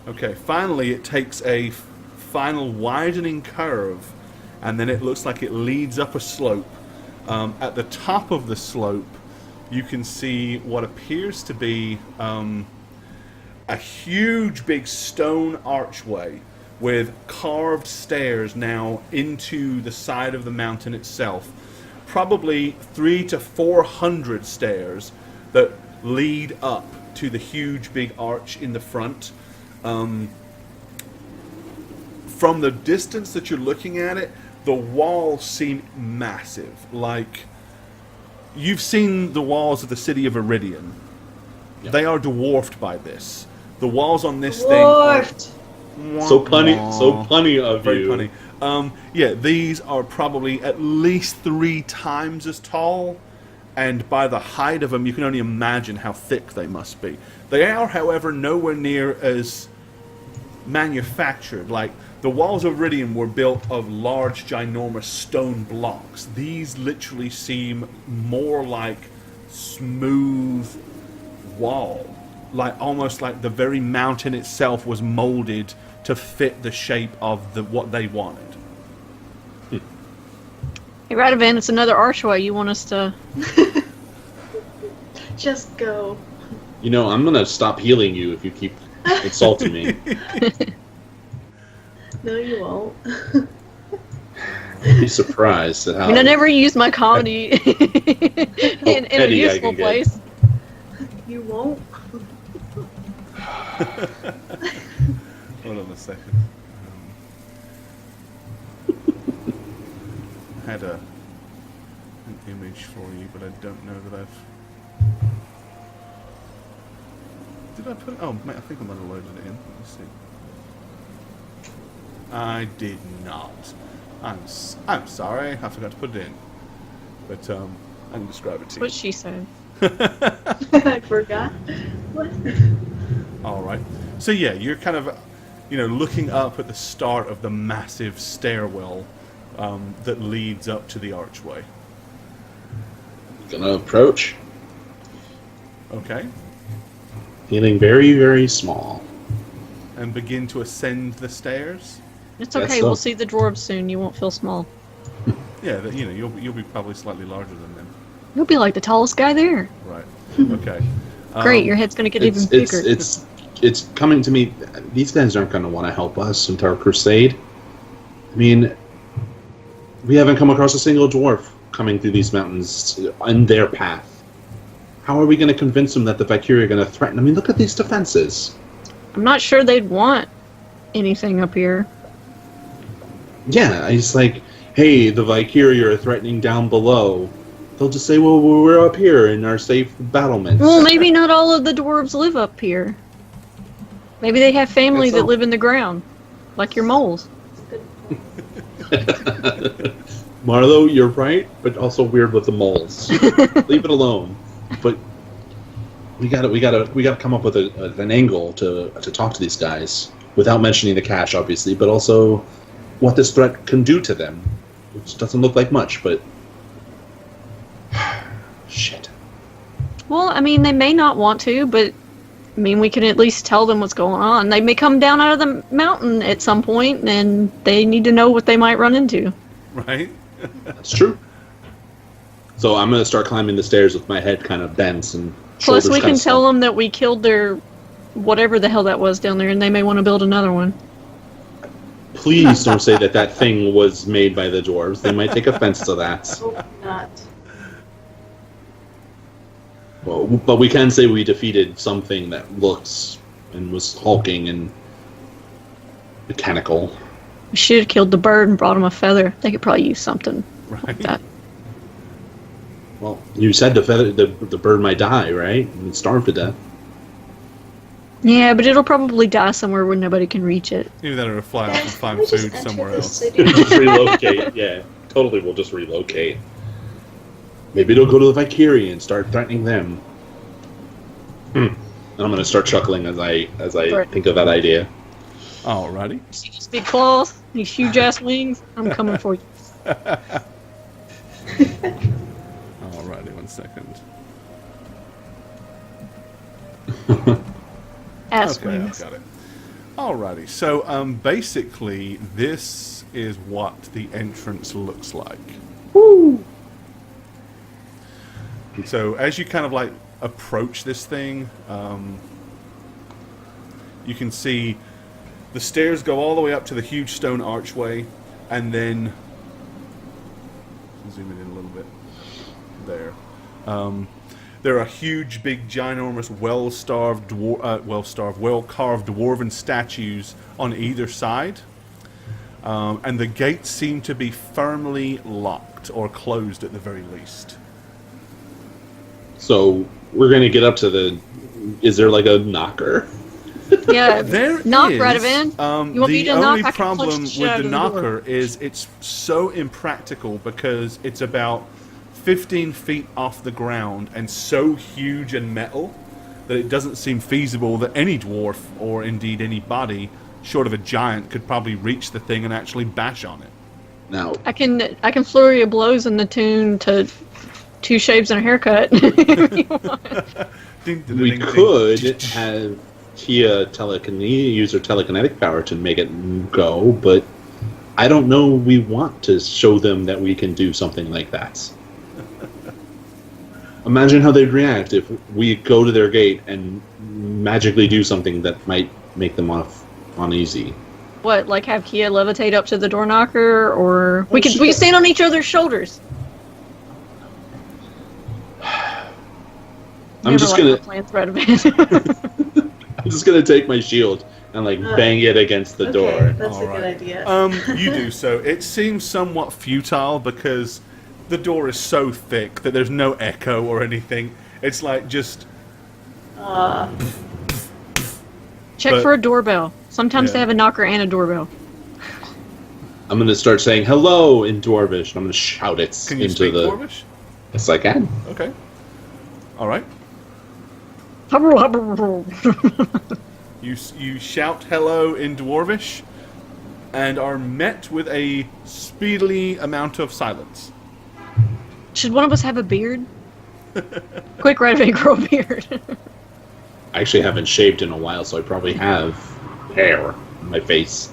[SPEAKER 1] Okay, finally it takes a final widening curve and then it looks like it leads up a slope. At the top of the slope you can see what appears to be a huge big stone archway with carved stairs now into the side of the mountain itself. Probably 300 to 400 stairs that lead up to the huge big arch in the front. From the distance that you're looking at it, the walls seem massive. Like, you've seen the walls of the city of Iridian.
[SPEAKER 3] Yeah.
[SPEAKER 1] They are dwarfed by this. The walls on this
[SPEAKER 2] Dwarfed.
[SPEAKER 1] thing are...
[SPEAKER 3] So punny of
[SPEAKER 1] Very
[SPEAKER 3] you.
[SPEAKER 1] punny. Yeah, these are probably at least 3 times as tall, and by the height of them, you can only imagine how thick they must be. They are, however, nowhere near as manufactured. Like, the walls of Iridian were built of large, ginormous stone blocks. These literally seem more like smooth wall. Like, almost like the very mountain itself was molded to fit the shape of what they wanted.
[SPEAKER 4] Hey, Radovan, it's another archway. You want us to...
[SPEAKER 2] Just go.
[SPEAKER 3] You know, I'm gonna stop healing you if you keep insulting me.
[SPEAKER 2] No, you won't.
[SPEAKER 3] I'd be surprised at how.
[SPEAKER 4] I mean, I never use my comedy in a
[SPEAKER 3] petty I
[SPEAKER 4] useful
[SPEAKER 3] can get.
[SPEAKER 4] place.
[SPEAKER 2] You won't.
[SPEAKER 1] Hold on a second. Had an image for you, but I don't know that I've... Did I put it? Oh, mate, I think I might have loaded it in. Let me see. I did not. I'm sorry. I forgot to put it in. But I can describe it to you.
[SPEAKER 4] What she said.
[SPEAKER 2] I forgot. What?
[SPEAKER 1] All right. So yeah, you're kind of, looking up at the start of the massive stairwell that leads up to the archway.
[SPEAKER 3] Gonna approach,
[SPEAKER 1] Okay.
[SPEAKER 3] feeling very, very small.
[SPEAKER 1] And begin to ascend the stairs.
[SPEAKER 4] It's
[SPEAKER 3] Guess
[SPEAKER 4] okay,
[SPEAKER 3] so.
[SPEAKER 4] we'll see the dwarves soon. You won't feel small.
[SPEAKER 1] Yeah, you'll be probably slightly larger than them.
[SPEAKER 4] You'll be like the tallest guy there.
[SPEAKER 1] Right. Okay.
[SPEAKER 4] Great, your head's gonna get even bigger.
[SPEAKER 3] It's it's coming to me. These guys aren't going to want to help us into our crusade. I mean, we haven't come across a single dwarf coming through these mountains on their path. How are we going to convince them that the Valkyrie are going to threaten? I mean, look at these defenses.
[SPEAKER 4] I'm not sure they'd want anything up here.
[SPEAKER 3] Yeah, it's like, hey, the Valkyrie are threatening down below. They'll just say, well, we're up here in our safe battlements.
[SPEAKER 4] Well, maybe not all of the dwarves live up here. Maybe they have family that live in the ground, like your moles.
[SPEAKER 3] Marlo, you're right, but also weird with the moles. Leave it alone. But we gotta come up with an angle to talk to these guys without mentioning the cash, obviously, but also what this threat can do to them, which doesn't look like much, but shit.
[SPEAKER 4] Well, I mean, they may not want to, but I mean, we can at least tell them what's going on. They may come down out of the mountain at some point, and they need to know what they might run into.
[SPEAKER 1] Right?
[SPEAKER 3] That's true. So I'm going to start climbing the stairs with my head kind of bent and
[SPEAKER 4] Plus,
[SPEAKER 3] shoulders
[SPEAKER 4] we can
[SPEAKER 3] kind of
[SPEAKER 4] tell
[SPEAKER 3] slumped.
[SPEAKER 4] them that we killed their whatever the hell that was down there, and they may want to build another one.
[SPEAKER 3] Please don't say that thing was made by the dwarves. They might take offense to that.
[SPEAKER 2] Hope not.
[SPEAKER 3] Well, but we can say we defeated something that looks and was hulking and mechanical.
[SPEAKER 4] We should have killed the bird and brought him a feather. They could probably use something like
[SPEAKER 1] Right.
[SPEAKER 4] that.
[SPEAKER 3] Well, you said the bird might die, right? And starve to death.
[SPEAKER 4] Yeah, but it'll probably die somewhere where nobody can reach it.
[SPEAKER 1] Either that or fly off and find
[SPEAKER 2] Can we just
[SPEAKER 1] food
[SPEAKER 2] enter
[SPEAKER 1] somewhere
[SPEAKER 2] the
[SPEAKER 1] else.
[SPEAKER 2] city?
[SPEAKER 3] Just relocate, yeah. Totally, we'll just relocate. Maybe they'll go to the Valkyrie and start threatening them. And I'm gonna start chuckling as I
[SPEAKER 4] Right.
[SPEAKER 3] think of that idea.
[SPEAKER 1] Alrighty.
[SPEAKER 4] See these big claws, these huge ass wings? I'm coming for you.
[SPEAKER 1] Alrighty, 1 second.
[SPEAKER 4] Ass
[SPEAKER 1] Okay, I've
[SPEAKER 4] wings.
[SPEAKER 1] got it. Alrighty, so basically this is what the entrance looks like.
[SPEAKER 3] Woo!
[SPEAKER 1] So as you kind of like approach this thing, you can see the stairs go all the way up to the huge stone archway, and then zoom it in a little bit. There. There are huge, big, ginormous, well-carved dwarven statues on either side, and the gates seem to be firmly locked or closed at the very least.
[SPEAKER 3] So we're gonna get up to the. Is there like a knocker?
[SPEAKER 4] Yeah,
[SPEAKER 1] There
[SPEAKER 4] knock,
[SPEAKER 1] is,
[SPEAKER 4] Radovan. You want me
[SPEAKER 1] the
[SPEAKER 4] to knock?
[SPEAKER 1] only
[SPEAKER 4] I can punch
[SPEAKER 1] problem
[SPEAKER 4] the shit
[SPEAKER 1] with
[SPEAKER 4] out
[SPEAKER 1] the
[SPEAKER 4] of the door.
[SPEAKER 1] knocker is it's so impractical because it's about 15 feet off the ground and so huge and metal that it doesn't seem feasible that any dwarf or indeed anybody short of a giant could probably reach the thing and actually bash on it.
[SPEAKER 3] Now,
[SPEAKER 4] I can flurry of blows in the tune to 2 shaves and a haircut.
[SPEAKER 1] Ding, ding,
[SPEAKER 3] we
[SPEAKER 1] ding, ding.
[SPEAKER 3] could have Tia use her telekinetic power to make it go, but I don't know we want to show them that we can do something like that. Imagine how they'd react if we go to their gate and magically do something that might make them uneasy.
[SPEAKER 4] What, like have Kia levitate up to the door knocker, or we
[SPEAKER 3] she
[SPEAKER 4] can
[SPEAKER 3] could-
[SPEAKER 4] stand on each other's shoulders.
[SPEAKER 3] I'm just gonna take my shield and like bang it against the door.
[SPEAKER 2] Okay, that's a
[SPEAKER 1] Alright.
[SPEAKER 2] good idea.
[SPEAKER 1] You do so. It seems somewhat futile because the door is so thick that there's no echo or anything. It's like just
[SPEAKER 4] Check
[SPEAKER 1] But-
[SPEAKER 4] for a doorbell. Sometimes
[SPEAKER 1] Yeah.
[SPEAKER 4] they have a knocker and a doorbell.
[SPEAKER 3] I'm gonna start saying hello in Dwarvish, and I'm gonna shout it
[SPEAKER 1] can you
[SPEAKER 3] into
[SPEAKER 1] speak
[SPEAKER 3] the.
[SPEAKER 1] Dwarvish?
[SPEAKER 3] Yes, I can.
[SPEAKER 1] Okay. All right. You shout hello in Dwarvish and are met with a speedily amount of silence.
[SPEAKER 4] Should one of us have a beard? Quick, Radovan, grow a beard.
[SPEAKER 3] I actually haven't shaved in a while, so I probably have hair on my face.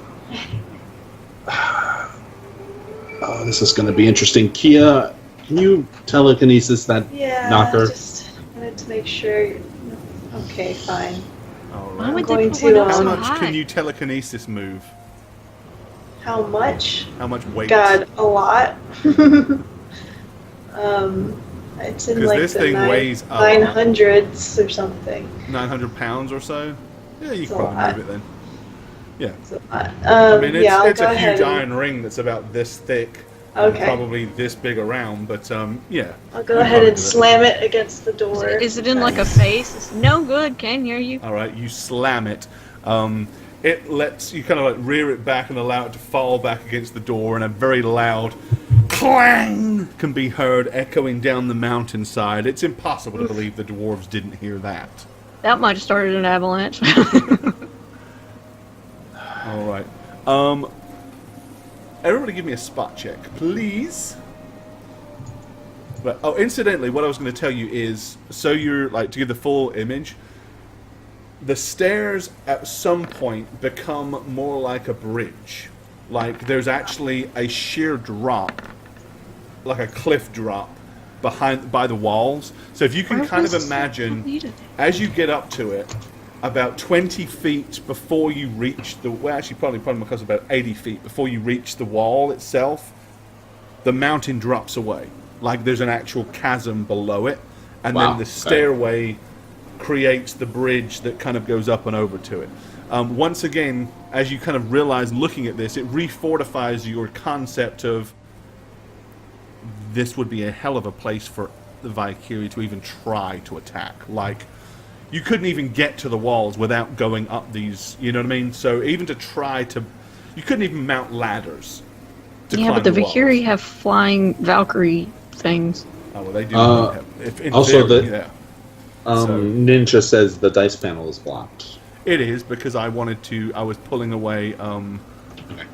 [SPEAKER 3] Oh, this is going to be interesting. Kia, can you telekinesis that
[SPEAKER 2] Yeah,
[SPEAKER 3] knocker?
[SPEAKER 2] just wanted to make sure. Okay, fine.
[SPEAKER 1] All
[SPEAKER 4] Why
[SPEAKER 1] right.
[SPEAKER 4] would
[SPEAKER 2] going
[SPEAKER 4] they put
[SPEAKER 2] to,
[SPEAKER 4] one up
[SPEAKER 1] How
[SPEAKER 4] so
[SPEAKER 1] much
[SPEAKER 4] high?
[SPEAKER 1] can you telekinesis move?
[SPEAKER 2] How much?
[SPEAKER 1] How much weight?
[SPEAKER 2] God, a lot. It's in
[SPEAKER 1] 'Cause
[SPEAKER 2] like
[SPEAKER 1] this
[SPEAKER 2] the
[SPEAKER 1] thing weighs a lot.
[SPEAKER 2] 900s or something.
[SPEAKER 1] 900 pounds or so? Yeah, you
[SPEAKER 2] It's
[SPEAKER 1] can
[SPEAKER 2] a
[SPEAKER 1] probably
[SPEAKER 2] lot.
[SPEAKER 1] move it then. Yeah.
[SPEAKER 2] It's a lot.
[SPEAKER 1] I mean, it's,
[SPEAKER 2] yeah, I'll
[SPEAKER 1] it's
[SPEAKER 2] go
[SPEAKER 1] a
[SPEAKER 2] ahead
[SPEAKER 1] huge
[SPEAKER 2] and-
[SPEAKER 1] iron ring that's about this thick. And
[SPEAKER 2] Okay.
[SPEAKER 1] probably this big around, but yeah.
[SPEAKER 2] I'll go
[SPEAKER 1] you
[SPEAKER 2] ahead
[SPEAKER 1] probably
[SPEAKER 2] and
[SPEAKER 1] do it.
[SPEAKER 2] slam it against the door.
[SPEAKER 4] Is it in like a face? It's no good. Can't hear you.
[SPEAKER 1] All right, you slam it. It lets you kind of like rear it back and allow it to fall back against the door, and a very loud clang can be heard echoing down the mountainside. It's impossible to believe the dwarves didn't hear that.
[SPEAKER 4] That might have started an avalanche.
[SPEAKER 1] All right. Everybody give me a spot check, please. Right. Oh, incidentally, what I was going to tell you is, so you're, like, to give the full image, the stairs at some point become more like a bridge. Like, there's actually a sheer drop, like a cliff drop, by the walls. So if you can kind of imagine, as you get up to it, about 20 feet before you reach the... Well, actually, probably because about 80 feet before you reach the wall itself, the mountain drops away. Like there's an actual chasm below it. And then the stairway creates the bridge that kind of goes up and over to it. Once again, as you kind of realize looking at this, it refortifies your concept of this would be a hell of a place for the Valkyrie to even try to attack. Like... You couldn't even get to the walls without going up these, you know what I mean? So even to try to... You couldn't even mount ladders to
[SPEAKER 4] Yeah,
[SPEAKER 1] climb
[SPEAKER 4] but the
[SPEAKER 1] walls.
[SPEAKER 4] Valkyrie have flying Valkyrie things.
[SPEAKER 1] Oh, well, they do. In
[SPEAKER 3] also,
[SPEAKER 1] theory,
[SPEAKER 3] the
[SPEAKER 1] yeah. So-
[SPEAKER 3] Ninja says the dice panel is blocked.
[SPEAKER 1] It is, because I wanted to... I was pulling away...
[SPEAKER 3] Okay.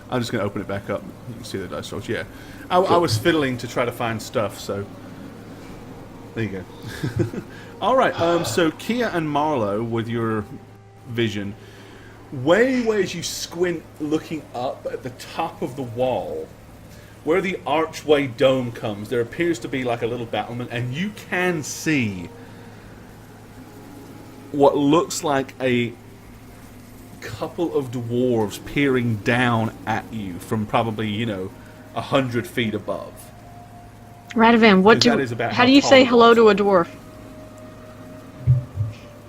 [SPEAKER 1] I'm just going to open it back up. You can see the dice rolls, yeah. I was fiddling to try to find stuff, so... There you go. All right, so Kia and Marlowe, with your vision, way as you squint looking up at the top of the wall, where the archway dome comes, there appears to be like a little battlement, and you can see what looks like a couple of dwarves peering down at you from probably, 100 feet above.
[SPEAKER 4] Radavan, how do you say hello to a dwarf?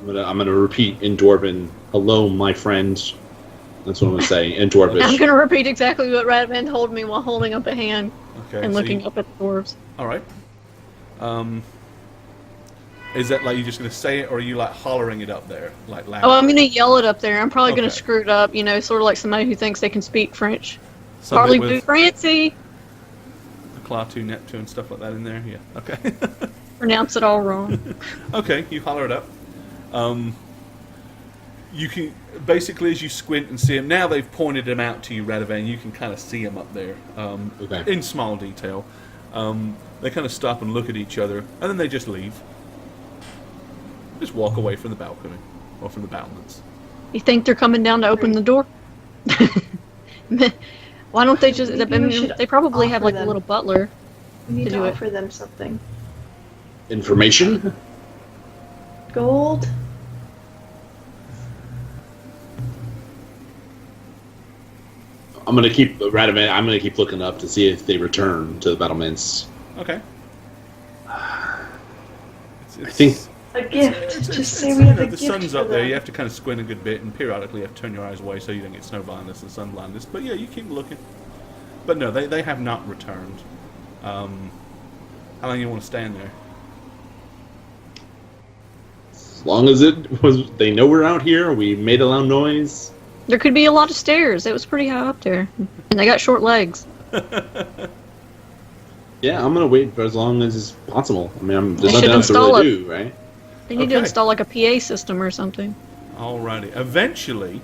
[SPEAKER 3] I'm gonna repeat in Dwarven, hello, my friend. That's what I'm gonna say in Dwarvish.
[SPEAKER 4] I'm going to repeat exactly what Radavan told me while holding up a hand
[SPEAKER 1] Okay,
[SPEAKER 4] and
[SPEAKER 1] so
[SPEAKER 4] looking up at the dwarves.
[SPEAKER 1] All right. Is that like you're just going to say it, or are you like hollering it up there, like loud?
[SPEAKER 4] Oh, I'm going to yell it up there. I'm probably going
[SPEAKER 1] Okay.
[SPEAKER 4] to screw it up, sort of like somebody who thinks they can speak French.
[SPEAKER 1] Something
[SPEAKER 4] Parley
[SPEAKER 1] with
[SPEAKER 4] boo Francie!
[SPEAKER 1] Klaatu, Neptune, stuff like that in there. Yeah. Okay.
[SPEAKER 4] Pronounce it all wrong.
[SPEAKER 1] Okay, you holler it up. You can basically, as you squint and see them, now they've pointed them out to you, Radovan. You can kind of see them up there,
[SPEAKER 3] Okay.
[SPEAKER 1] in small detail. They kind of stop and look at each other, and then they just leave. Just walk away from the balcony or from the battlements.
[SPEAKER 4] You think they're coming down to open the door? Why don't they just...
[SPEAKER 2] Maybe we should
[SPEAKER 4] they probably have
[SPEAKER 2] offer
[SPEAKER 4] like a
[SPEAKER 2] them.
[SPEAKER 4] little butler.
[SPEAKER 2] We need
[SPEAKER 4] to
[SPEAKER 2] to
[SPEAKER 4] do it.
[SPEAKER 2] offer them something.
[SPEAKER 3] Information?
[SPEAKER 2] Gold?
[SPEAKER 3] I'm gonna keep looking up to see if they return to the battlements.
[SPEAKER 1] Okay.
[SPEAKER 3] I think
[SPEAKER 2] A gift.
[SPEAKER 1] It's-
[SPEAKER 2] Just
[SPEAKER 1] it's-
[SPEAKER 2] say we have a
[SPEAKER 1] the
[SPEAKER 2] gift
[SPEAKER 1] sun's
[SPEAKER 2] for
[SPEAKER 1] up there.
[SPEAKER 2] them.
[SPEAKER 1] You have to kind of squint a good bit, and periodically you have to turn your eyes away so you don't get snow blindness and sun blindness. But yeah, you keep looking. But no, they have not returned. How long you want to stand there?
[SPEAKER 3] as long as they know we're out here, we made a loud noise.
[SPEAKER 4] There could be a lot of stairs. It was pretty high up there. And they got short legs.
[SPEAKER 3] Yeah, I'm gonna wait for as long as is possible. I mean,
[SPEAKER 4] They
[SPEAKER 3] there's nothing
[SPEAKER 4] should
[SPEAKER 3] else to
[SPEAKER 4] install
[SPEAKER 3] really do, right?
[SPEAKER 4] They need to
[SPEAKER 1] Okay.
[SPEAKER 4] install like a PA system or something.
[SPEAKER 1] Alrighty. Eventually,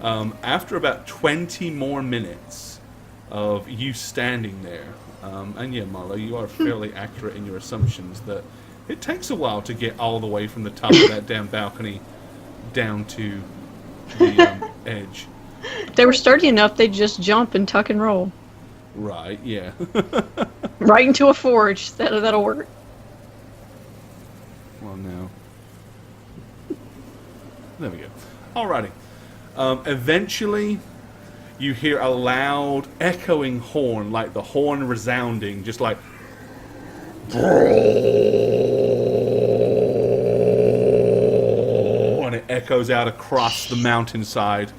[SPEAKER 1] after about 20 more minutes of you standing there, and yeah, Marlo, you are fairly accurate in your assumptions that it takes a while to get all the way from the top of that damn balcony down to the edge.
[SPEAKER 4] If they were sturdy enough, they'd just jump and tuck and roll.
[SPEAKER 1] Right, yeah.
[SPEAKER 4] Right into a forge. That'll work.
[SPEAKER 1] Well, no. There we go. Alrighty. Eventually, you hear a loud, echoing horn, like the horn resounding, just like... And it echoes out across the mountainside.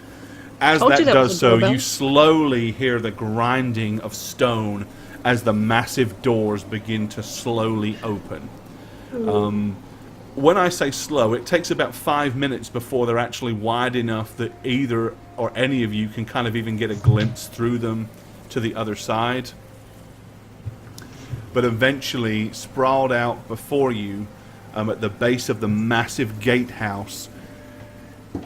[SPEAKER 1] As that does so, you slowly hear the grinding of stone as the massive doors begin to slowly open. When I say slow, it takes about 5 minutes before they're actually wide enough that either or any of you can kind of even get a glimpse through them to the other side. But eventually, sprawled out before you, at the base of the massive gatehouse,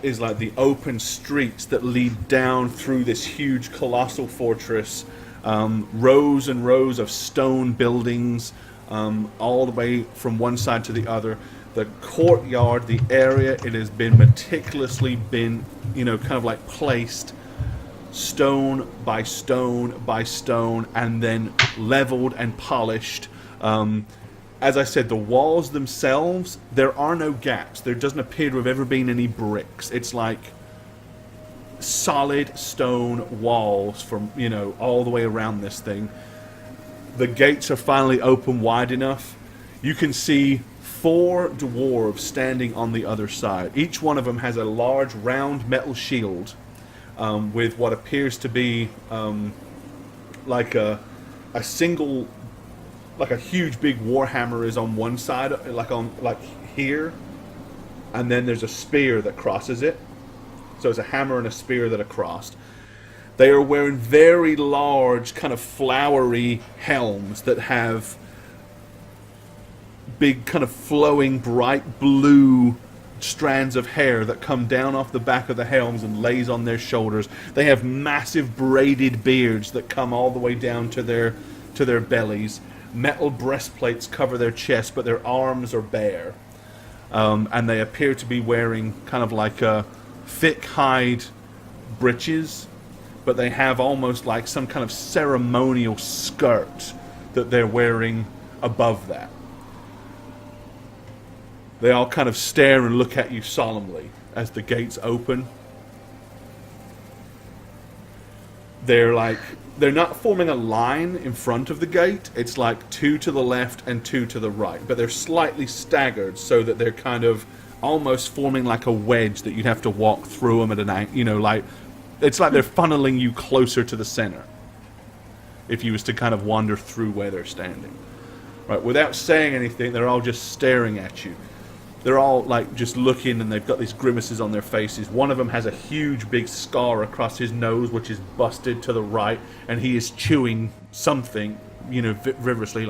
[SPEAKER 1] is like the open streets that lead down through this huge colossal fortress. Rows and rows of stone buildings, all the way from one side to the other. The courtyard, the area, it has been meticulously kind of like placed stone by stone by stone, and then leveled and polished. As I said, the walls themselves, there are no gaps. There doesn't appear to have ever been any bricks. It's like solid stone walls from, all the way around this thing. The gates are finally open wide enough. You can see 4 dwarves standing on the other side. Each one of them has a large round metal shield with what appears to be like a single, like a huge big warhammer is on one side, like here, and then there's a spear that crosses it. So it's a hammer and a spear that are crossed. They are wearing very large, kind of flowery helms that have big, kind of flowing, bright blue strands of hair that come down off the back of the helms and lays on their shoulders. They have massive braided beards that come all the way down to their bellies. Metal breastplates cover their chests, but their arms are bare. And they appear to be wearing kind of like a thick hide breeches, but they have almost like some kind of ceremonial skirt that they're wearing above that. They all kind of stare and look at you solemnly as the gates open. They're not forming a line in front of the gate. It's like 2 to the left and 2 to the right, but they're slightly staggered so that they're kind of almost forming like a wedge that you'd have to walk through them at an angle, it's like they're funneling you closer to the center if you was to kind of wander through where they're standing. Right, without saying anything, they're all just staring at you. They're all just looking, and they've got these grimaces on their faces. One of them has a huge big scar across his nose, which is busted to the right, and he is chewing something, vigorously,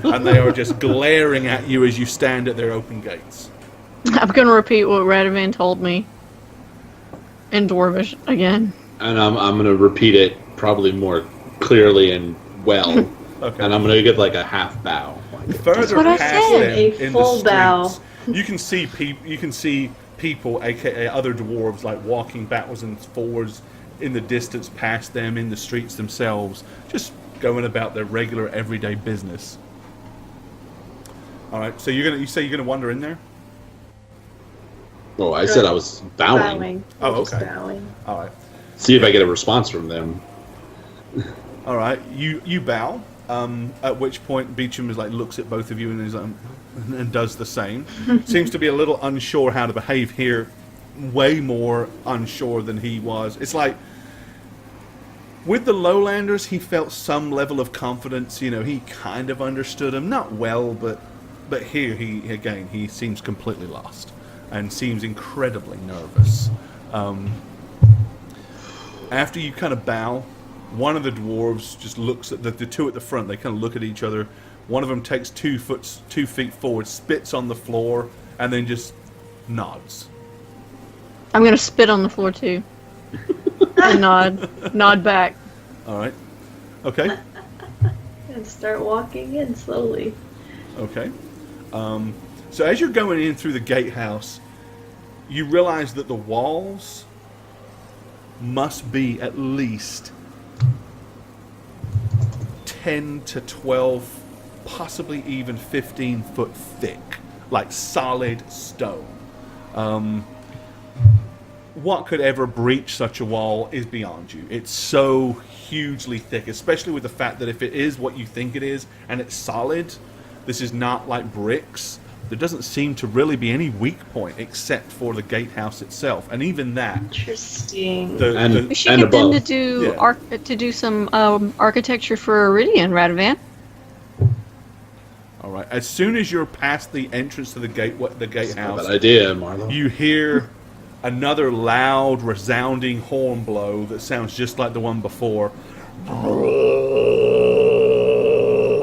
[SPEAKER 1] and they are just glaring at you as you stand at their open gates.
[SPEAKER 4] I'm going to repeat what Radovan told me in Dwarvish again.
[SPEAKER 3] And I'm going to repeat it probably more clearly and well. Okay. And I'm going to give a half bow.
[SPEAKER 1] Further past them in the streets,
[SPEAKER 2] bow.
[SPEAKER 1] you can see people, aka other dwarves, walking backwards and forwards in the distance past them in the streets themselves, just going about their regular everyday business. All right, so you say you're gonna wander in there?
[SPEAKER 3] Oh, I said I was bowing.
[SPEAKER 1] Oh, okay.
[SPEAKER 2] Bowing.
[SPEAKER 1] All right.
[SPEAKER 3] See if I get a response from them.
[SPEAKER 1] All right, you bow. At which point Beecham is looks at both of you and is and does the same. Seems to be a little unsure how to behave here, way more unsure than he was. It's like with the Lowlanders, he felt some level of confidence. He kind of understood them, not well, but here he seems completely lost and seems incredibly nervous. After you kind of bow, one of the dwarves just looks at the 2 at the front. They kind of look at each other. One of them takes 2 feet forward, spits on the floor, and then just nods.
[SPEAKER 4] I'm going to spit on the floor too. And nod back.
[SPEAKER 1] All right. Okay.
[SPEAKER 2] And start walking in slowly.
[SPEAKER 1] Okay. So as you're going in through the gatehouse, you realize that the walls must be at least 10 to 12, possibly even 15 foot thick like solid stone. What could ever breach such a wall is beyond you. It's so hugely thick, especially with the fact that if it is what you think it is, and it's solid, this is not like bricks, there doesn't seem to really be any weak point except for the gatehouse itself. And even that...
[SPEAKER 2] Interesting.
[SPEAKER 4] We should get them to do some architecture for Iridian, Radovan.
[SPEAKER 1] All right. As soon as you're past the entrance to the gatehouse,
[SPEAKER 3] bad idea, Marlo.
[SPEAKER 1] You hear another loud, resounding horn blow that sounds just like the one before.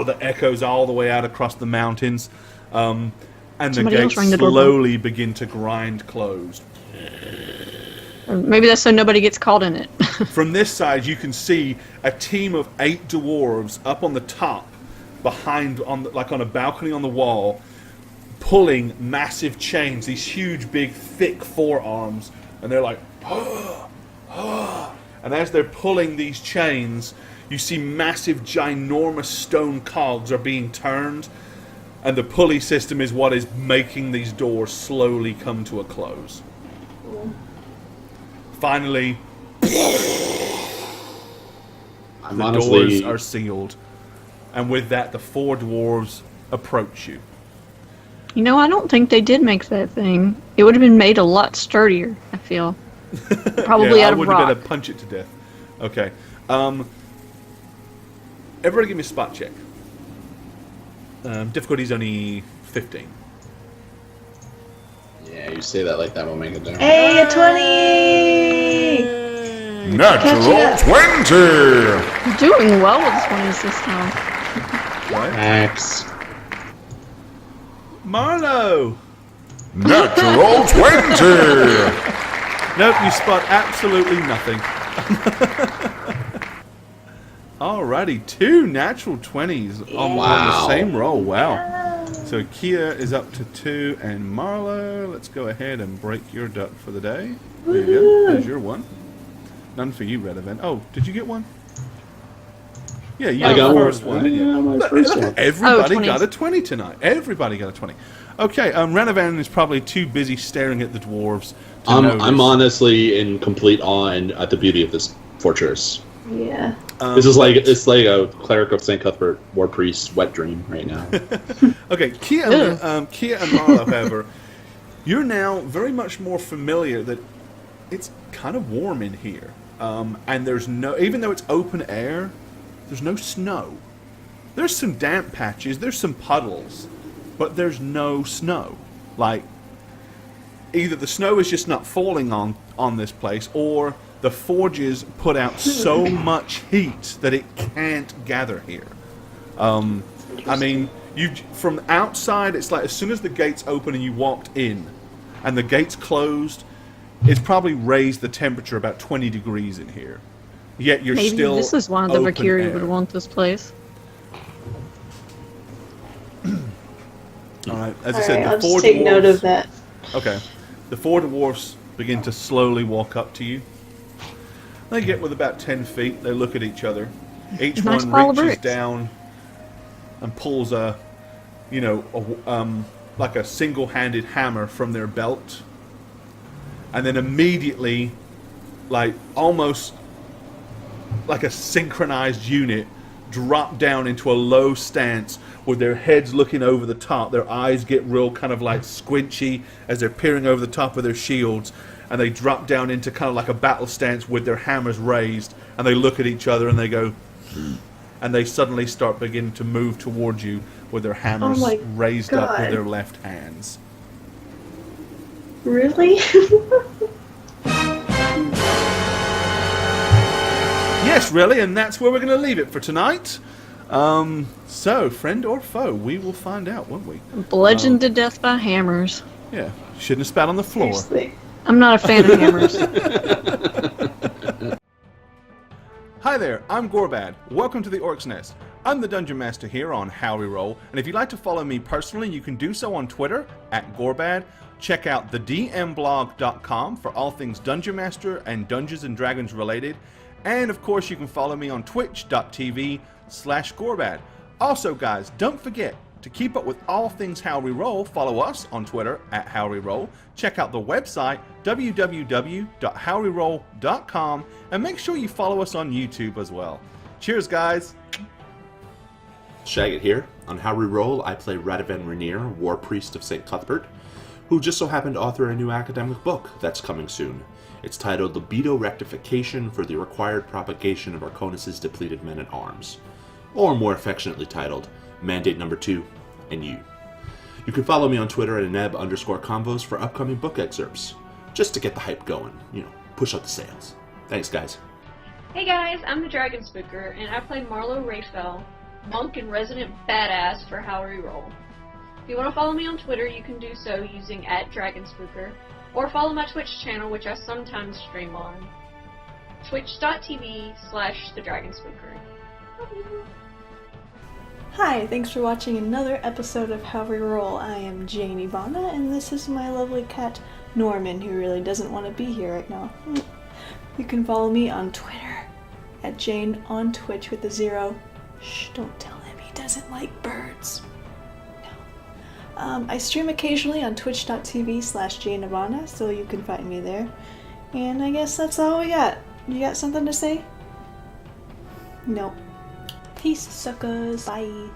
[SPEAKER 1] That echoes all the way out across the mountains, and
[SPEAKER 4] Somebody
[SPEAKER 1] the gates
[SPEAKER 4] ring the doorbell.
[SPEAKER 1] slowly begin to grind closed.
[SPEAKER 4] Maybe that's so nobody gets caught in it.
[SPEAKER 1] From this side, you can see a team of 8 dwarves up on the top, behind, like on a balcony on the wall, pulling massive chains, these huge, big, thick forearms, and they're like, and as they're pulling these chains, you see massive, ginormous stone cogs are being turned, and the pulley system is what is making these doors slowly come to a close. Finally, the doors are sealed, and with that, the 4 dwarves approach you.
[SPEAKER 4] You know, I don't think they did make that thing. It would have been made a lot sturdier, I feel. Probably out of rock.
[SPEAKER 1] I would have been to punch it to death. Okay. Everybody give me a spot check. Difficulty's only 15.
[SPEAKER 3] Yeah, you say that like that will make a difference.
[SPEAKER 2] Hey, a 20!
[SPEAKER 5] Natural 20!
[SPEAKER 4] You're doing well with 20s this time.
[SPEAKER 1] What?
[SPEAKER 3] Max.
[SPEAKER 1] Marlo!
[SPEAKER 5] Natural 20!
[SPEAKER 1] Nope, you spot absolutely nothing. Alrighty, 2 natural 20s on the same roll. Wow. So Kia is up to 2, and Marlo, let's go ahead and break your duck for the day. There you go. There's your 1. None for you, Red Event. Oh, did you get 1? Yeah, you got the first one.
[SPEAKER 3] Yeah, my first one.
[SPEAKER 1] Everybody got a 20 tonight. Everybody got a 20. Okay, Renovan is probably too busy staring at the dwarves to notice.
[SPEAKER 3] I'm honestly in complete awe at the beauty of this fortress.
[SPEAKER 2] Yeah.
[SPEAKER 3] This is like a cleric of St. Cuthbert war priest wet dream right now.
[SPEAKER 1] Okay, Kia and Marlo, however, you're now very much more familiar that it's kind of warm in here, and there's no, even though it's open air, there's no snow. There's some damp patches, there's some puddles, but there's no snow. Like, either the snow is just not falling on this place, or the forges put out so much heat that it can't gather here. I mean, from outside, it's like as soon as the gates open and you walked in, and the gates closed, it's probably raised the temperature about 20 degrees in here. Yet you're
[SPEAKER 4] Maybe
[SPEAKER 1] still
[SPEAKER 4] this is why the
[SPEAKER 1] open
[SPEAKER 4] Valkyrie
[SPEAKER 1] air.
[SPEAKER 4] would want this place.
[SPEAKER 1] All right, as I
[SPEAKER 2] All
[SPEAKER 1] said,
[SPEAKER 2] right,
[SPEAKER 1] the
[SPEAKER 2] I'll
[SPEAKER 1] 4
[SPEAKER 2] just take
[SPEAKER 1] dwarves.
[SPEAKER 2] note of that.
[SPEAKER 1] Okay, the 4 dwarfs begin to slowly walk up to you. They get with about 10 feet. They look at each other. Each
[SPEAKER 4] Nice
[SPEAKER 1] one
[SPEAKER 4] pile of
[SPEAKER 1] reaches
[SPEAKER 4] bricks.
[SPEAKER 1] down and pulls like a single-handed hammer from their belt, and then immediately, like almost like a synchronized unit, drop down into a low stance with their heads looking over the top. Their eyes get real kind of like squinchy as they're peering over the top of their shields, and they drop down into kind of like a battle stance with their hammers raised, and they look at each other and they go, and they suddenly start beginning to move towards you with their hammers
[SPEAKER 2] my
[SPEAKER 1] raised up with
[SPEAKER 2] God.
[SPEAKER 1] their left hands.
[SPEAKER 2] Really?
[SPEAKER 1] Yes, really, and that's where we're going to leave it for tonight. So, friend or foe, we will find out, won't we?
[SPEAKER 4] Bludgeoned to death by hammers.
[SPEAKER 1] Yeah, shouldn't have spat on the floor.
[SPEAKER 2] Seriously.
[SPEAKER 4] I'm not a fan of hammers.
[SPEAKER 1] Hi there, I'm Gorbad. Welcome to the Orc's Nest. I'm the Dungeon Master here on How We Roll, and if you'd like to follow me personally, you can do so on Twitter @Gorbad. Check out thedmblog.com for all things Dungeon Master and Dungeons & Dragons related. And of course, you can follow me on twitch.tv/Gorbad. Also, guys, don't forget, To keep up with all things How Reroll, follow us on Twitter at How Reroll. Check out the website www.howreroll.com and make sure you follow us on YouTube as well. Cheers, guys.
[SPEAKER 3] Shagget here. On How We Roll, I play Radovan Rainier, War Priest of St. Cuthbert, who just so happened to author a new academic book that's coming soon. It's titled Libido Rectification for the Required Propagation of Arconis' Depleted Men-at-Arms. Or more affectionately titled, Mandate Number 2, and You. You can follow me on Twitter at @aneb_convos for upcoming book excerpts. Just to get the hype going, push up the sales. Thanks, guys.
[SPEAKER 4] Hey guys, I'm the Dragon Spooker, and I play Marlo Rayfell, monk and resident badass for How We Roll. If you want to follow me on Twitter, you can do so using @DragonSpooker, or follow my Twitch channel, which I sometimes stream on, twitch.tv/TheDragonSpooker.
[SPEAKER 2] Hi, thanks for watching another episode of How We Roll. I am Jane Ivana, and this is my lovely cat, Norman, who really doesn't want to be here right now. You can follow me on Twitter, @Jane on Twitch with a 0. Shh, don't tell him, he doesn't like birds. No. I stream occasionally on twitch.tv/Jane Ivana, so you can find me there. And I guess that's all we got. You got something to say? Nope. Peace, suckers. Bye.